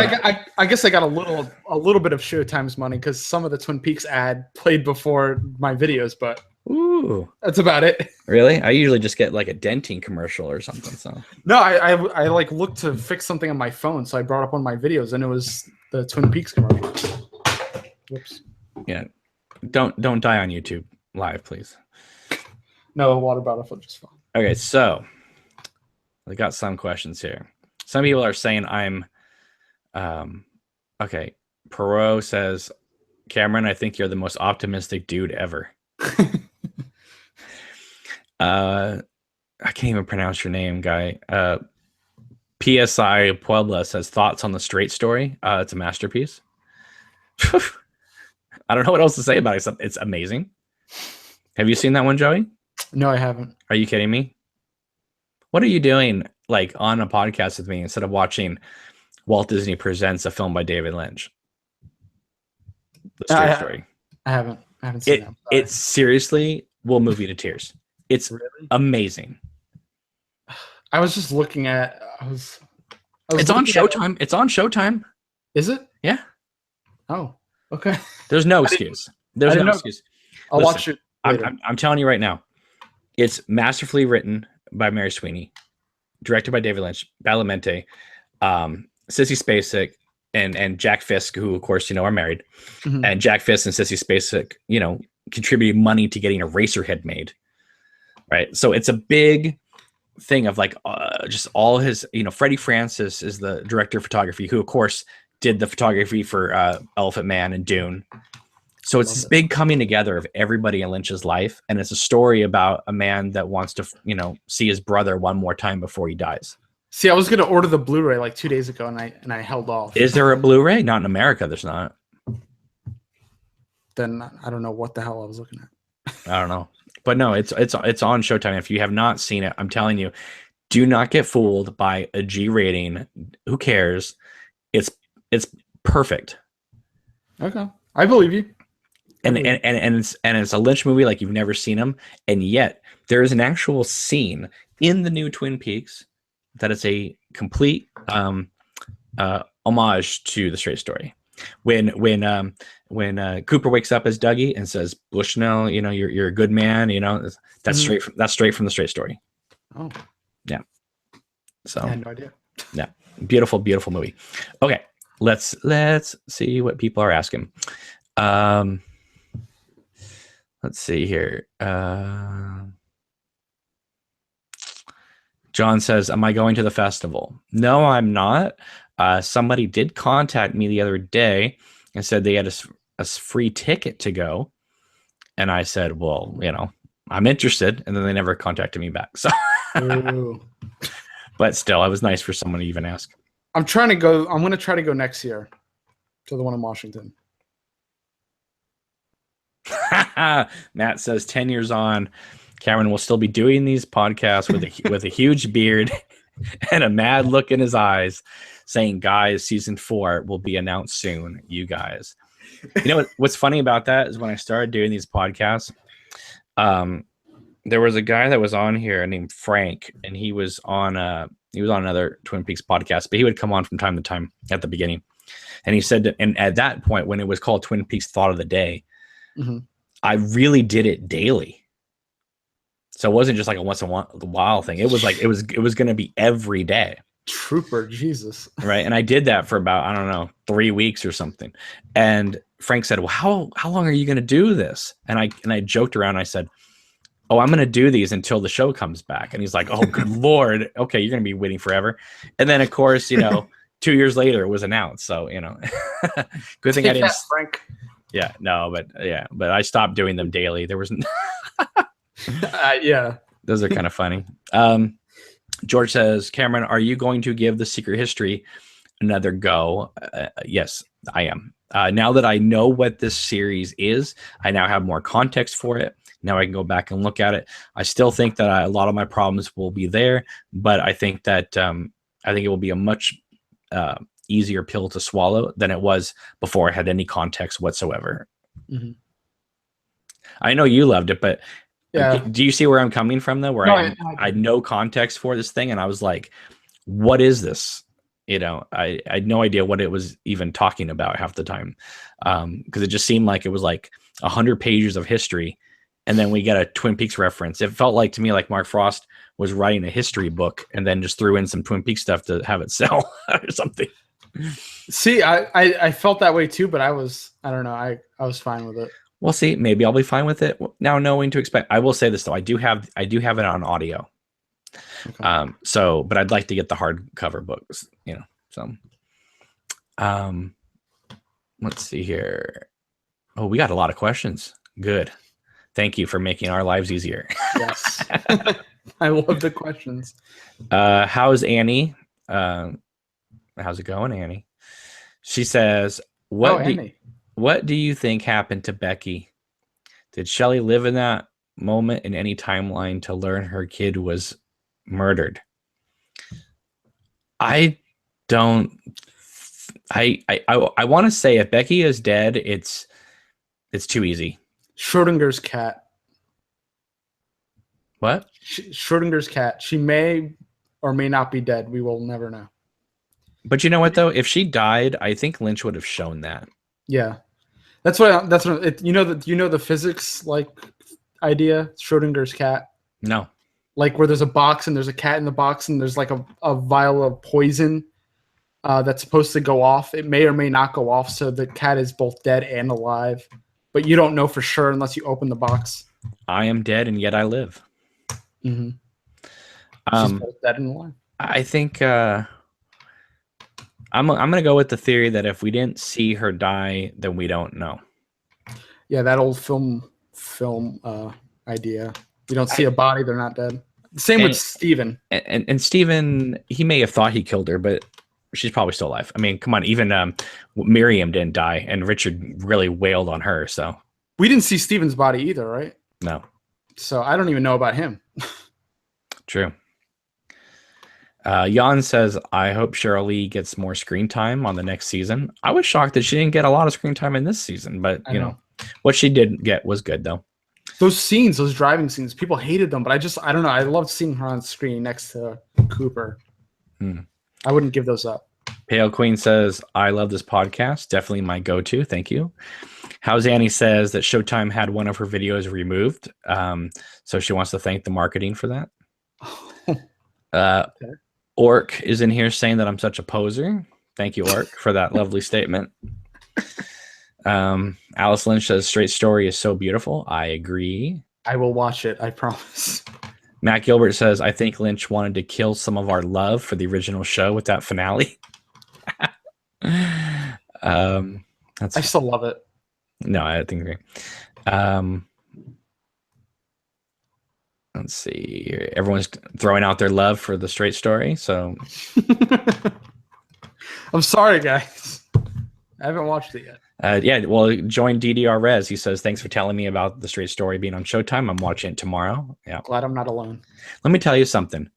I guess I got a little bit of Showtime's money because some of the Twin Peaks ad played before my videos, but that's about it. Really? I usually just get like a Dentyne commercial or something. So no, I like looked to fix something on my phone, so I brought up one of my videos, and it was the Twin Peaks commercial. Whoops. Yeah, don't die on YouTube live, please. No, a water bottle will just fall. Okay, so I got some questions here. Some people are saying I'm. Okay, Perot says, Cameron, I think you're the most optimistic dude ever. I can't even pronounce your name, guy. PSI Puebla says, thoughts on the Straight Story. It's a masterpiece. I don't know what else to say about it except it's amazing. Have you seen that one, Joey? No, I haven't. Are you kidding me? What are you doing like on a podcast with me instead of watching Walt Disney Presents a film by David Lynch? The Straight Story. I haven't seen that. It seriously will move you to tears. It's really amazing. I was just looking at. It's on Showtime. It's on Showtime. Is it? Yeah. Oh, okay. There's no excuse. There's no excuse. I'll watch it later. I'm telling you right now. It's masterfully written by Mary Sweeney, directed by David Lynch, Badalamenti, Sissy Spacek, and Jack Fisk, who of course are married. Mm-hmm. And Jack Fisk and Sissy Spacek, contributed money to getting Eraserhead made. Right. So it's a big thing of like just all his, Freddie Francis is the director of photography, who of course did the photography for Elephant Man and Dune. So it's this big coming together of everybody in Lynch's life, and it's a story about a man that wants to, see his brother one more time before he dies. See, I was gonna order the Blu-ray like 2 days ago, and I held off. Is there a Blu-ray? Not in America. There's not. Then I don't know what the hell I was looking at. I don't know, but no, it's on Showtime. If you have not seen it, I'm telling you, do not get fooled by a G rating. Who cares? It's perfect. Okay, I believe you. And it's a Lynch movie like you've never seen him, and yet there is an actual scene in the new Twin Peaks that is a complete homage to the Straight Story. When Cooper wakes up as Dougie and says, "Bushnell, you're a good man," that's straight from the Straight Story. Oh, yeah. So I had no idea. Yeah, beautiful, beautiful movie. Okay, let's see what people are asking. Let's see here. John says, "Am I going to the festival?" No, I'm not. Somebody did contact me the other day and said they had a free ticket to go. And I said, well, I'm interested. And then they never contacted me back. So, but still, it was nice for someone to even ask. I'm trying to go. I'm going to try to go next year to the one in Washington. Matt says 10 years on, Cameron will still be doing these podcasts with a huge beard and a mad look in his eyes, saying, "Guys, season 4 will be announced soon. You guys." What's funny about that is when I started doing these podcasts, there was a guy that was on here named Frank, and he was on another Twin Peaks podcast, but he would come on from time to time at the beginning. And he said, and at that point, when it was called Twin Peaks Thought of the Day, I really did it daily. So it wasn't just like a once in a while thing. It was like it was going to be every day. Trooper, Jesus. Right. And I did that for about, I don't know, 3 weeks or something. And Frank said, "Well, how long are you going to do this?" And I joked around. I said, "Oh, I'm going to do these until the show comes back." And he's like, "Oh, good Lord. Okay, you're going to be waiting forever." And then, of course, 2 years later, it was announced. So, good thing I didn't. Frank. Yeah, no, but I stopped doing them daily. There was, yeah, those are kind of funny. George says, "Cameron, are you going to give The Secret History another go?" Yes, I am. Now that I know what this series is, I now have more context for it. Now I can go back and look at it. I still think that a lot of my problems will be there, but I think that it will be a much easier pill to swallow than it was before I had any context whatsoever. Mm-hmm. I know you loved it, but yeah. Do you see where I'm coming from though? Where I had no context for this thing, and I was like, "What is this?" I had no idea what it was even talking about half the time, because it just seemed like it was like 100 pages of history, and then we get a Twin Peaks reference. It felt like to me like Mark Frost was writing a history book and then just threw in some Twin Peaks stuff to have it sell or something. See, I felt that way too, but I don't know. I was fine with it. We'll see. Maybe I'll be fine with it now, knowing to expect. I will say this though: I do have it on audio. Okay. But I'd like to get the hardcover books. So, let's see here. Oh, we got a lot of questions. Good. Thank you for making our lives easier. Yes. I love the questions. How's Annie? How's it going, Annie? She says, What do you think happened to Becky? Did Shelley live in that moment in any timeline to learn her kid was murdered? I don't. I want to say if Becky is dead, it's too easy. Schrodinger's cat. What? Schrodinger's cat. She may or may not be dead. We will never know. But you know what though? If she died, I think Lynch would have shown that. Yeah, that's what the physics like idea. Schrodinger's cat. No. Like where there's a box and there's a cat in the box and there's like a vial of poison that's supposed to go off. It may or may not go off, so the cat is both dead and alive. But you don't know for sure unless you open the box. I am dead and yet I live. Mm-hmm. She's both dead and alive. I think I'm gonna go with the theory that if we didn't see her die, then we don't know. Yeah, that old film idea. You don't see a body, they're not dead. Same with Steven. And Steven, he may have thought he killed her, but she's probably still alive. I mean, come on, even Miriam didn't die, and Richard really wailed on her. So we didn't see Steven's body either, right? No. So I don't even know about him. True. Jan says, I hope Cheryl Lee gets more screen time on the next season. I was shocked that she didn't get a lot of screen time in this season, but you know what she did get was good though. Those scenes, those driving scenes, people hated them, but I don't know. I loved seeing her on screen next to Cooper. I wouldn't give those up. Pale Queen says, I love this podcast. Definitely my go-to. Thank you. How's Annie says that Showtime had one of her videos removed. So she wants to thank the marketing for that. Okay. Orc is in here saying that I'm such a poser. Thank you, Orc, for that lovely statement. Alice Lynch says Straight Story is so beautiful. I agree. I will watch it. I promise. Matt Gilbert says, I think Lynch wanted to kill some of our love for the original show with that finale. I still love it. No, I think agree. Let's see. Everyone's throwing out their love for the Straight Story. So I'm sorry, guys. I haven't watched it yet. Yeah, well, join DDR Rez. He says, thanks for telling me about the Straight Story being on Showtime. I'm watching it tomorrow. Yeah. Glad I'm not alone. Let me tell you something.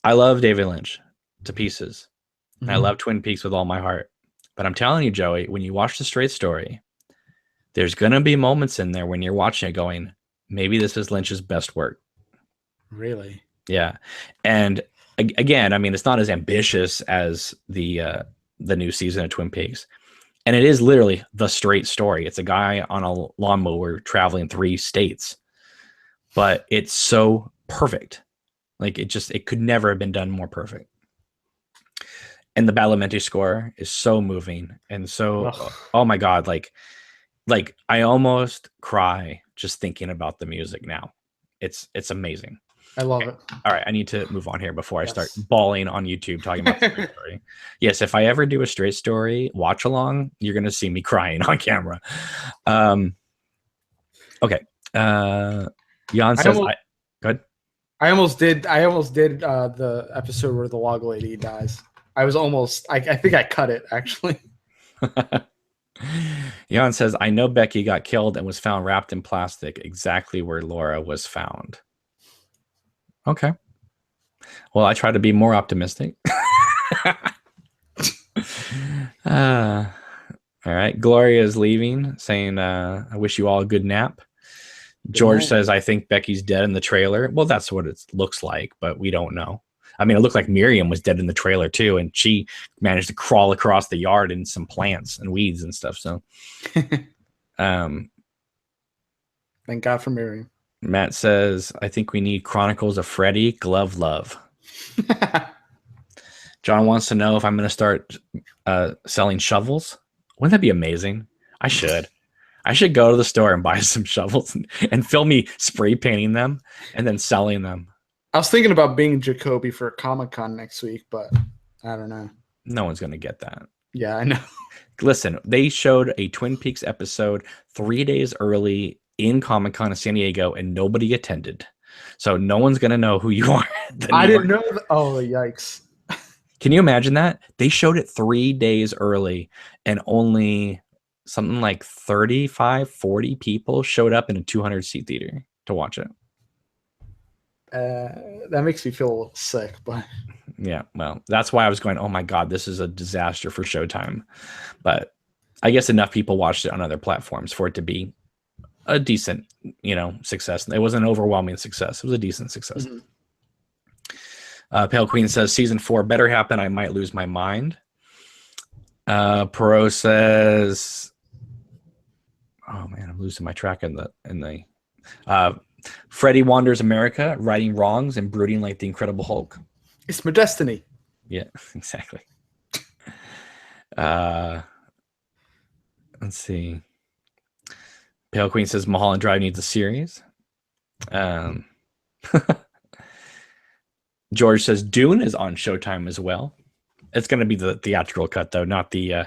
I love David Lynch to pieces. And I love Twin Peaks with all my heart. But I'm telling you, Joey, when you watch the Straight Story, there's going to be moments in there when you're watching it going, maybe this is Lynch's best work. Really? Yeah. And again, I mean, it's not as ambitious as the new season of Twin Peaks. And it is literally the straight story. It's a guy on a lawnmower traveling 3 states. But it's so perfect. Like it could never have been done more perfect. And the Badalamenti score is so moving and so oh my god, like I almost cry just thinking about the music now. It's amazing. I love it. All right, I need to move on here before I start bawling on YouTube talking about the Straight Story. Yes, if I ever do a Straight Story watch along, you're gonna see me crying on camera. Okay. Jan says, good. I almost did the episode where the log lady dies. I was almost. I think I cut it actually. Jan says, I know Becky got killed and was found wrapped in plastic exactly where Laura was found. Okay. Well, I try to be more optimistic. All right. Gloria is leaving, saying, I wish you all a good nap. George says, I think Becky's dead in the trailer. Well, that's what it looks like, but we don't know. I mean, it looked like Miriam was dead in the trailer too, and she managed to crawl across the yard in some plants and weeds and stuff. So, thank God for Miriam. Matt says, I think we need Chronicles of Freddy Glove Love. John wants to know if I'm going to start selling shovels. Wouldn't that be amazing? I should go to the store and buy some shovels and film me spray painting them and then selling them. I was thinking about being Jacoby for Comic-Con next week, but I don't know. No one's going to get that. Yeah, I know. Listen, they showed a Twin Peaks episode 3 days early in Comic-Con in San Diego, and nobody attended. So no one's going to know who you are. I didn't know. Oh, yikes. Can you imagine that? They showed it 3 days early, and only something like 35, 40 people showed up in a 200-seat theater to watch it. That makes me feel a little sick, but yeah, well, that's why I was going, oh my God, this is a disaster for Showtime. But I guess enough people watched it on other platforms for it to be a decent, success. It wasn't an overwhelming success. It was a decent success. Pale Queen says, season 4 better happen. I might lose my mind. Perot says, oh man, I'm losing my track in the Freddy wanders America, righting wrongs and brooding like the Incredible Hulk. It's my destiny. Yeah, exactly. Let's see. Pale Queen says Mulholland Drive needs a series. George says Dune is on Showtime as well. It's going to be the theatrical cut, though, not the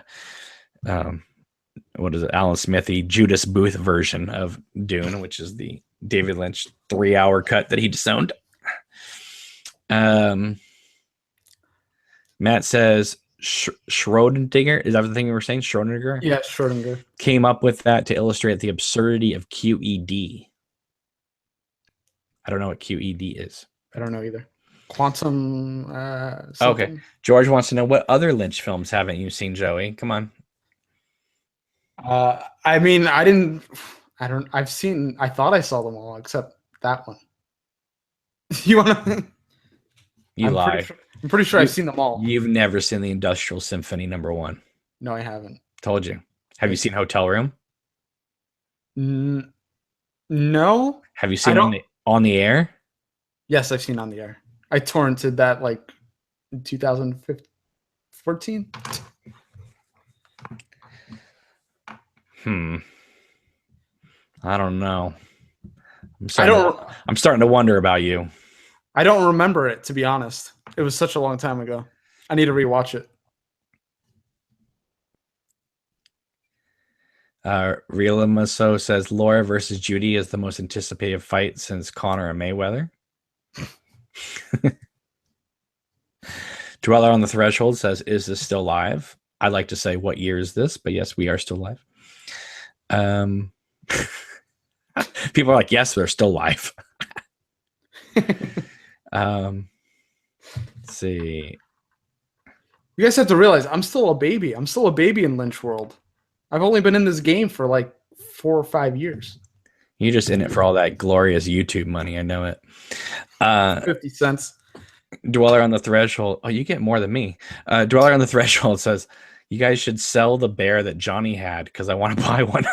what is it, Alan Smithy, Judas Booth version of Dune, which is the David Lynch 3-hour cut that he disowned. Matt says Schrodinger, is that the thing you were saying? Schrodinger? Yeah, Schrodinger. Came up with that to illustrate the absurdity of QED. I don't know what QED is. I don't know either. Quantum. Okay. George wants to know, what other Lynch films haven't you seen, Joey? Come on. I mean, I've seen. I thought I saw them all except that one. You want to? You lie. I'm pretty sure I've seen them all. You've never seen the Industrial Symphony #1. No, I haven't. Told you. Have you seen Hotel Room? No. Have you seen On the Air? Yes, I've seen On the Air. I torrented that like in 2014. I don't know. I'm starting to wonder about you. I don't remember it, to be honest. It was such a long time ago. I need to rewatch it. Realamaso says Laura versus Judy is the most anticipated fight since Conor and Mayweather. Dweller on the Threshold says, is this still live? I'd like to say, what year is this? But yes, we are still live. People are like, yes, we're still live. Let's see. You guys have to realize I'm still a baby. I'm still a baby in Lynch world. I've only been in this game for like 4 or 5 years. You're just in it for all that glorious YouTube money. I know it. 50 cents. Dweller on the Threshold. Oh, you get more than me. Dweller on the Threshold says, you guys should sell the bear that Johnny had because I want to buy one.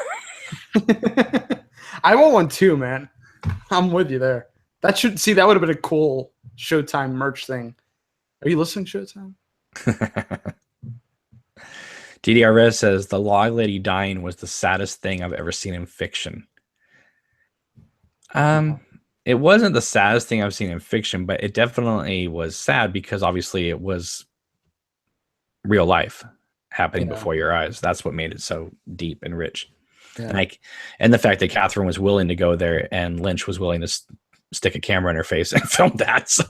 I want one too, man. I'm with you there. That would have been a cool Showtime merch thing. Are you listening, Showtime? DDRS says the log lady dying was the saddest thing I've ever seen in fiction. It wasn't the saddest thing I've seen in fiction, but it definitely was sad because obviously it was real life happening before your eyes. That's what made it so deep and rich. Yeah. And the fact that Catherine was willing to go there and Lynch was willing to stick a camera in her face and film that. So,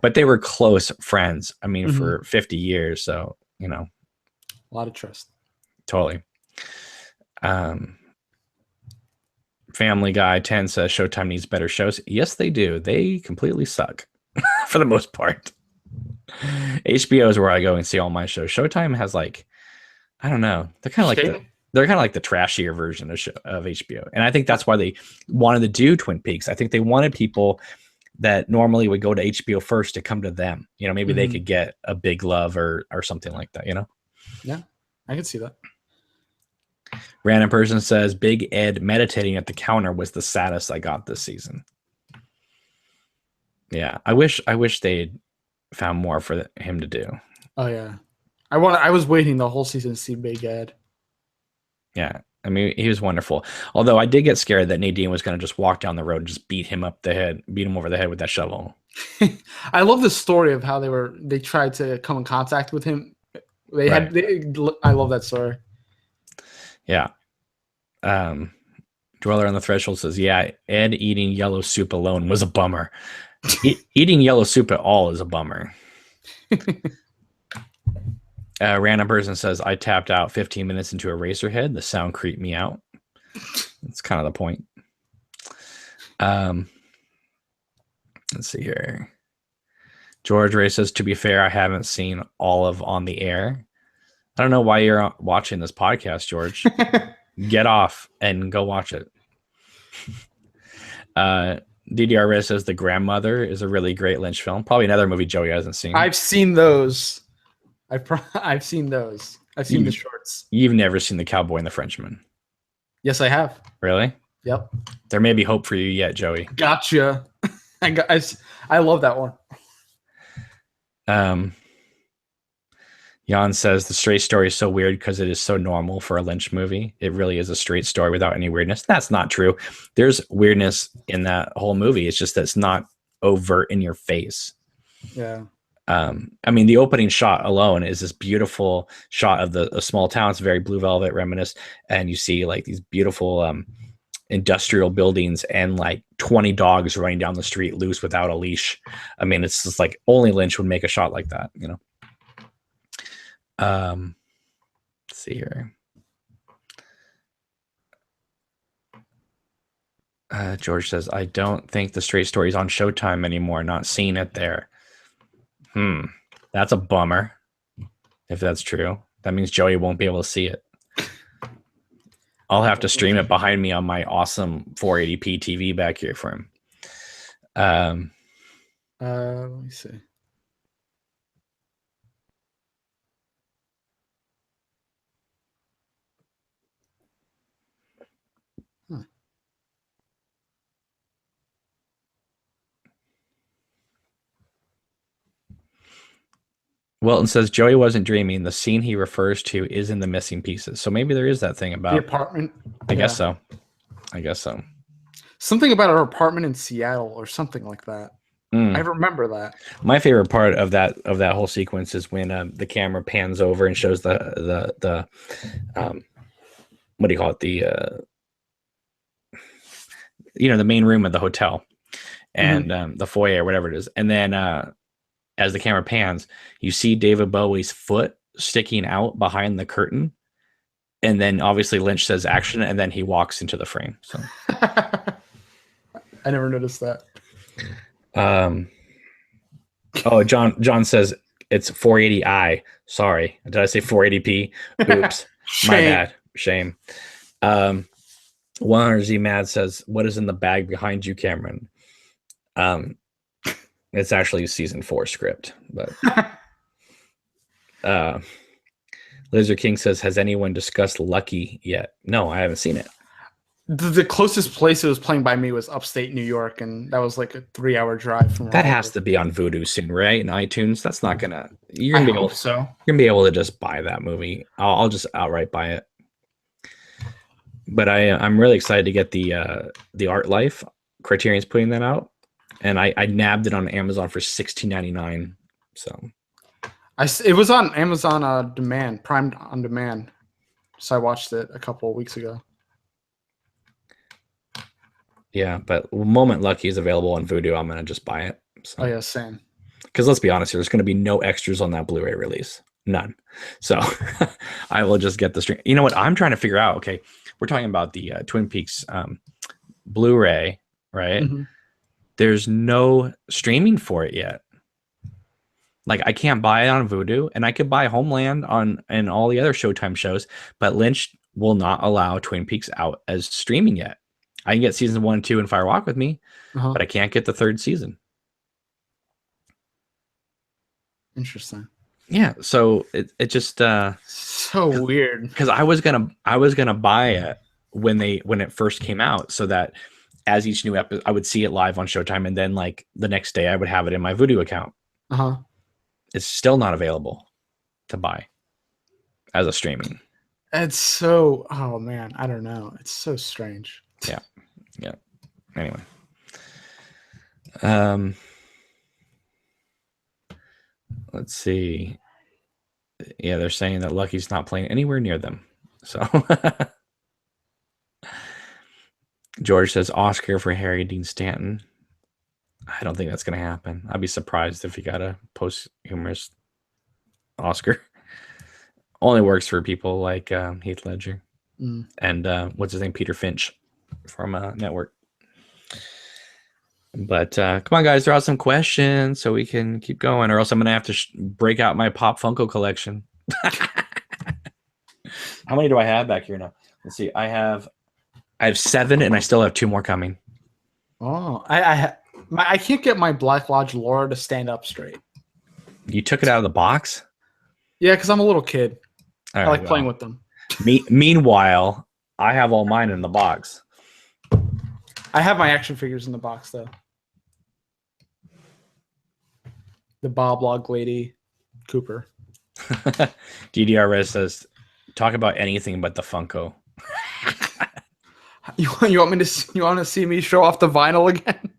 but they were close friends. I mean, for 50 years. So, a lot of trust. Totally. Family Guy 10 says Showtime needs better shows. Yes, they do. They completely suck for the most part. HBO is where I go and see all my shows. Showtime has I don't know. They're kind of like the trashier version of HBO. And I think that's why they wanted to do Twin Peaks. I think they wanted people that normally would go to HBO first to come to them. Maybe they could get a big love or something like that, Yeah, I could see that. Random person says Big Ed meditating at the counter was the saddest I got this season. Yeah, I wish they'd found more for him to do. Oh yeah, I was waiting the whole season to see Big Ed. Yeah, I mean he was wonderful. Although I did get scared that Nadine was going to just walk down the road and just beat him over the head with that shovel. I love the story of how they tried to come in contact with him. I love that story. Yeah. Dweller on the Threshold says, yeah, Ed eating yellow soup alone was a bummer. Eating yellow soup at all is a bummer. Random person says, I tapped out 15 minutes into Eraserhead. The sound creeped me out. That's kind of the point. Let's see here. George Ray says, to be fair, I haven't seen all of On the Air. I don't know why you're watching this podcast, George. Get off and go watch it. DDR says The Grandmother is a really great Lynch film. Probably another movie Joey hasn't seen. I've seen those. I've seen those. I've seen the shorts. You've never seen The Cowboy and the Frenchman? Yes, I have. Really? Yep. There may be hope for you yet, Joey. Gotcha. I love that one. Jan says the straight story is so weird because it is so normal for a Lynch movie. It really is a straight story without any weirdness. That's not true. There's weirdness in that whole movie. It's just that it's not overt in your face. Yeah. I mean, the opening shot alone is this beautiful shot of a small town. It's very Blue Velvet reminiscent, and you see like these beautiful industrial buildings and like 20 dogs running down the street loose without a leash. I mean, it's just like only Lynch would make a shot like that, you know. Let's see here. George says, I don't think the Straight Story is on Showtime anymore. Not seeing it there. That's a bummer. If that's true, that means Joey won't be able to see it. I'll have to stream it behind me on my awesome 480p TV back here for him. Let me see. Wilton says Joey wasn't dreaming. The scene he refers to is in the missing pieces. So maybe there is that thing about the apartment. I guess so. I guess so. Something about her apartment in Seattle or something like that. I remember that. My favorite part of that whole sequence is when the camera pans over and shows the what do you call it, the the main room of the hotel and the foyer, whatever it is, and then as the camera pans, you see David Bowie's foot sticking out behind the curtain, and then obviously Lynch says action, and then he walks into the frame. So I never noticed that. John says it's 480i. Sorry, did I say 480p? Oops, my bad. Shame. 100Z Mad says, "What is in the bag behind you, Cameron?" It's actually season 4 script, but Lizard King says, "Has anyone discussed Lucky yet?" No, I haven't seen it. The closest place it was playing by me was upstate New York, and that was like a 3-hour drive from. That has to be on Vudu soon, right? In iTunes. That's not gonna. You're I gonna be able. hope so. You're gonna be able to just buy that movie. I'll just outright buy it. But I'm really excited to get the Art Life. Criterion's putting that out, and I nabbed it on Amazon for $16.99. So it was on Amazon Demand, Prime on Demand. So I watched it a couple of weeks ago. Yeah, but the moment Lucky is available on Vudu, I'm gonna just buy it. So. Oh yeah, same. Because let's be honest here, there's going to be no extras on that Blu-ray release, none. So I will just get the stream. You know what? I'm trying to figure out. Okay, we're talking about the Twin Peaks Blu-ray, right? Mm-hmm. There's no streaming for it yet. Like I can't buy it on Vudu, and I could buy Homeland and all the other Showtime shows, but Lynch will not allow Twin Peaks out as streaming yet. I can get season 1 and 2 in Fire Walk with Me, but I can't get the 3rd season. Interesting. Yeah, so it just so weird, because I was gonna buy it when it first came out, so that as each new episode I would see it live on Showtime, and then like the next day I would have it in my Vudu account. It's still not available to buy as a streaming. It's so, oh man, I don't know. It's so strange. Yeah. Anyway, let's see. Yeah, they're saying that Lucky's not playing anywhere near them. So George says Oscar for Harry Dean Stanton. I don't think that's going to happen. I'd be surprised if he got a posthumous Oscar. Only works for people like Heath Ledger and what's his name, Peter Finch from Network. But come on, guys, throw out some questions so we can keep going, or else I'm going to have to break out my Pop Funko collection. How many do I have back here now? Let's see. I have 7, and I still have 2 more coming. Oh, I can't get my Black Lodge Laura to stand up straight. You took it out of the box? Yeah, because I'm a little kid. All I like playing with them. Meanwhile, I have all mine in the box. I have my action figures in the box, though. The Bob Log Lady Cooper. DDR Res says, talk about anything but the Funko. You want to see me show off the vinyl again?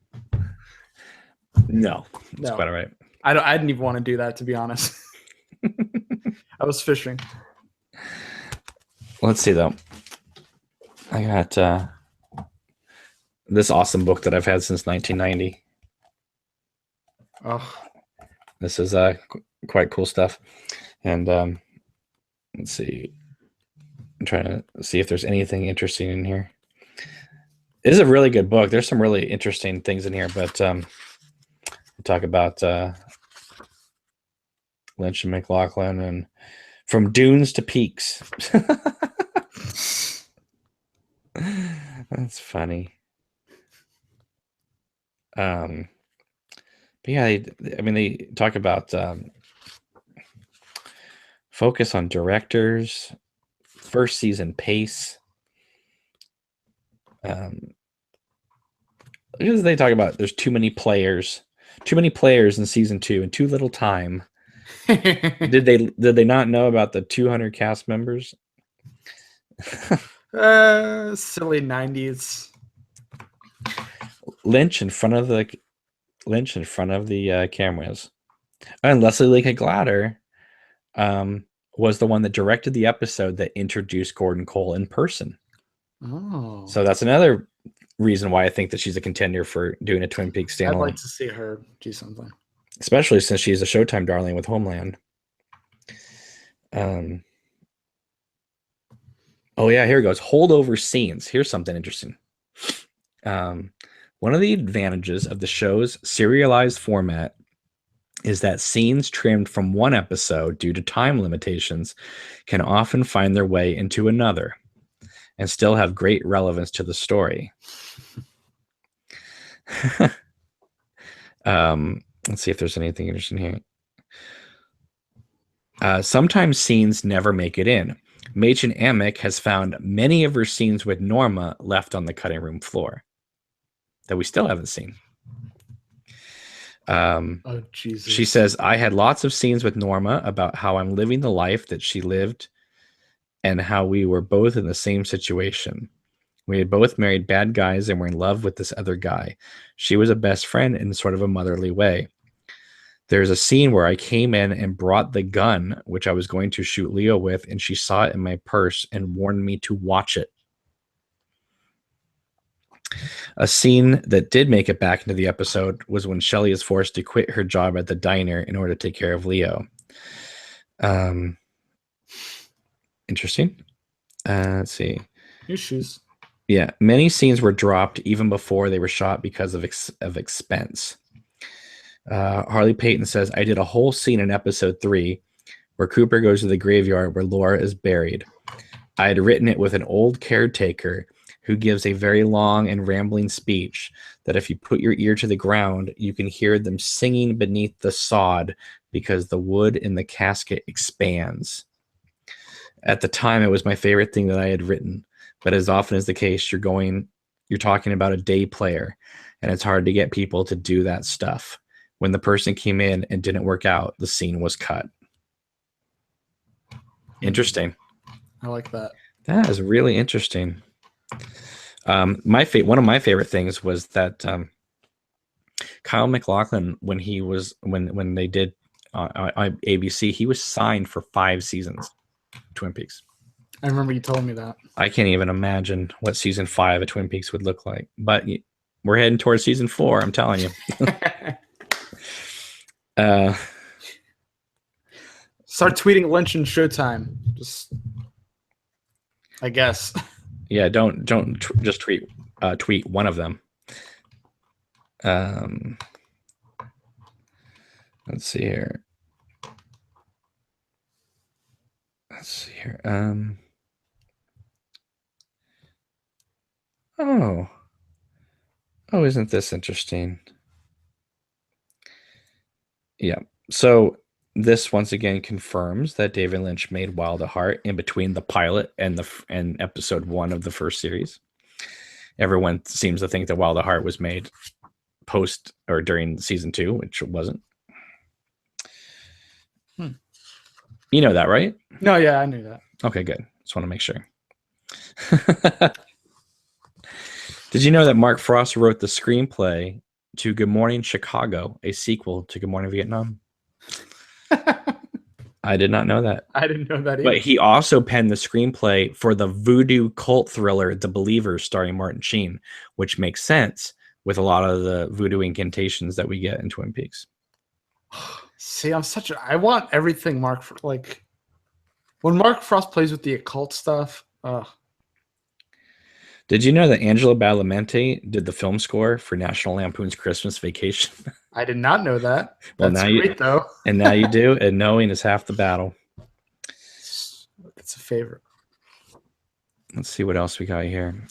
No, it's No. quite all right. I didn't even want to do that, to be honest. I was fishing. Let's see though. I got this awesome book that I've had since 1990. Oh, This is quite cool stuff. And let's see. I'm trying to see if there's anything interesting in here. It is a really good book. There's some really interesting things in here, but we'll talk about Lynch and McLaughlin and From Dunes to Peaks. That's funny. But yeah, they talk about focus on directors, first season pace. Because they talk about there's too many players in season 2 and too little time. Did they not know about the 200 cast members? silly 90s. Lynch in front of the cameras, and Leslie Lee Glatter was the one that directed the episode that introduced Gordon Cole in person. Oh, so that's another reason why I think that she's a contender for doing a Twin Peaks standalone. I'd like to see her do something, especially since she's a Showtime darling with Homeland. Oh yeah, here it goes. Holdover scenes. Here's something interesting. One of the advantages of the show's serialized format is that scenes trimmed from one episode due to time limitations can often find their way into another and still have great relevance to the story. Let's see if there's anything interesting here. Sometimes scenes never make it in. Machen Amick has found many of her scenes with Norma left on the cutting room floor that we still haven't seen. oh Jesus! She says, I had lots of scenes with Norma about how I'm living the life that she lived and how we were both in the same situation. We had both married bad guys and were in love with this other guy. She was a best friend in sort of a motherly way. There's a scene where I came in and brought the gun, which I was going to shoot Leo with, and she saw it in my purse and warned me to watch it. A scene that did make it back into the episode was when Shelley is forced to quit her job at the diner in order to take care of Leo. Interesting. Let's see. New shoes. Yeah, many scenes were dropped even before they were shot because of expense. Harley Payton says, I did a whole scene in episode 3 where Cooper goes to the graveyard where Laura is buried. I had written it with an old caretaker who gives a very long and rambling speech that if you put your ear to the ground, you can hear them singing beneath the sod because the wood in the casket expands. At the time, it was my favorite thing that I had written, but as often is the case, you're talking about a day player, and it's hard to get people to do that stuff. When the person came in and didn't work out, the scene was cut. Interesting. I like that. That is really interesting. One of my favorite things was that Kyle MacLachlan, when they did ABC, he was signed for 5 seasons. Twin Peaks. I remember you told me that. I can't even imagine what season 5 of Twin Peaks would look like, but we're heading towards season 4. I'm telling you. Start tweeting Lynch and Showtime. Just, I guess. Yeah, don't just tweet one of them. Let's see here. Oh, isn't this interesting? Yeah. So this once again confirms that David Lynch made Wild at Heart in between the pilot and episode 1 of the first series. Everyone seems to think that Wild at Heart was made post or during season 2, which it wasn't. You know that, right? No, yeah, I knew that. Okay, good. Just want to make sure. Did you know that Mark Frost wrote the screenplay to Good Morning Chicago, a sequel to Good Morning Vietnam. I did not know that. I didn't know that either. But he also penned the screenplay for the voodoo cult thriller The Believers, starring Martin Sheen, which makes sense with a lot of the voodoo incantations that we get in Twin Peaks. See, I want everything like when Mark Frost plays with the occult stuff. Did you know that Angelo Badalamenti did the film score for National Lampoon's Christmas Vacation? I did not know that. Well, That's now great, though. And now you do, and knowing is half the battle. It's a favorite. Let's see what else we got here.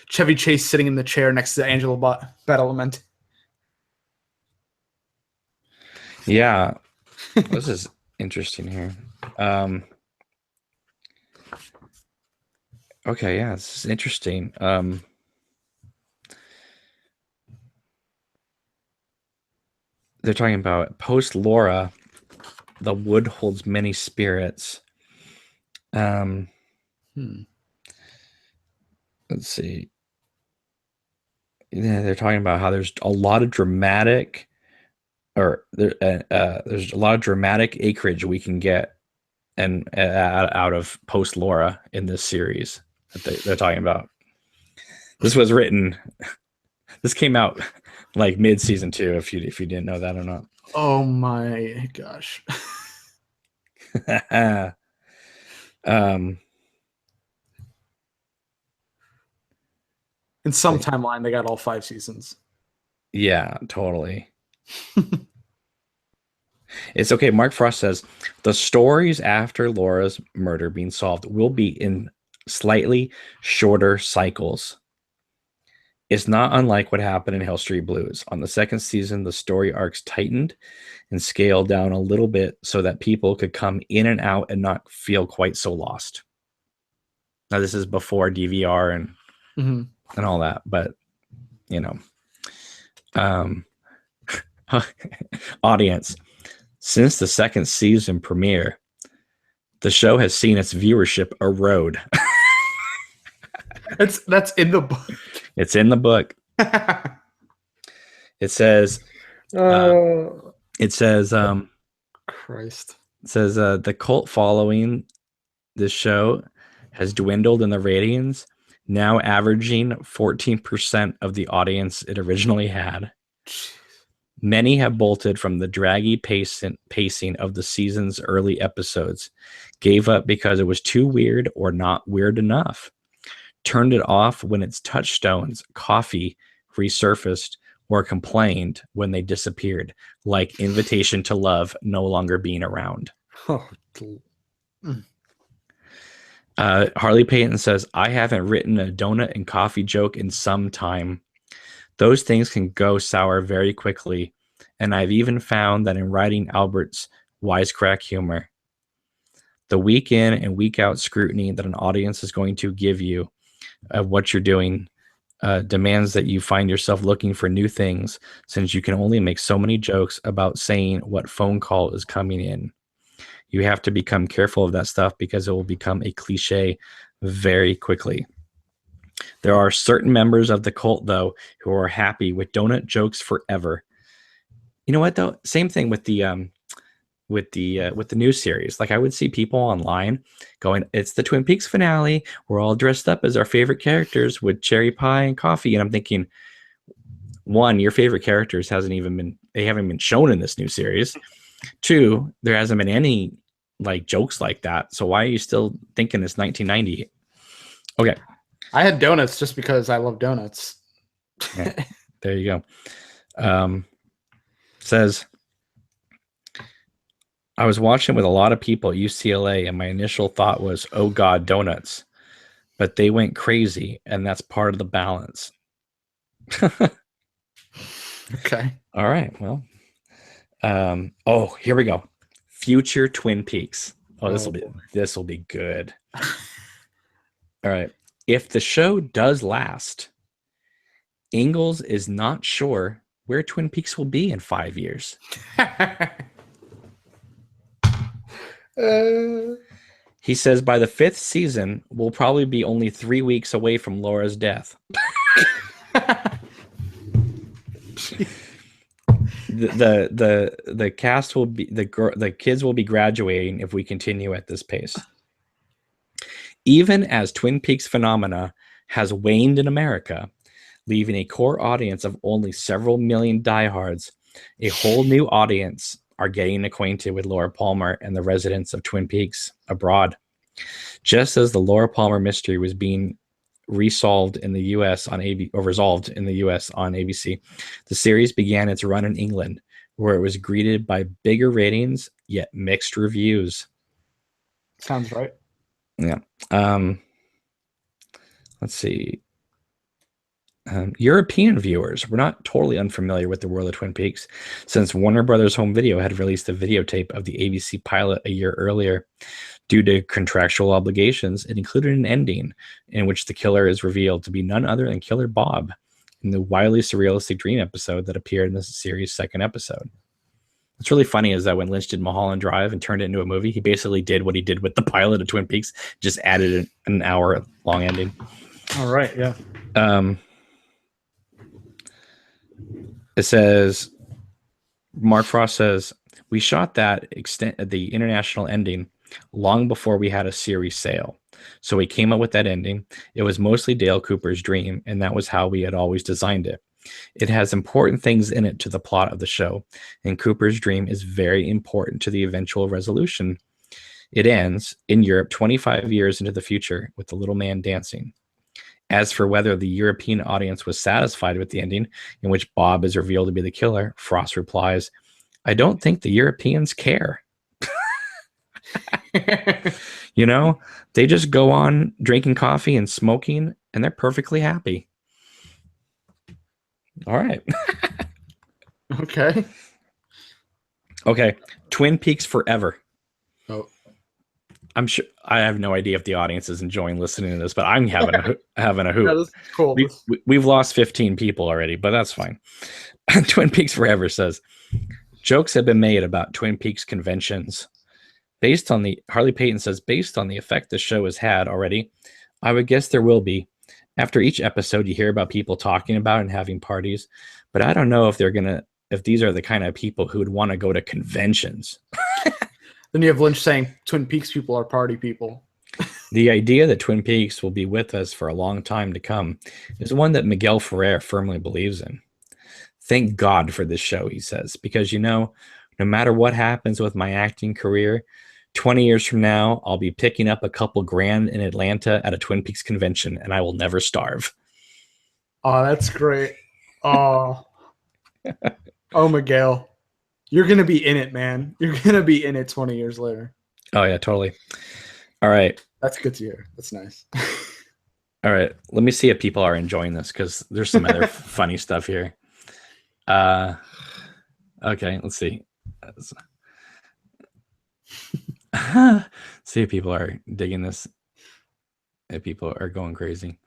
Chevy Chase sitting in the chair next to Angelo Badalamenti. Yeah, this is interesting here. Okay, yeah, this is interesting. They're talking about post Laura, the wood holds many spirits. Let's see. Yeah, they're talking about how there's a lot of dramatic, there's a lot of dramatic acreage we can get, and out of post Laura in this series that they're talking about. This was written. This came out like mid season 2. If you didn't know that or not. Oh my gosh. In some timeline, they got all 5 seasons. Yeah, totally. It's okay. Mark Frost says the stories after Laura's murder being solved will be in slightly shorter cycles. It's not unlike what happened in Hill Street Blues. On the second season, the story arcs tightened and scaled down a little bit so that people could come in and out and not feel quite so lost. Now, this is before DVR and all that, but you know, audience. Since the second season premiere, the show has seen its viewership erode. That's in the book. It's in the book. It says. Christ. It says the cult following this show has dwindled in the ratings, now averaging 14% of the audience it originally had. Many have bolted from the draggy pacing of the season's early episodes, gave up because it was too weird or not weird enough, turned it off when its touchstones, coffee, resurfaced, or complained when they disappeared, like Invitation to Love no longer being around. Harley Payton says, I haven't written a donut and coffee joke in some time. Those things can go sour very quickly, and I've even found that in writing Albert's wisecrack humor, the week in and week out scrutiny that an audience is going to give you of what you're doing demands that you find yourself looking for new things, since you can only make so many jokes about saying what phone call is coming in. You have to become careful of that stuff because it will become a cliche very quickly. There are certain members of the cult, though, who are happy with donut jokes forever. You know what, though? Same thing with the new series. Like, I would see people online going, "It's the Twin Peaks finale. We're all dressed up as our favorite characters with cherry pie and coffee." And I'm thinking, one, your favorite characters haven't been shown in this new series. Two, there hasn't been any like jokes like that. So why are you still thinking it's 1990? Okay. I had donuts just because I love donuts. Yeah, there you go. Says, I was watching with a lot of people at UCLA, and my initial thought was, oh God, donuts. But they went crazy, and that's part of the balance. Okay. All right. Well, here we go. Future Twin Peaks. Oh, this will be good. All right. If the show does last, Ingalls is not sure where Twin Peaks will be in 5 years. He says by the 5th season, we'll probably be only 3 weeks away from Laura's death. The cast will be the kids will be graduating if we continue at this pace. Even as Twin Peaks phenomena has waned in America, leaving a core audience of only several million diehards, a whole new audience are getting acquainted with Laura Palmer and the residents of Twin Peaks abroad. Just as the Laura Palmer mystery was being resolved in the U.S. on resolved in the U.S. on ABC, the series began its run in England, where it was greeted by bigger ratings yet mixed reviews. Sounds right. Yeah. Let's see. European viewers were not totally unfamiliar with the world of Twin Peaks, since Warner Brothers Home Video had released a videotape of the ABC pilot a year earlier. Due to contractual obligations, it included an ending in which the killer is revealed to be none other than Killer Bob in the wildly surrealistic dream episode that appeared in the series' second episode. What's really funny is that when Lynch did Mulholland Drive and turned it into a movie, he basically did what he did with the pilot of Twin Peaks, just added an hour-long ending. All right, yeah. It says, Mark Frost says, we shot that the international ending long before we had a series sale. So we came up with that ending. It was mostly Dale Cooper's dream, and that was how we had always designed it. It has important things in it to the plot of the show, and Cooper's dream is very important to the eventual resolution. It ends in Europe 25 years into the future with the little man dancing. As for whether the European audience was satisfied with the ending, in which Bob is revealed to be the killer, Frost replies, I don't think the Europeans care. You know, they just go on drinking coffee and smoking, and they're perfectly happy. All right. Okay. Okay. Twin Peaks forever. Oh. I'm sure I have no idea if the audience is enjoying listening to this, but I'm having a hoot. Yeah, this is cool. We've lost 15 people already, but that's fine. Twin Peaks Forever says, jokes have been made about Twin Peaks conventions. Harley Payton says, based on the effect the show has had already, I would guess there will be. After each episode, you hear about people talking about and having parties, but I don't know if these are the kind of people who would want to go to conventions. Then you have Lynch saying Twin Peaks people are party people. The idea that Twin Peaks will be with us for a long time to come is one that Miguel Ferrer firmly believes in. Thank God for this show, he says, because, no matter what happens with my acting career, 20 years from now, I'll be picking up a couple grand in Atlanta at a Twin Peaks convention, and I will never starve. Oh, that's great. Oh, Miguel. You're going to be in it, man. You're going to be in it 20 years later. Oh, yeah, totally. All right. That's good to hear. That's nice. All right. Let me see if people are enjoying this, because there's some other funny stuff here. Okay, let's see. See if people are digging this. If people are going crazy.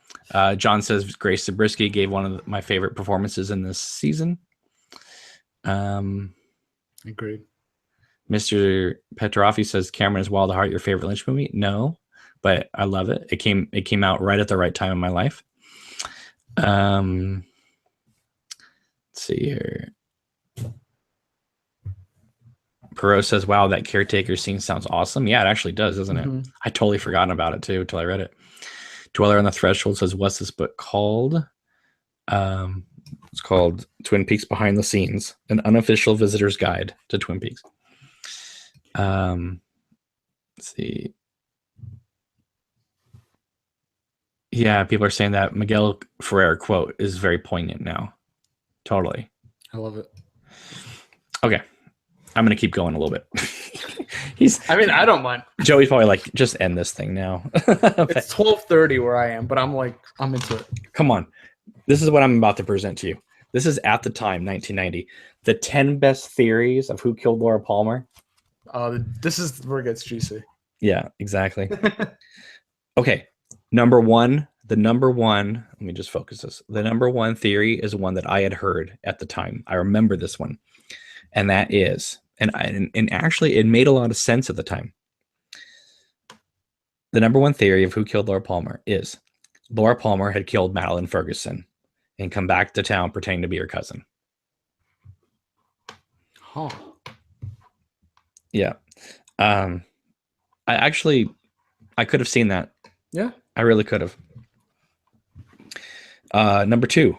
John says Grace Zabriskie gave one of my favorite performances in this season. Agreed. Mr. Petrofi says Cameron is Wild at Heart your favorite Lynch movie? No, but I love it. It came out right at the right time in my life. Let's see here. Perot says, wow, that caretaker scene sounds awesome. Yeah, it actually does, doesn't it? I totally forgotten about it too until I read it. Dweller on the Threshold says, what's this book called? It's called Twin Peaks Behind the Scenes, an unofficial visitor's guide to Twin Peaks. Let's see. Yeah, people are saying that Miguel Ferrer quote is very poignant now. Totally. I love it. Okay. I'm going to keep going a little bit. I don't mind. Joey's probably like, just end this thing now. It's 12:30 where I am, but I'm into it. Come on. This is what I'm about to present to you. This is at the time, 1990. The 10 best theories of who killed Laura Palmer. This is where it gets juicy. Yeah, exactly. Okay. Number one, let me just focus this. The number one theory is one that I had heard at the time. I remember this one. And that is, and actually it made a lot of sense at the time. The number one theory of who killed Laura Palmer is Laura Palmer had killed Madeline Ferguson and come back to town pretending to be her cousin. Huh. Yeah. I could have seen that. Yeah. I really could have. Number 2,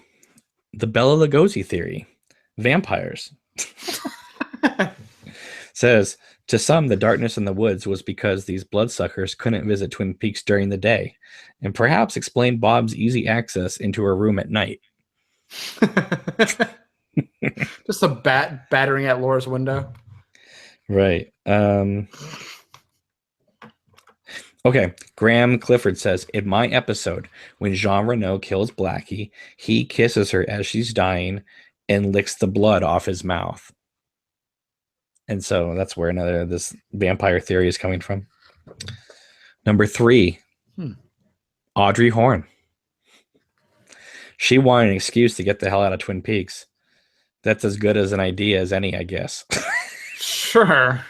the Bela Lugosi theory. Vampires. Says, to some, the darkness in the woods was because these bloodsuckers couldn't visit Twin Peaks during the day, and perhaps explain Bob's easy access into her room at night. Just a battering at Laura's window. Right. Okay. Graham Clifford says, in my episode, when Jean Renault kills Blackie, he kisses her as she's dying and licks the blood off his mouth. And so that's where this vampire theory is coming from. Number 3, Audrey Horne. She wanted an excuse to get the hell out of Twin Peaks. That's as good as an idea as any, I guess. Sure.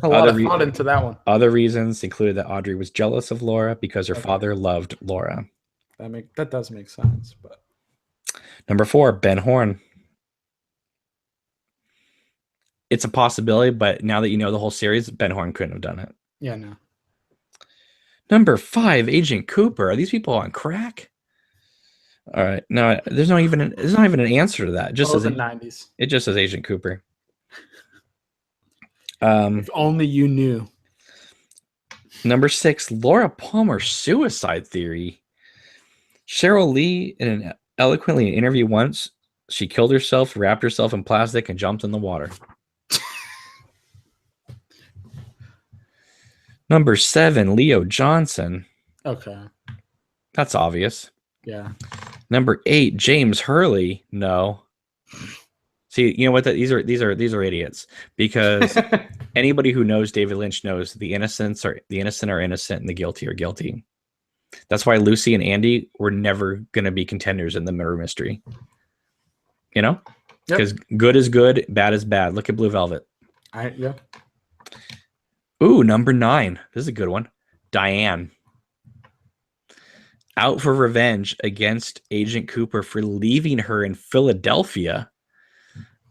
A lot of thought into that one. Other reasons included that Audrey was jealous of Laura because her father loved Laura. That does make sense. But Number 4, Ben Horne. It's a possibility, but now that you know the whole series, Ben Horne couldn't have done it. Yeah, no. Number 5, Agent Cooper. Are these people on crack? All right. No, there's not even an answer to that. Just as the 90s. It just says Agent Cooper. If only you knew. Number 6, Laura Palmer suicide theory. Cheryl Lee, in an eloquently interview once, she killed herself, wrapped herself in plastic, and jumped in the water. Number 7, Leo Johnson. Okay. That's obvious. Yeah. Number 8, James Hurley. No. See, you know what? These are idiots, because anybody who knows David Lynch knows the innocent are innocent and the guilty are guilty. That's why Lucy and Andy were never going to be contenders in the murder mystery. You know? Because good is good, bad is bad. Look at Blue Velvet. Yeah. Ooh, number 9. This is a good one. Diane. Out for revenge against Agent Cooper for leaving her in Philadelphia,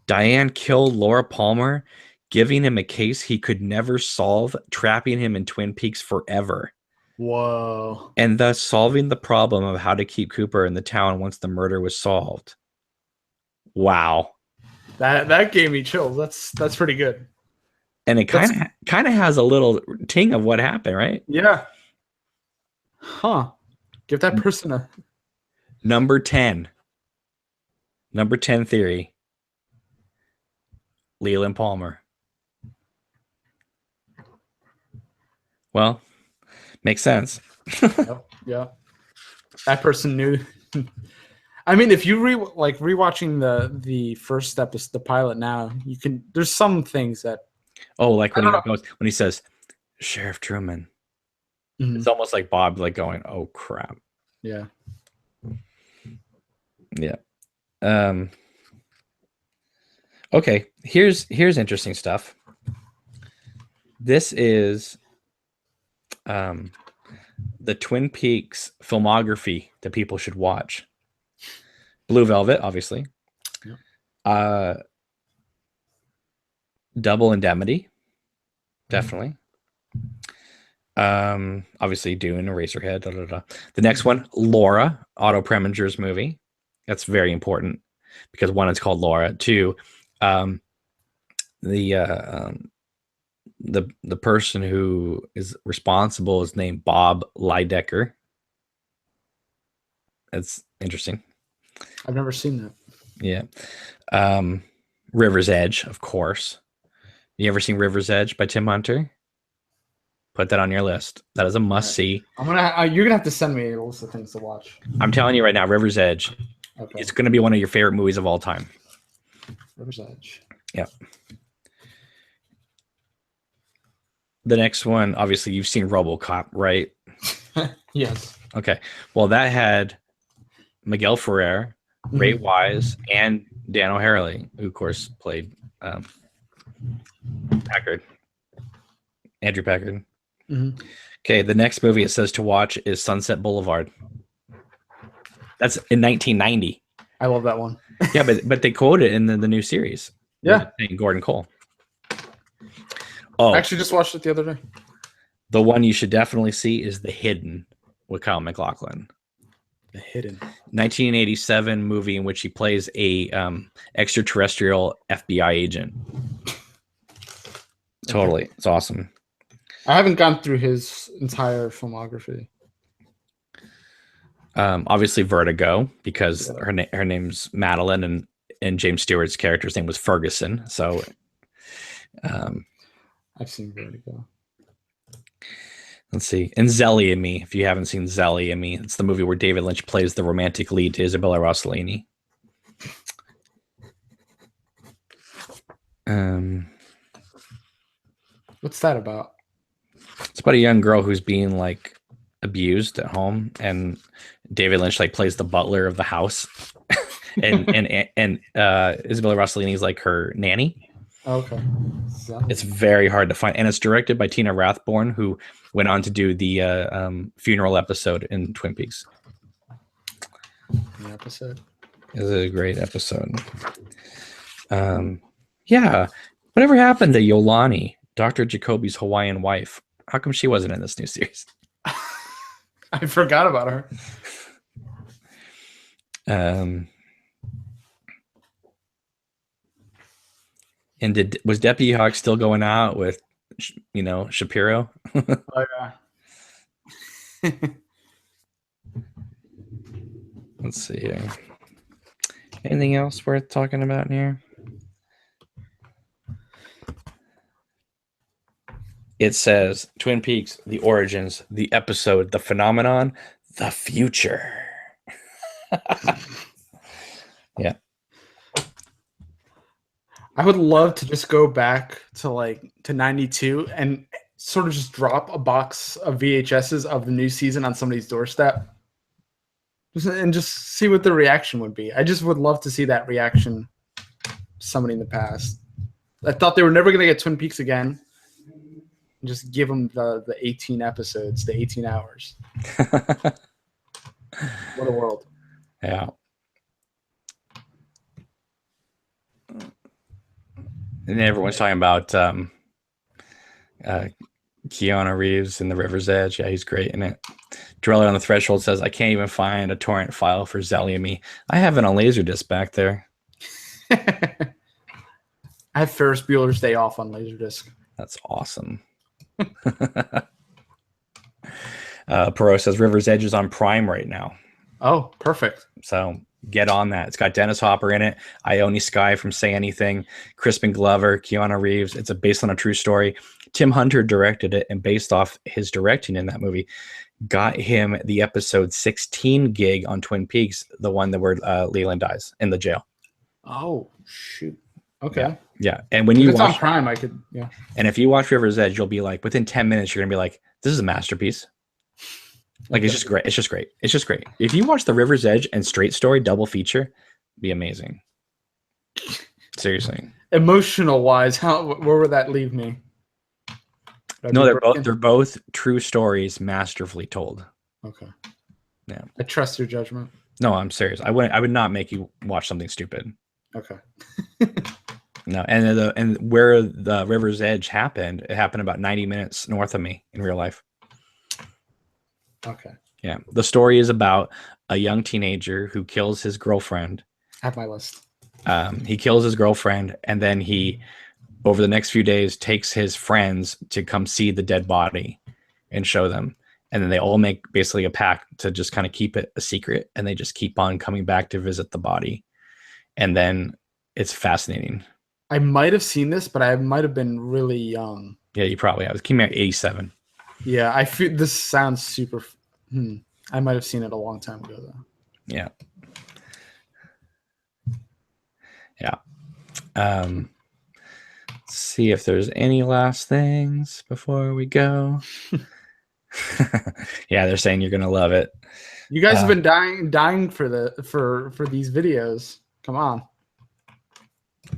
Diane killed Laura Palmer, giving him a case he could never solve, trapping him in Twin Peaks forever. Whoa. And thus solving the problem of how to keep Cooper in the town once the murder was solved. Wow. That gave me chills. That's pretty good. And it kind of has a little ting of what happened, right? Yeah. Huh. Give that person a... Number 10. Number 10 theory. Leland Palmer. Well, makes sense. Yeah. That person knew. I mean, if you rewatching the first episode, the pilot now, you can. There's some things that. Oh, like when he says, Sheriff Truman. Mm-hmm. It's almost like Bob going, "Oh crap." Yeah. Yeah. Okay. Here's interesting stuff. This is the Twin Peaks filmography that people should watch. Blue Velvet, obviously. Yep. Double Indemnity, definitely. Obviously Dune, Eraserhead. The next one, Laura, Otto Preminger's movie. That's very important because 1, it's called Laura. 2, the person who is responsible is named Bob Lydecker. That's interesting. I've never seen that. Yeah. River's Edge, of course. You ever seen River's Edge by Tim Hunter? Put that on your list. That is a must see. You're gonna have to send me a list of things to watch. I'm telling you right now, River's Edge. Okay. It's gonna be one of your favorite movies of all time. River's Edge. Yeah. The next one, obviously, you've seen RoboCop, right? Yes. Okay. Well, that had Miguel Ferrer, Ray Wise, and Dan O'Harley, who, of course, played Packard. Andrew Packard. Mm-hmm. Okay, the next movie it says to watch is Sunset Boulevard. That's in 1990. I love that one. Yeah, but they quote it in the new series. Yeah. Gordon Cole. I actually just watched it the other day. The one you should definitely see is The Hidden with Kyle MacLachlan. The Hidden. 1987 movie in which he plays a extraterrestrial FBI agent. Totally. Okay. It's awesome. I haven't gone through his entire filmography. Obviously Vertigo, because her name's Madeline and James Stewart's character's name was Ferguson. So I've seen Vertigo. Let's see. And Zelly and Me, if you haven't seen Zelly and Me, it's the movie where David Lynch plays the romantic lead to Isabella Rossellini. What's that about? It's about a young girl who's being like abused at home, and David Lynch like plays the butler of the house, and Isabella Rossellini is like her nanny. Okay. It's very hard to find, and it's directed by Tina Rathborn, who went on to do the funeral episode in Twin Peaks. The episode is a great episode. Yeah. Whatever happened to Yolani, Dr. Jacoby's Hawaiian wife? How come she wasn't in this new series? I forgot about her. And was Deputy Hawk still going out with, Shapiro? Oh yeah. Let's see here. Anything else worth talking about in here? It says Twin Peaks, the origins, the episode, the phenomenon, the future. Yeah. I would love to just go back to 92 and sort of just drop a box of VHSs of the new season on somebody's doorstep and just see what the reaction would be. I just would love to see that reaction to somebody in the past. I thought they were never going to get Twin Peaks again. Just give them the 18 episodes, the 18 hours. What a world. Yeah. And everyone's talking about Keanu Reeves in The River's Edge. Yeah, he's great in it. Driller on the Threshold says, I can't even find a torrent file for Zelly and Me. I have it on Laserdisc back there. I have Ferris Bueller's Day Off on Laserdisc. That's awesome. Perot says River's Edge is on Prime right now. Oh, perfect. So get on that. It's got Dennis Hopper in it, Ione Skye from Say Anything, Crispin Glover, Keanu Reeves. It's based on a true story. Tim Hunter directed it, and based off his directing in that movie, got him the episode 16 gig on Twin Peaks, the one where Leland dies in the jail. Oh, shoot. Okay. Yeah. And when you watch on Prime, I could, yeah. And if you watch River's Edge, you'll be like, within 10 minutes, you're going to be like, this is a masterpiece. Like, it's just great. It's just great. It's just great. If you watch the River's Edge and Straight Story double feature, it'd be amazing. Seriously. Emotional wise, where would that leave me? No, they're both true stories masterfully told. Okay. Yeah. I trust your judgment. No, I'm serious. I would not make you watch something stupid. Okay. No, and where the River's Edge happened, it happened about 90 minutes north of me in real life. Okay. Yeah. The story is about a young teenager who kills his girlfriend. I have my list. He kills his girlfriend, and then he, over the next few days, takes his friends to come see the dead body and show them. And then they all make basically a pact to just kind of keep it a secret, and they just keep on coming back to visit the body. And then it's fascinating. I might have seen this, but I might have been really young. Yeah, you probably have. It came out in 87. Yeah, I feel this sounds super. I might have seen it a long time ago, though. Yeah. Yeah. Let's see if there's any last things before we go. Yeah, they're saying you're gonna love it. You guys have been dying for these videos. Come on.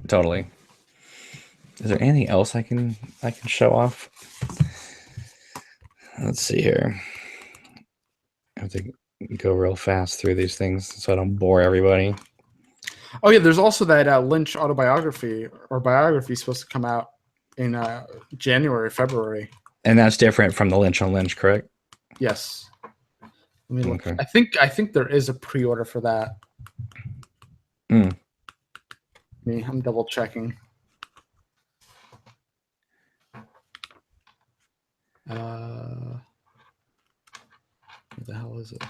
Totally. Is there anything else I can show off? Let's see here. I have to go real fast through these things so I don't bore everybody. Oh yeah, there's also that Lynch autobiography or biography supposed to come out in January, February. And that's different from the Lynch on Lynch, correct? Yes. Let me look. Okay. I think there is a pre-order for that. I'm double checking. What the hell is it?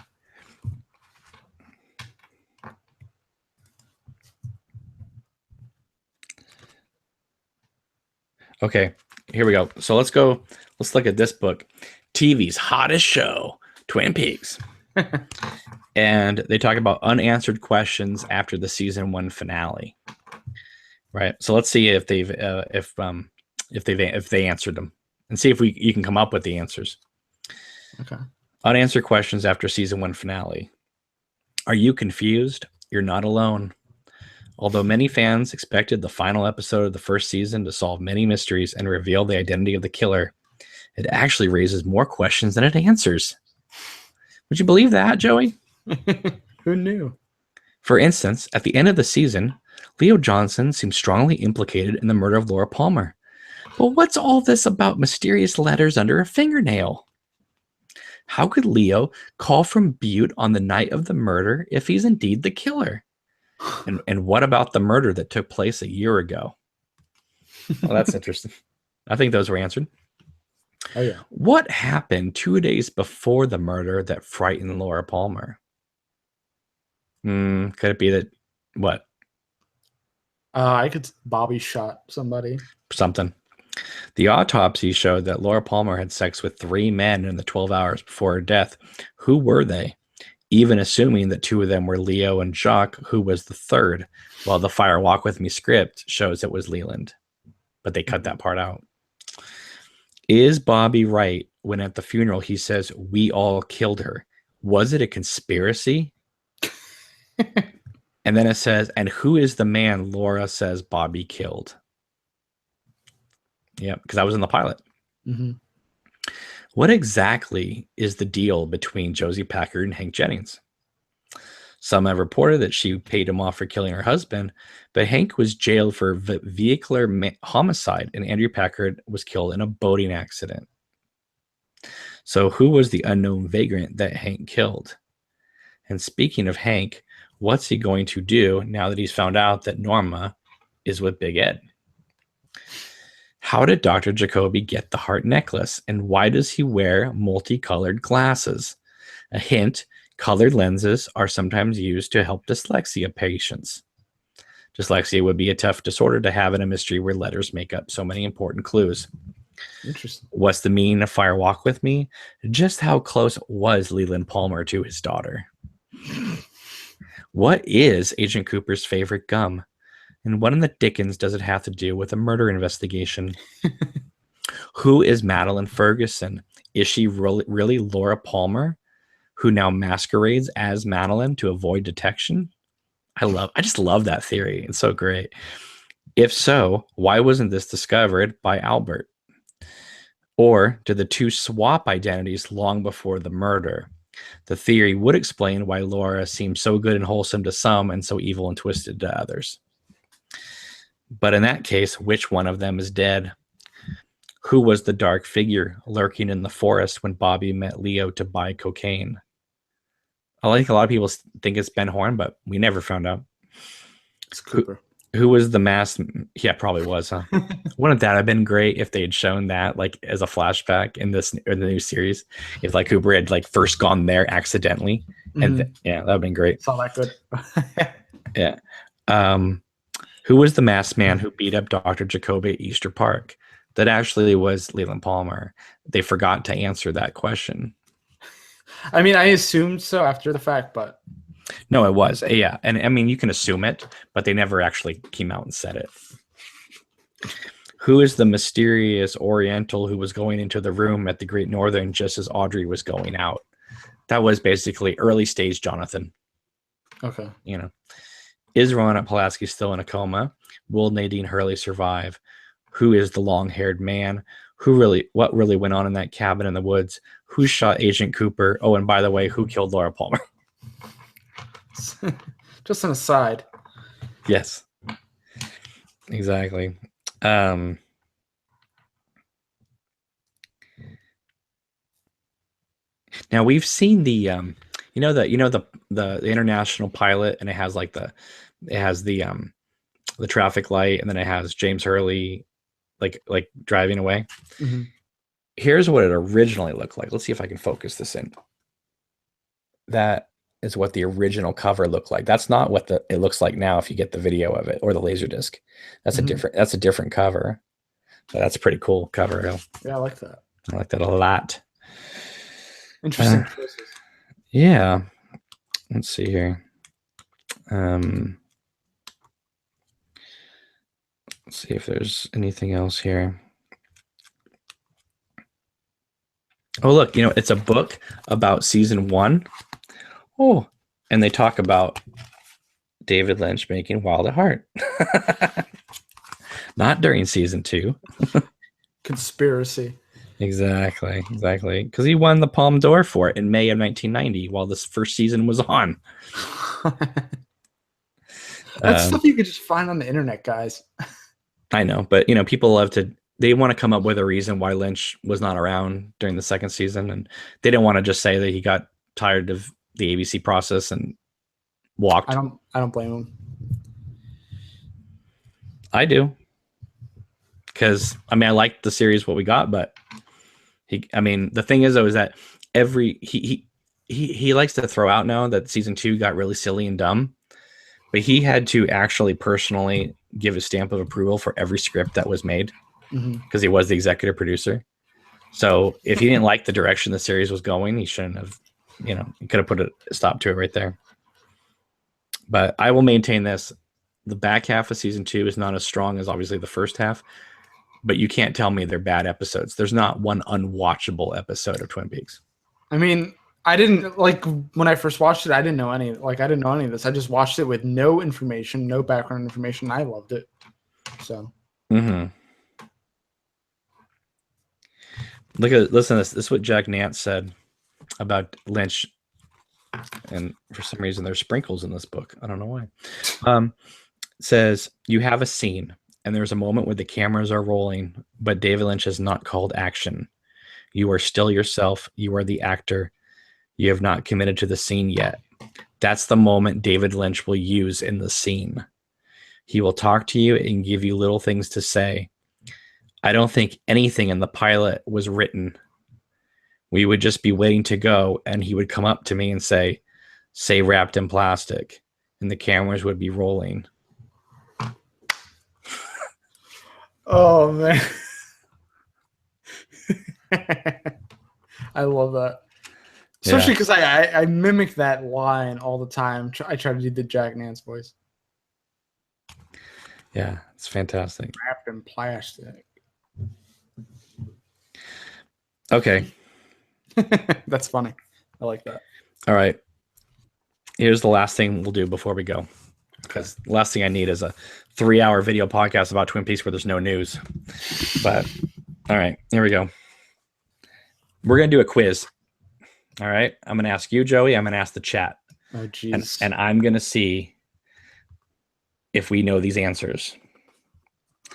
Okay, here we go. So let's go. Let's look at this book, TV's hottest show, Twin Peaks. And they talk about unanswered questions after the season 1 finale. Right. So let's see if they answered them, and see if you can come up with the answers. Okay. Unanswered questions after season 1 finale. Are you confused? You're not alone. Although many fans expected the final episode of the first season to solve many mysteries and reveal the identity of the killer, it actually raises more questions than it answers. Would you believe that, Joey? Who knew? For instance, at the end of the season, Leo Johnson seems strongly implicated in the murder of Laura Palmer. But what's all this about mysterious letters under a fingernail? How could Leo call from Butte on the night of the murder if he's indeed the killer? And what about the murder that took place a year ago? Well, that's interesting. I think those were answered. Oh, yeah. What happened 2 days before the murder that frightened Laura Palmer? Could it be that, what? Bobby shot somebody. Something. The autopsy showed that Laura Palmer had sex with 3 men in the 12 hours before her death. Who were they? Even assuming that 2 of them were Leo and Jacques, who was the third, while the Fire Walk With Me script shows it was Leland. But they cut that part out. Is Bobby right when at the funeral he says, "We all killed her"? Was it a conspiracy? And then it says, and who is the man Laura says Bobby killed? Yeah, because I was in the pilot. Mm-hmm. What exactly is the deal between Josie Packard and Hank Jennings? Some have reported that she paid him off for killing her husband, but Hank was jailed for vehicular homicide, and Andrew Packard was killed in a boating accident. So who was the unknown vagrant that Hank killed? And speaking of Hank, what's he going to do now that he's found out that Norma is with Big Ed? How did Dr. Jacoby get the heart necklace, and why does he wear multicolored glasses? A hint, colored lenses are sometimes used to help dyslexia patients. Dyslexia would be a tough disorder to have in a mystery where letters make up so many important clues. Interesting. What's the meaning of Fire Walk With Me? Just how close was Leland Palmer to his daughter? What is Agent Cooper's favorite gum? And what in the dickens does it have to do with a murder investigation? Who is Madeline Ferguson? Is she really Laura Palmer, who now masquerades as Madeline to avoid detection? I just love that theory. It's so great. If so, why wasn't this discovered by Albert? Or did the 2 swap identities long before the murder? The theory would explain why Laura seems so good and wholesome to some and so evil and twisted to others. But in that case, which one of them is dead? Who was the dark figure lurking in the forest when Bobby met Leo to buy cocaine? I think a lot of people think it's Ben Horn, but we never found out. It's Cooper. Who was the masked? Yeah, probably was, huh? Wouldn't that have been great if they had shown that like as a flashback in the new series? If like Cooper had like first gone there accidentally, and yeah, that would have been great. It's all that good. Yeah. Who was the masked man who beat up Dr. Jacoby at Easter Park? That actually was Leland Palmer. They forgot to answer that question. I mean, I assumed so after the fact, but no, it was. Yeah. And I mean, you can assume it, but they never actually came out and said it. Who is the mysterious Oriental who was going into the room at the Great Northern just as Audrey was going out? That was basically early stage Jonathan. Okay. You know, is Ron Pulaski still in a coma? Will Nadine Hurley survive? Who is the long-haired man? What really went on in that cabin in the woods? Who shot Agent Cooper? Oh, and by the way, who killed Laura Palmer? Just an aside. Yes. Exactly. Now we've seen the the international pilot, and it has like the traffic light, and then it has James Hurley like driving away. Mm-hmm. Here's what it originally looked like. Let's see if I can focus this in. That is what the original cover looked like. That's not what it looks like now if you get the video of it or the laser disc. That's a different cover. But that's a pretty cool cover. Yeah, I like that. I like that a lot. Interesting choices. Yeah. Let's see here. Let's see if there's anything else here. Oh, look, it's a book about season 1. Oh, and they talk about David Lynch making Wild at Heart. Not during season 2. Conspiracy. Exactly. Because he won the Palme d'Or for it in May of 1990 while this first season was on. That's stuff you could just find on the internet, guys. I know, but people love to. They want to come up with a reason why Lynch was not around during the second season, and they don't want to just say that he got tired of the ABC process and walked. I don't blame him. I do, because I liked the series what we got, but the thing is though is that he likes to throw out now that season 2 got really silly and dumb, but he had to actually personally give a stamp of approval for every script that was made because he was the executive producer. So if he didn't like the direction the series was going, he shouldn't have, he could have put a stop to it right there. But I will maintain this. The back half of season 2 is not as strong as obviously the first half, but you can't tell me they're bad episodes. There's not one unwatchable episode of Twin Peaks. I mean, I didn't when I first watched it, I didn't know any of this. I just watched it with no information, no background information. I loved it. So. Listen to this. This is what Jack Nance said about Lynch. And for some reason, there's sprinkles in this book. I don't know why. Says, you have a scene, and there's a moment where the cameras are rolling, but David Lynch has not called action. You are still yourself. You are the actor. You have not committed to the scene yet. That's the moment David Lynch will use in the scene. He will talk to you and give you little things to say. I don't think anything in the pilot was written. We would just be waiting to go, and he would come up to me and say wrapped in plastic, and the cameras would be rolling. Oh, man. I love that. Especially because I mimic that line all the time. I try to do the Jack Nance voice. Yeah, it's fantastic. Wrapped in plastic. Okay. That's funny. I like that. All right. Here's the last thing we'll do before we go. Because the last thing I need is a 3-hour video podcast about Twin Peaks where there's no news. But, all right, here we go. We're going to do a quiz. All right. I'm going to ask you, Joey. I'm going to ask the chat. Oh, jeez. And I'm going to see if we know these answers.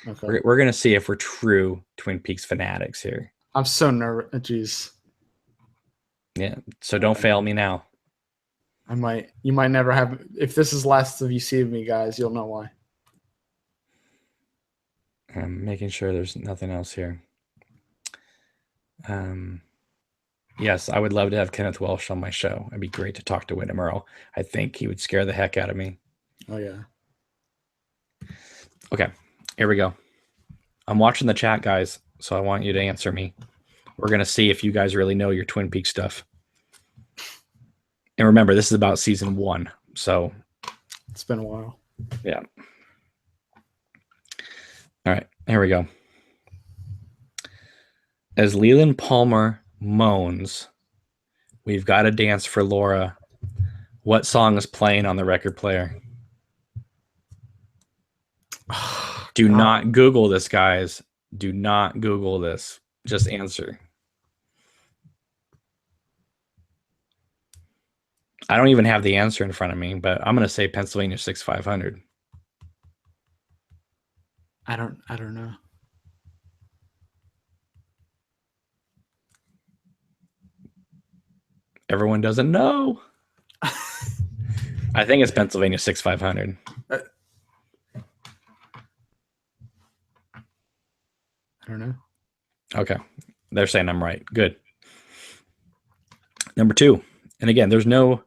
Okay. We're going to see if we're true Twin Peaks fanatics here. I'm so nervous. Jeez. Yeah. So don't fail me now. You might never have. If this is last of you see of me, guys, you'll know why. I'm making sure there's nothing else here. Yes, I would love to have Kenneth Welsh on my show. It'd be great to talk to Whitney Earl. I think he would scare the heck out of me. Oh, yeah. Okay, here we go. I'm watching the chat, guys, so I want you to answer me. We're going to see if you guys really know your Twin Peaks stuff. And remember, this is about season 1, so. It's been a while. Yeah. All right, here we go. As Leland Palmer moans, "We've got to dance for Laura," what song is playing on the record player? Do not Google this, guys. Do not Google this. Just answer. I don't even have the answer in front of me, but I'm going to say Pennsylvania 6500. I don't know. Everyone doesn't know. I think it's Pennsylvania 6500. I don't know. Okay. They're saying I'm right. Good. Number 2. And again, there's no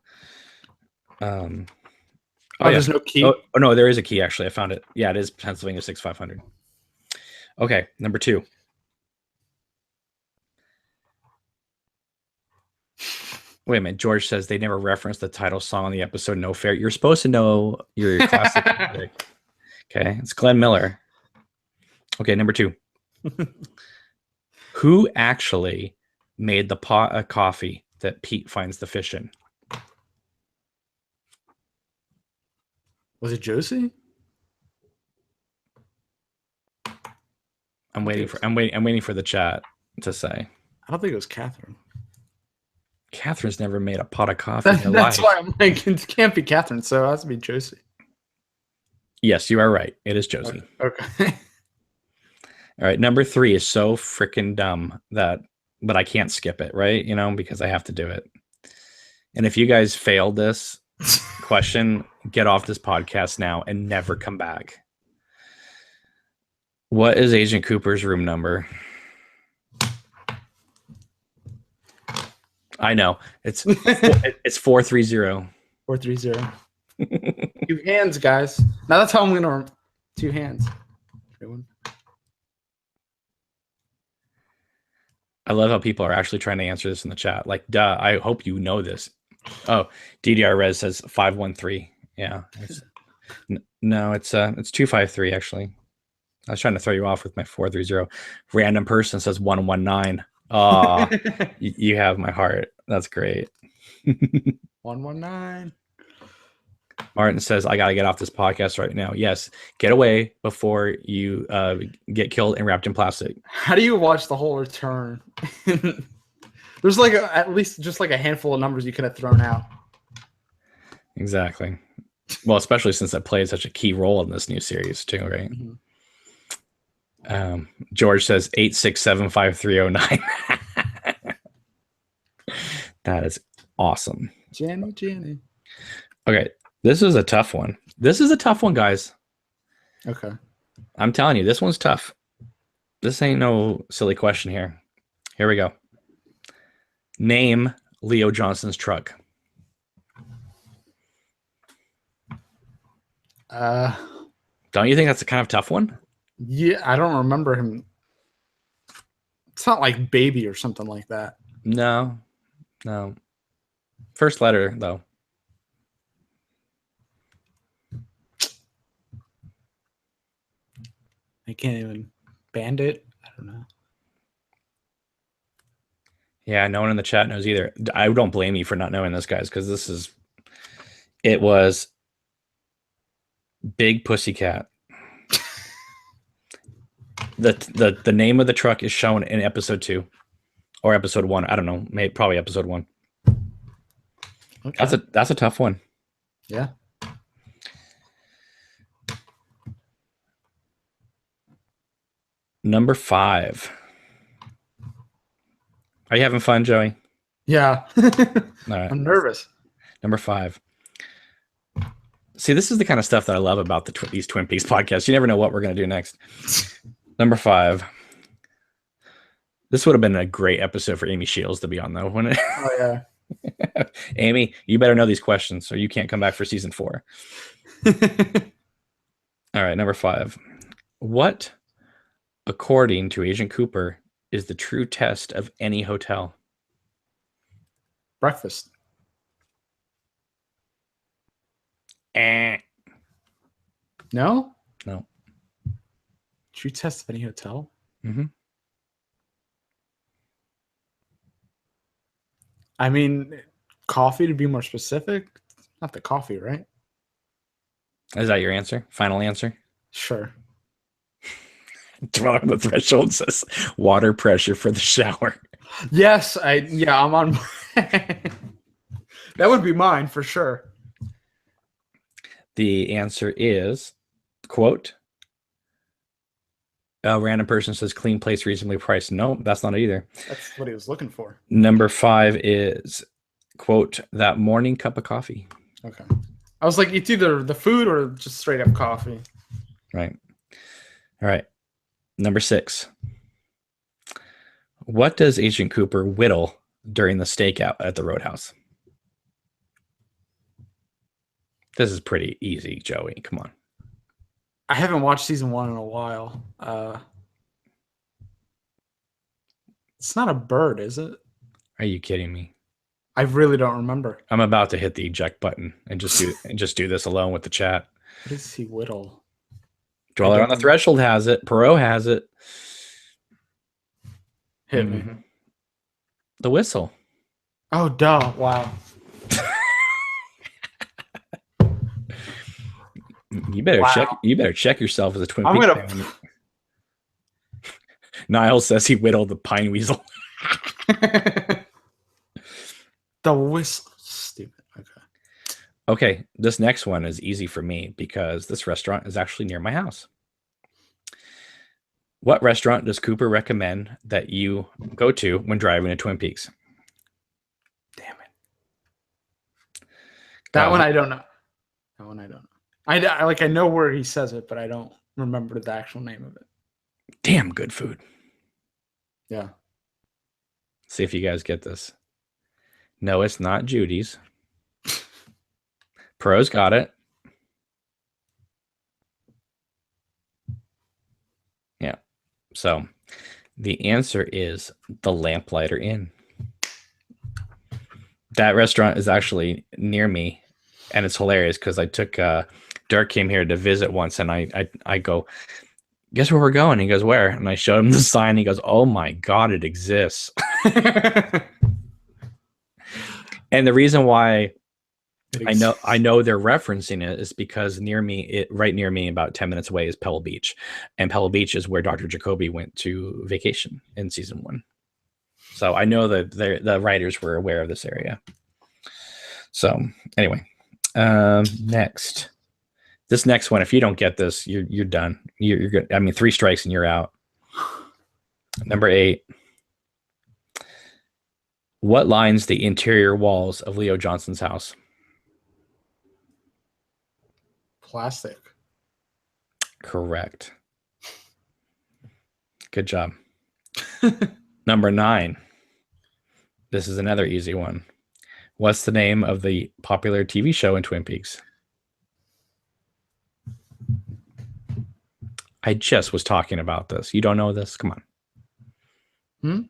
there's no key. Oh, no, there is a key actually. I found it. Yeah, it is Pennsylvania 6500. Okay, number 2. Wait a minute. George says they never referenced the title song on the episode No Fair. You're supposed to know your classic music. Okay, it's Glenn Miller. Okay, number 2. Who actually made the pot of coffee that Pete finds the fish in? Was it Josie? I'm waiting for the chat to say. I don't think it was Catherine. Catherine's never made a pot of coffee in her That's life. why I'm like, it can't be Catherine, so it has to be Josie. Yes, you are right. It is Josie. Okay. All right, number 3 is so freaking dumb but I can't skip it, right? Because I have to do it. And if you guys failed this question, get off this podcast now and never come back. What is Agent Cooper's room number? I know. It's 430. 430. 2 hands, guys. Now that's how I'm gonna 2 hands. I love how people are actually trying to answer this in the chat. Like, duh, I hope you know this. Oh, DDR Res says 513. Yeah. No, it's 253 actually. I was trying to throw you off with my 430. Random person says 119. Oh, you have my heart. That's great. 119. Martin says, I got to get off this podcast right now. Yes, get away before you get killed and wrapped in plastic. How do you watch the whole return? There's like at least just like a handful of numbers you could have thrown out. Exactly. Well, especially since I played such a key role in this new series too, right? Mm-hmm. George says 8675309. That is awesome. Jenny. Okay, this is a tough one. This is a tough one, guys. Okay. I'm telling you, this one's tough. This ain't no silly question here. Here we go. Name Leo Johnson's truck. Don't you think that's a kind of tough one? Yeah, I don't remember him. It's not like Baby or something like that. No. First letter, though. I can't even. Bandit? I don't know. Yeah, no one in the chat knows either. I don't blame you for not knowing this, guys, because it was Big Pussycat. The name of the truck is shown in episode 2 or episode 1. I don't know, maybe probably episode 1. Okay. That's a tough one. Yeah. Number 5. Are you having fun, Joey? Yeah. All right. I'm nervous. Number 5. See, this is the kind of stuff that I love about these Twin Peaks podcasts. You never know what we're going to do next. Number 5. This would have been a great episode for Amy Shields to be on, though, wouldn't it? Oh, yeah. Amy, you better know these questions or you can't come back for season 4. All right, number 5. What, according to Agent Cooper, is the true test of any hotel? Breakfast. No? No. True test of any hotel? Mm-hmm. I mean, coffee to be more specific. Not the coffee, right? Is that your answer? Final answer? Sure. Dwelling on the threshold says water pressure for the shower. Yes, I'm on. That would be mine for sure. The answer is, quote, A random person says clean place, reasonably priced. No, that's not it either. That's what he was looking for. Number 5 is, quote, that morning cup of coffee. Okay. I was like, it's either the food or just straight up coffee. Right. All right. Number 6. What does Agent Cooper whittle during the stakeout at the Roadhouse? This is pretty easy, Joey. Come on. I haven't watched season 1 in a while. It's not a bird, is it? Are you kidding me? I really don't remember. I'm about to hit the eject button and just do this alone with the chat. What does he whittle? Dweller on the Threshold has it. Perot has it. Hit me. The whistle. Oh, duh. Wow. You better check yourself as a Twin Peaks fan. Niles says he whittled the pine weasel. The whistle. Stupid. Okay, this next one is easy for me because this restaurant is actually near my house. What restaurant does Cooper recommend that you go to when driving to Twin Peaks? Damn it. That one I don't know. I know where he says it, but I don't remember the actual name of it. Damn good food. Yeah. See if you guys get this. No, it's not Judy's. Pro's got it. Yeah. So the answer is the Lamplighter Inn. That restaurant is actually near me, and it's hilarious because I took Dirk came here to visit once, and I go, guess where we're going? He goes, where? And I showed him the sign. He goes, oh my God, it exists. And the reason why I know they're referencing it is because right near me, about 10 minutes away, is Pebble Beach. And Pebble Beach is where Dr. Jacoby went to vacation in season 1. So I know that the writers were aware of this area. So anyway, next. This next one, if you don't get this, you're done. You're good. I mean, 3 strikes and you're out. Number 8. What lines the interior walls of Leo Johnson's house? Plastic. Correct. Good job. Number 9. This is another easy one. What's the name of the popular TV show in Twin Peaks? I just was talking about this. You don't know this? Come on.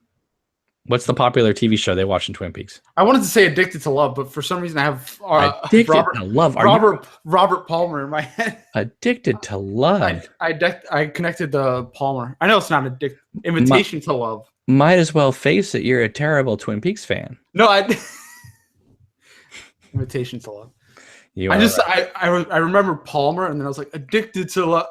What's the popular TV show they watch in Twin Peaks? I wanted to say Addicted to Love, but for some reason I have Addicted to Love. Robert Palmer in my head. Addicted to Love. I connected the Palmer. I know it's not Invitation to Love. Might as well face it. You're a terrible Twin Peaks fan. No, Invitation to Love. I remember Palmer, and then I was like Addicted to Love.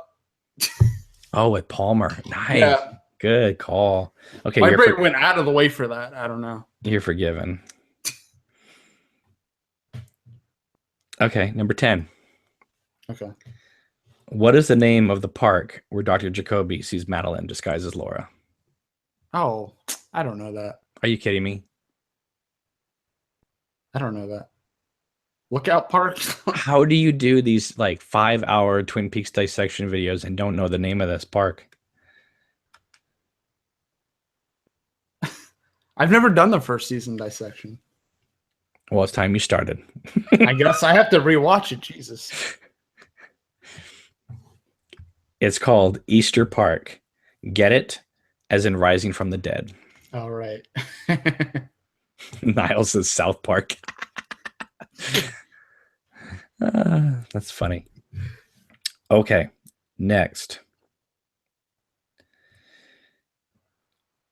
Oh, with Palmer. Nice. Yeah. Good call. Okay, my brain went out of the way for that. I don't know. You're forgiven. Okay, number 10. Okay. What is the name of the park where Dr. Jacoby sees Madeline disguised as Laura? Oh, I don't know that. Are you kidding me? I don't know that. Lookout Park? How do you do these 5-hour Twin Peaks dissection videos and don't know the name of this park? I've never done the first season dissection. Well, it's time you started. I guess I have to rewatch it, Jesus. It's called Easter Park. Get it? As in Rising from the Dead. All right. Niles says South Park. That's funny. Okay, next.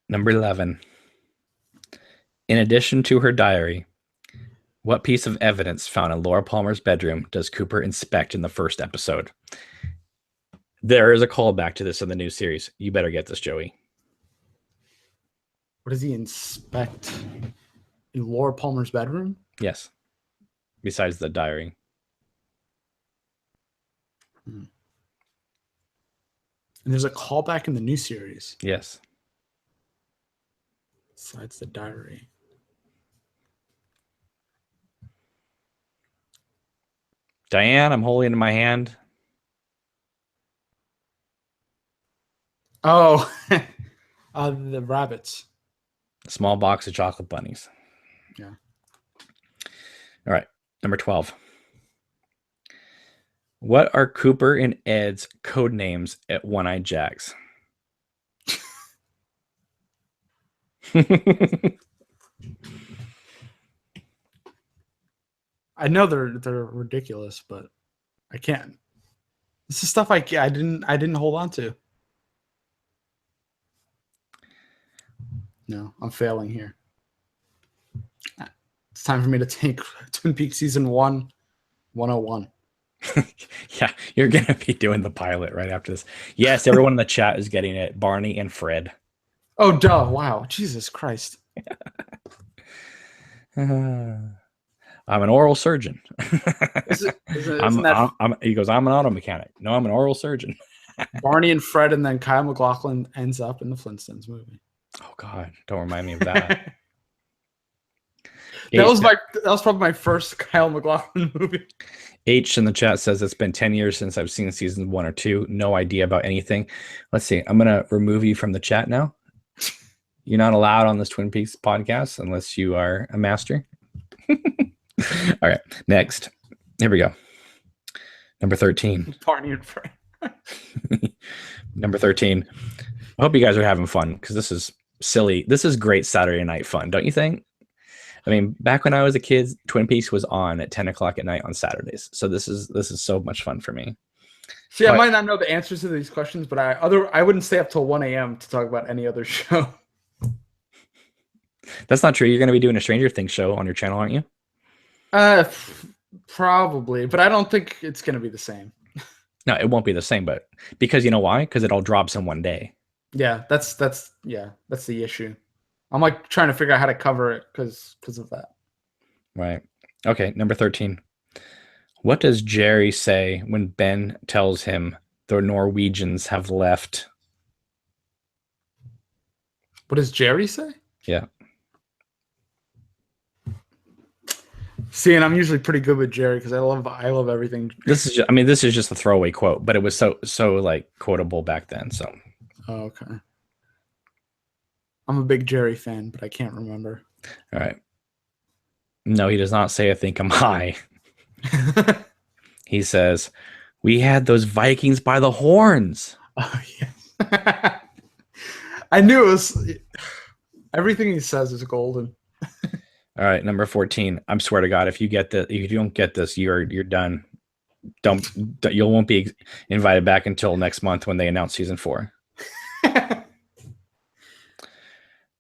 Number 11. In addition to her diary, what piece of evidence found in Laura Palmer's bedroom does Cooper inspect in the first episode? There is a callback to this in the new series. You better get this, Joey. What does he inspect in Laura Palmer's bedroom? Yes. Besides the diary. And there's a callback in the new series. Yes. Besides the diary. Diane, I'm holding in my hand. Oh, the rabbits. A small box of chocolate bunnies. Yeah. All right. Number 12. What are Cooper and Ed's code names at One-Eyed Jacks? I know they're ridiculous, but I can't. This is stuff I didn't hold on to. No, I'm failing here. It's time for me to take Twin Peaks season 1, 101. Yeah, you're going to be doing the pilot right after this. Yes, everyone in the chat is getting it. Barney and Fred. Oh, duh. Wow. Jesus Christ. I'm an oral surgeon. He goes, I'm an auto mechanic. No, I'm an oral surgeon. Barney and Fred, and then Kyle MacLachlan ends up in the Flintstones movie. Oh God, don't remind me of that. that was probably my first Kyle MacLachlan movie. H in the chat says it's been 10 years since I've seen season 1 or 2. No idea about anything. Let's see. I'm gonna remove you from the chat now. You're not allowed on this Twin Peaks podcast unless you are a master. All right, next. Here we go. Number 13. Barney and Fred. Number 13. I hope you guys are having fun because this is silly. This is great Saturday night fun, don't you think? I mean, back when I was a kid, Twin Peaks was on at 10 o'clock at night on Saturdays. So this is so much fun for me. See, I might not know the answers to these questions, but I wouldn't stay up till 1 a.m. to talk about any other show. That's not true. You're going to be doing a Stranger Things show on your channel, aren't you? Probably, but I don't think it's going to be the same. No, it won't be the same, but because you know why? Because it all drops in one day. Yeah, that's the issue. I'm like trying to figure out how to cover it because of that. Right. Okay, number 13. What does Jerry say when Ben tells him the Norwegians have left? What does Jerry say? Yeah. See, and I'm usually pretty good with Jerry because I love everything. This is just a throwaway quote, but it was so like quotable back then. So. Oh, okay. I'm a big Jerry fan, but I can't remember. All right. No, he does not say, I think I'm high. He says, we had those Vikings by the horns. Oh, yeah. I knew it was. Everything he says is golden. All right, number 14. I swear to God, if you don't get this, you're done. You won't be invited back until next month when they announce season 4.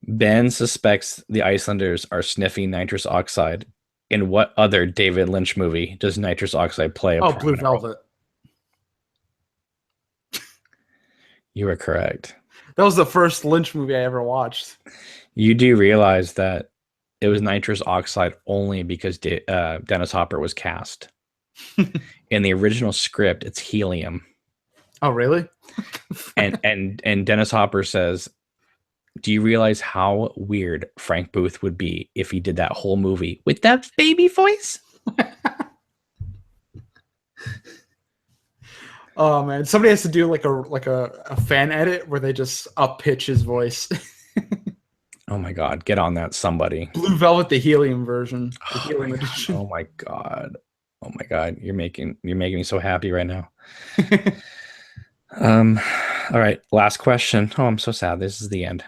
Ben suspects the Icelanders are sniffing nitrous oxide. In what other David Lynch movie does nitrous oxide play a part? Oh, Blue Velvet. You are correct. That was the first Lynch movie I ever watched. You do realize that it was nitrous oxide only because Dennis Hopper was cast. In the original script, it's helium. Oh, really? and Dennis Hopper says, do you realize how weird Frank Booth would be if he did that whole movie with that baby voice? Oh man, somebody has to do like a fan edit where they just up pitch his voice. Oh my God, get on that, somebody. Blue Velvet, the helium version. The helium edition. Oh my God. Oh my God. You're making me so happy right now. All right, last question. Oh, I'm so sad. This is the end.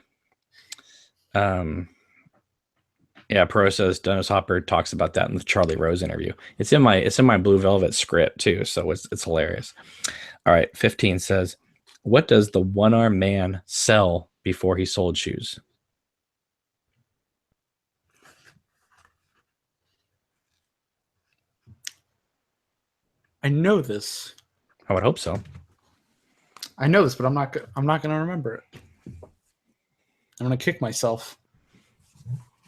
Yeah, Pro says Dennis Hopper talks about that in the Charlie Rose interview. It's in my Blue Velvet script too, so it's hilarious. All right, 15 says, what does the one-armed man sell before he sold shoes? I know this. I would hope so. I know this, but I'm not going to remember it. I'm going to kick myself.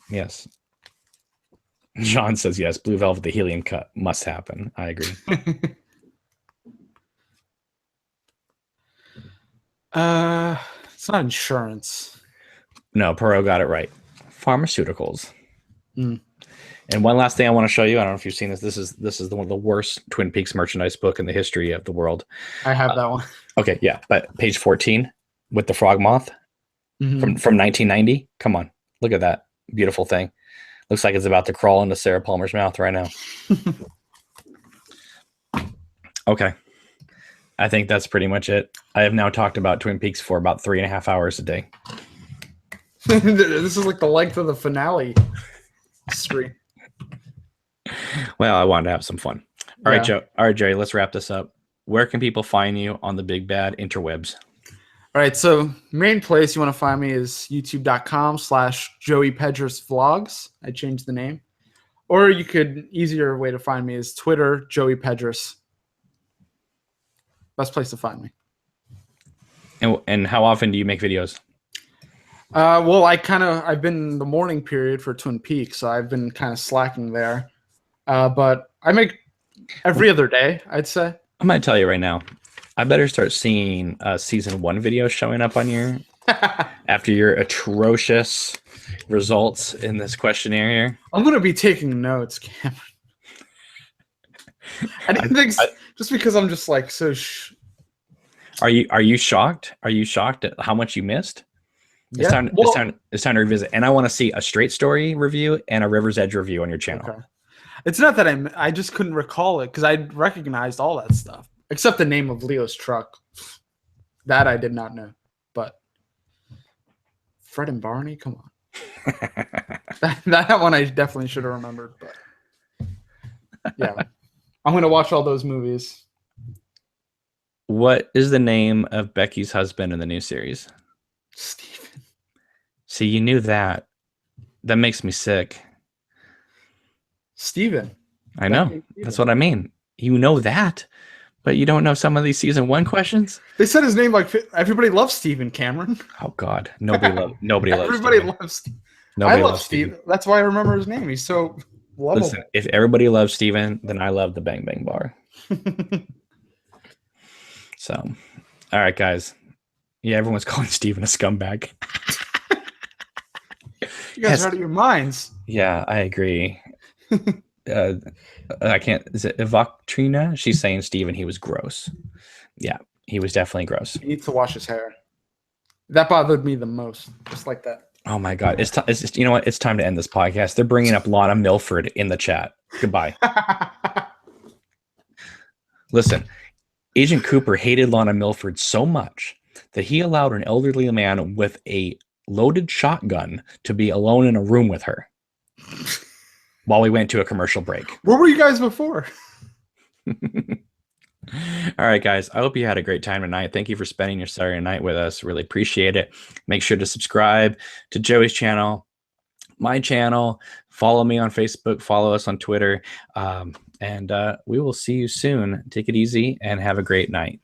Yes. John says yes. Blue Velvet, the helium cut must happen. I agree. It's not insurance. No, Perot got it right. Pharmaceuticals. Mm. And one last thing I want to show you. I don't know if you've seen this. This is one of the worst Twin Peaks merchandise book in the history of the world. I have that one. Okay, yeah, but page 14 with the frog moth from 1990. Come on, look at that beautiful thing. Looks like it's about to crawl into Sarah Palmer's mouth right now. Okay, I think that's pretty much it. I have now talked about Twin Peaks for about 3.5 hours a day. This is like the length of the finale screen. Well, I wanted to have some fun. All right, Joe. All right, Jerry, let's wrap this up. Where can people find you on the big bad interwebs? All right, so main place you want to find me is youtube.com/JoeyPedras-vlogs. I changed the name. Or you could, easier way to find me is Twitter, Joey Pedras. Best place to find me. And how often do you make videos? Well, I've been in the morning period for Twin Peaks, so I've been kind of slacking there. But I make every other day, I'd say. I'm going to tell you right now, I better start seeing season 1 videos showing up on your after your atrocious results in this questionnaire here. I'm going to be taking notes, Cameron. I didn't think just because I'm just like so. Are you shocked? Are you shocked at how much you missed? Yeah. It's time to revisit, and I want to see a Straight Story review and a River's Edge review on your channel. Okay. It's not that I just couldn't recall it because I recognized all that stuff except the name of Leo's truck. That I did not know, but Fred and Barney, come on. that one I definitely should have remembered, but yeah, I'm gonna watch all those movies. What is the name of Becky's husband in the new series? Steven. See, you knew that. That makes me sick. Steven. I know. That's what I mean. You know that, but you don't know some of these season 1 questions? They said his name like everybody loves Steven, Cameron. Oh God, nobody loves everybody loves Steven. I love Steven. That's why I remember his name. He's so lovable. Listen, if everybody loves Steven, then I love the Bang Bang Bar. So, all right, guys. Yeah, everyone's calling Steven a scumbag. You guys are out of your minds. Yeah, I agree. I can't. Is it Evoctrina? She's saying Steven, he was gross. Yeah, he was definitely gross. He needs to wash his hair. That bothered me the most. Just like that. Oh my God! It's you know what? It's time to end this podcast. They're bringing up Lana Milford in the chat. Goodbye. Listen, Agent Cooper hated Lana Milford so much that he allowed an elderly man with a loaded shotgun to be alone in a room with her while we went to a commercial break. Where were you guys before? All right, guys. I hope you had a great time tonight. Thank you for spending your Saturday night with us. Really appreciate it. Make sure to subscribe to Joey's channel, my channel. Follow me on Facebook. Follow us on Twitter. And we will see you soon. Take it easy and have a great night.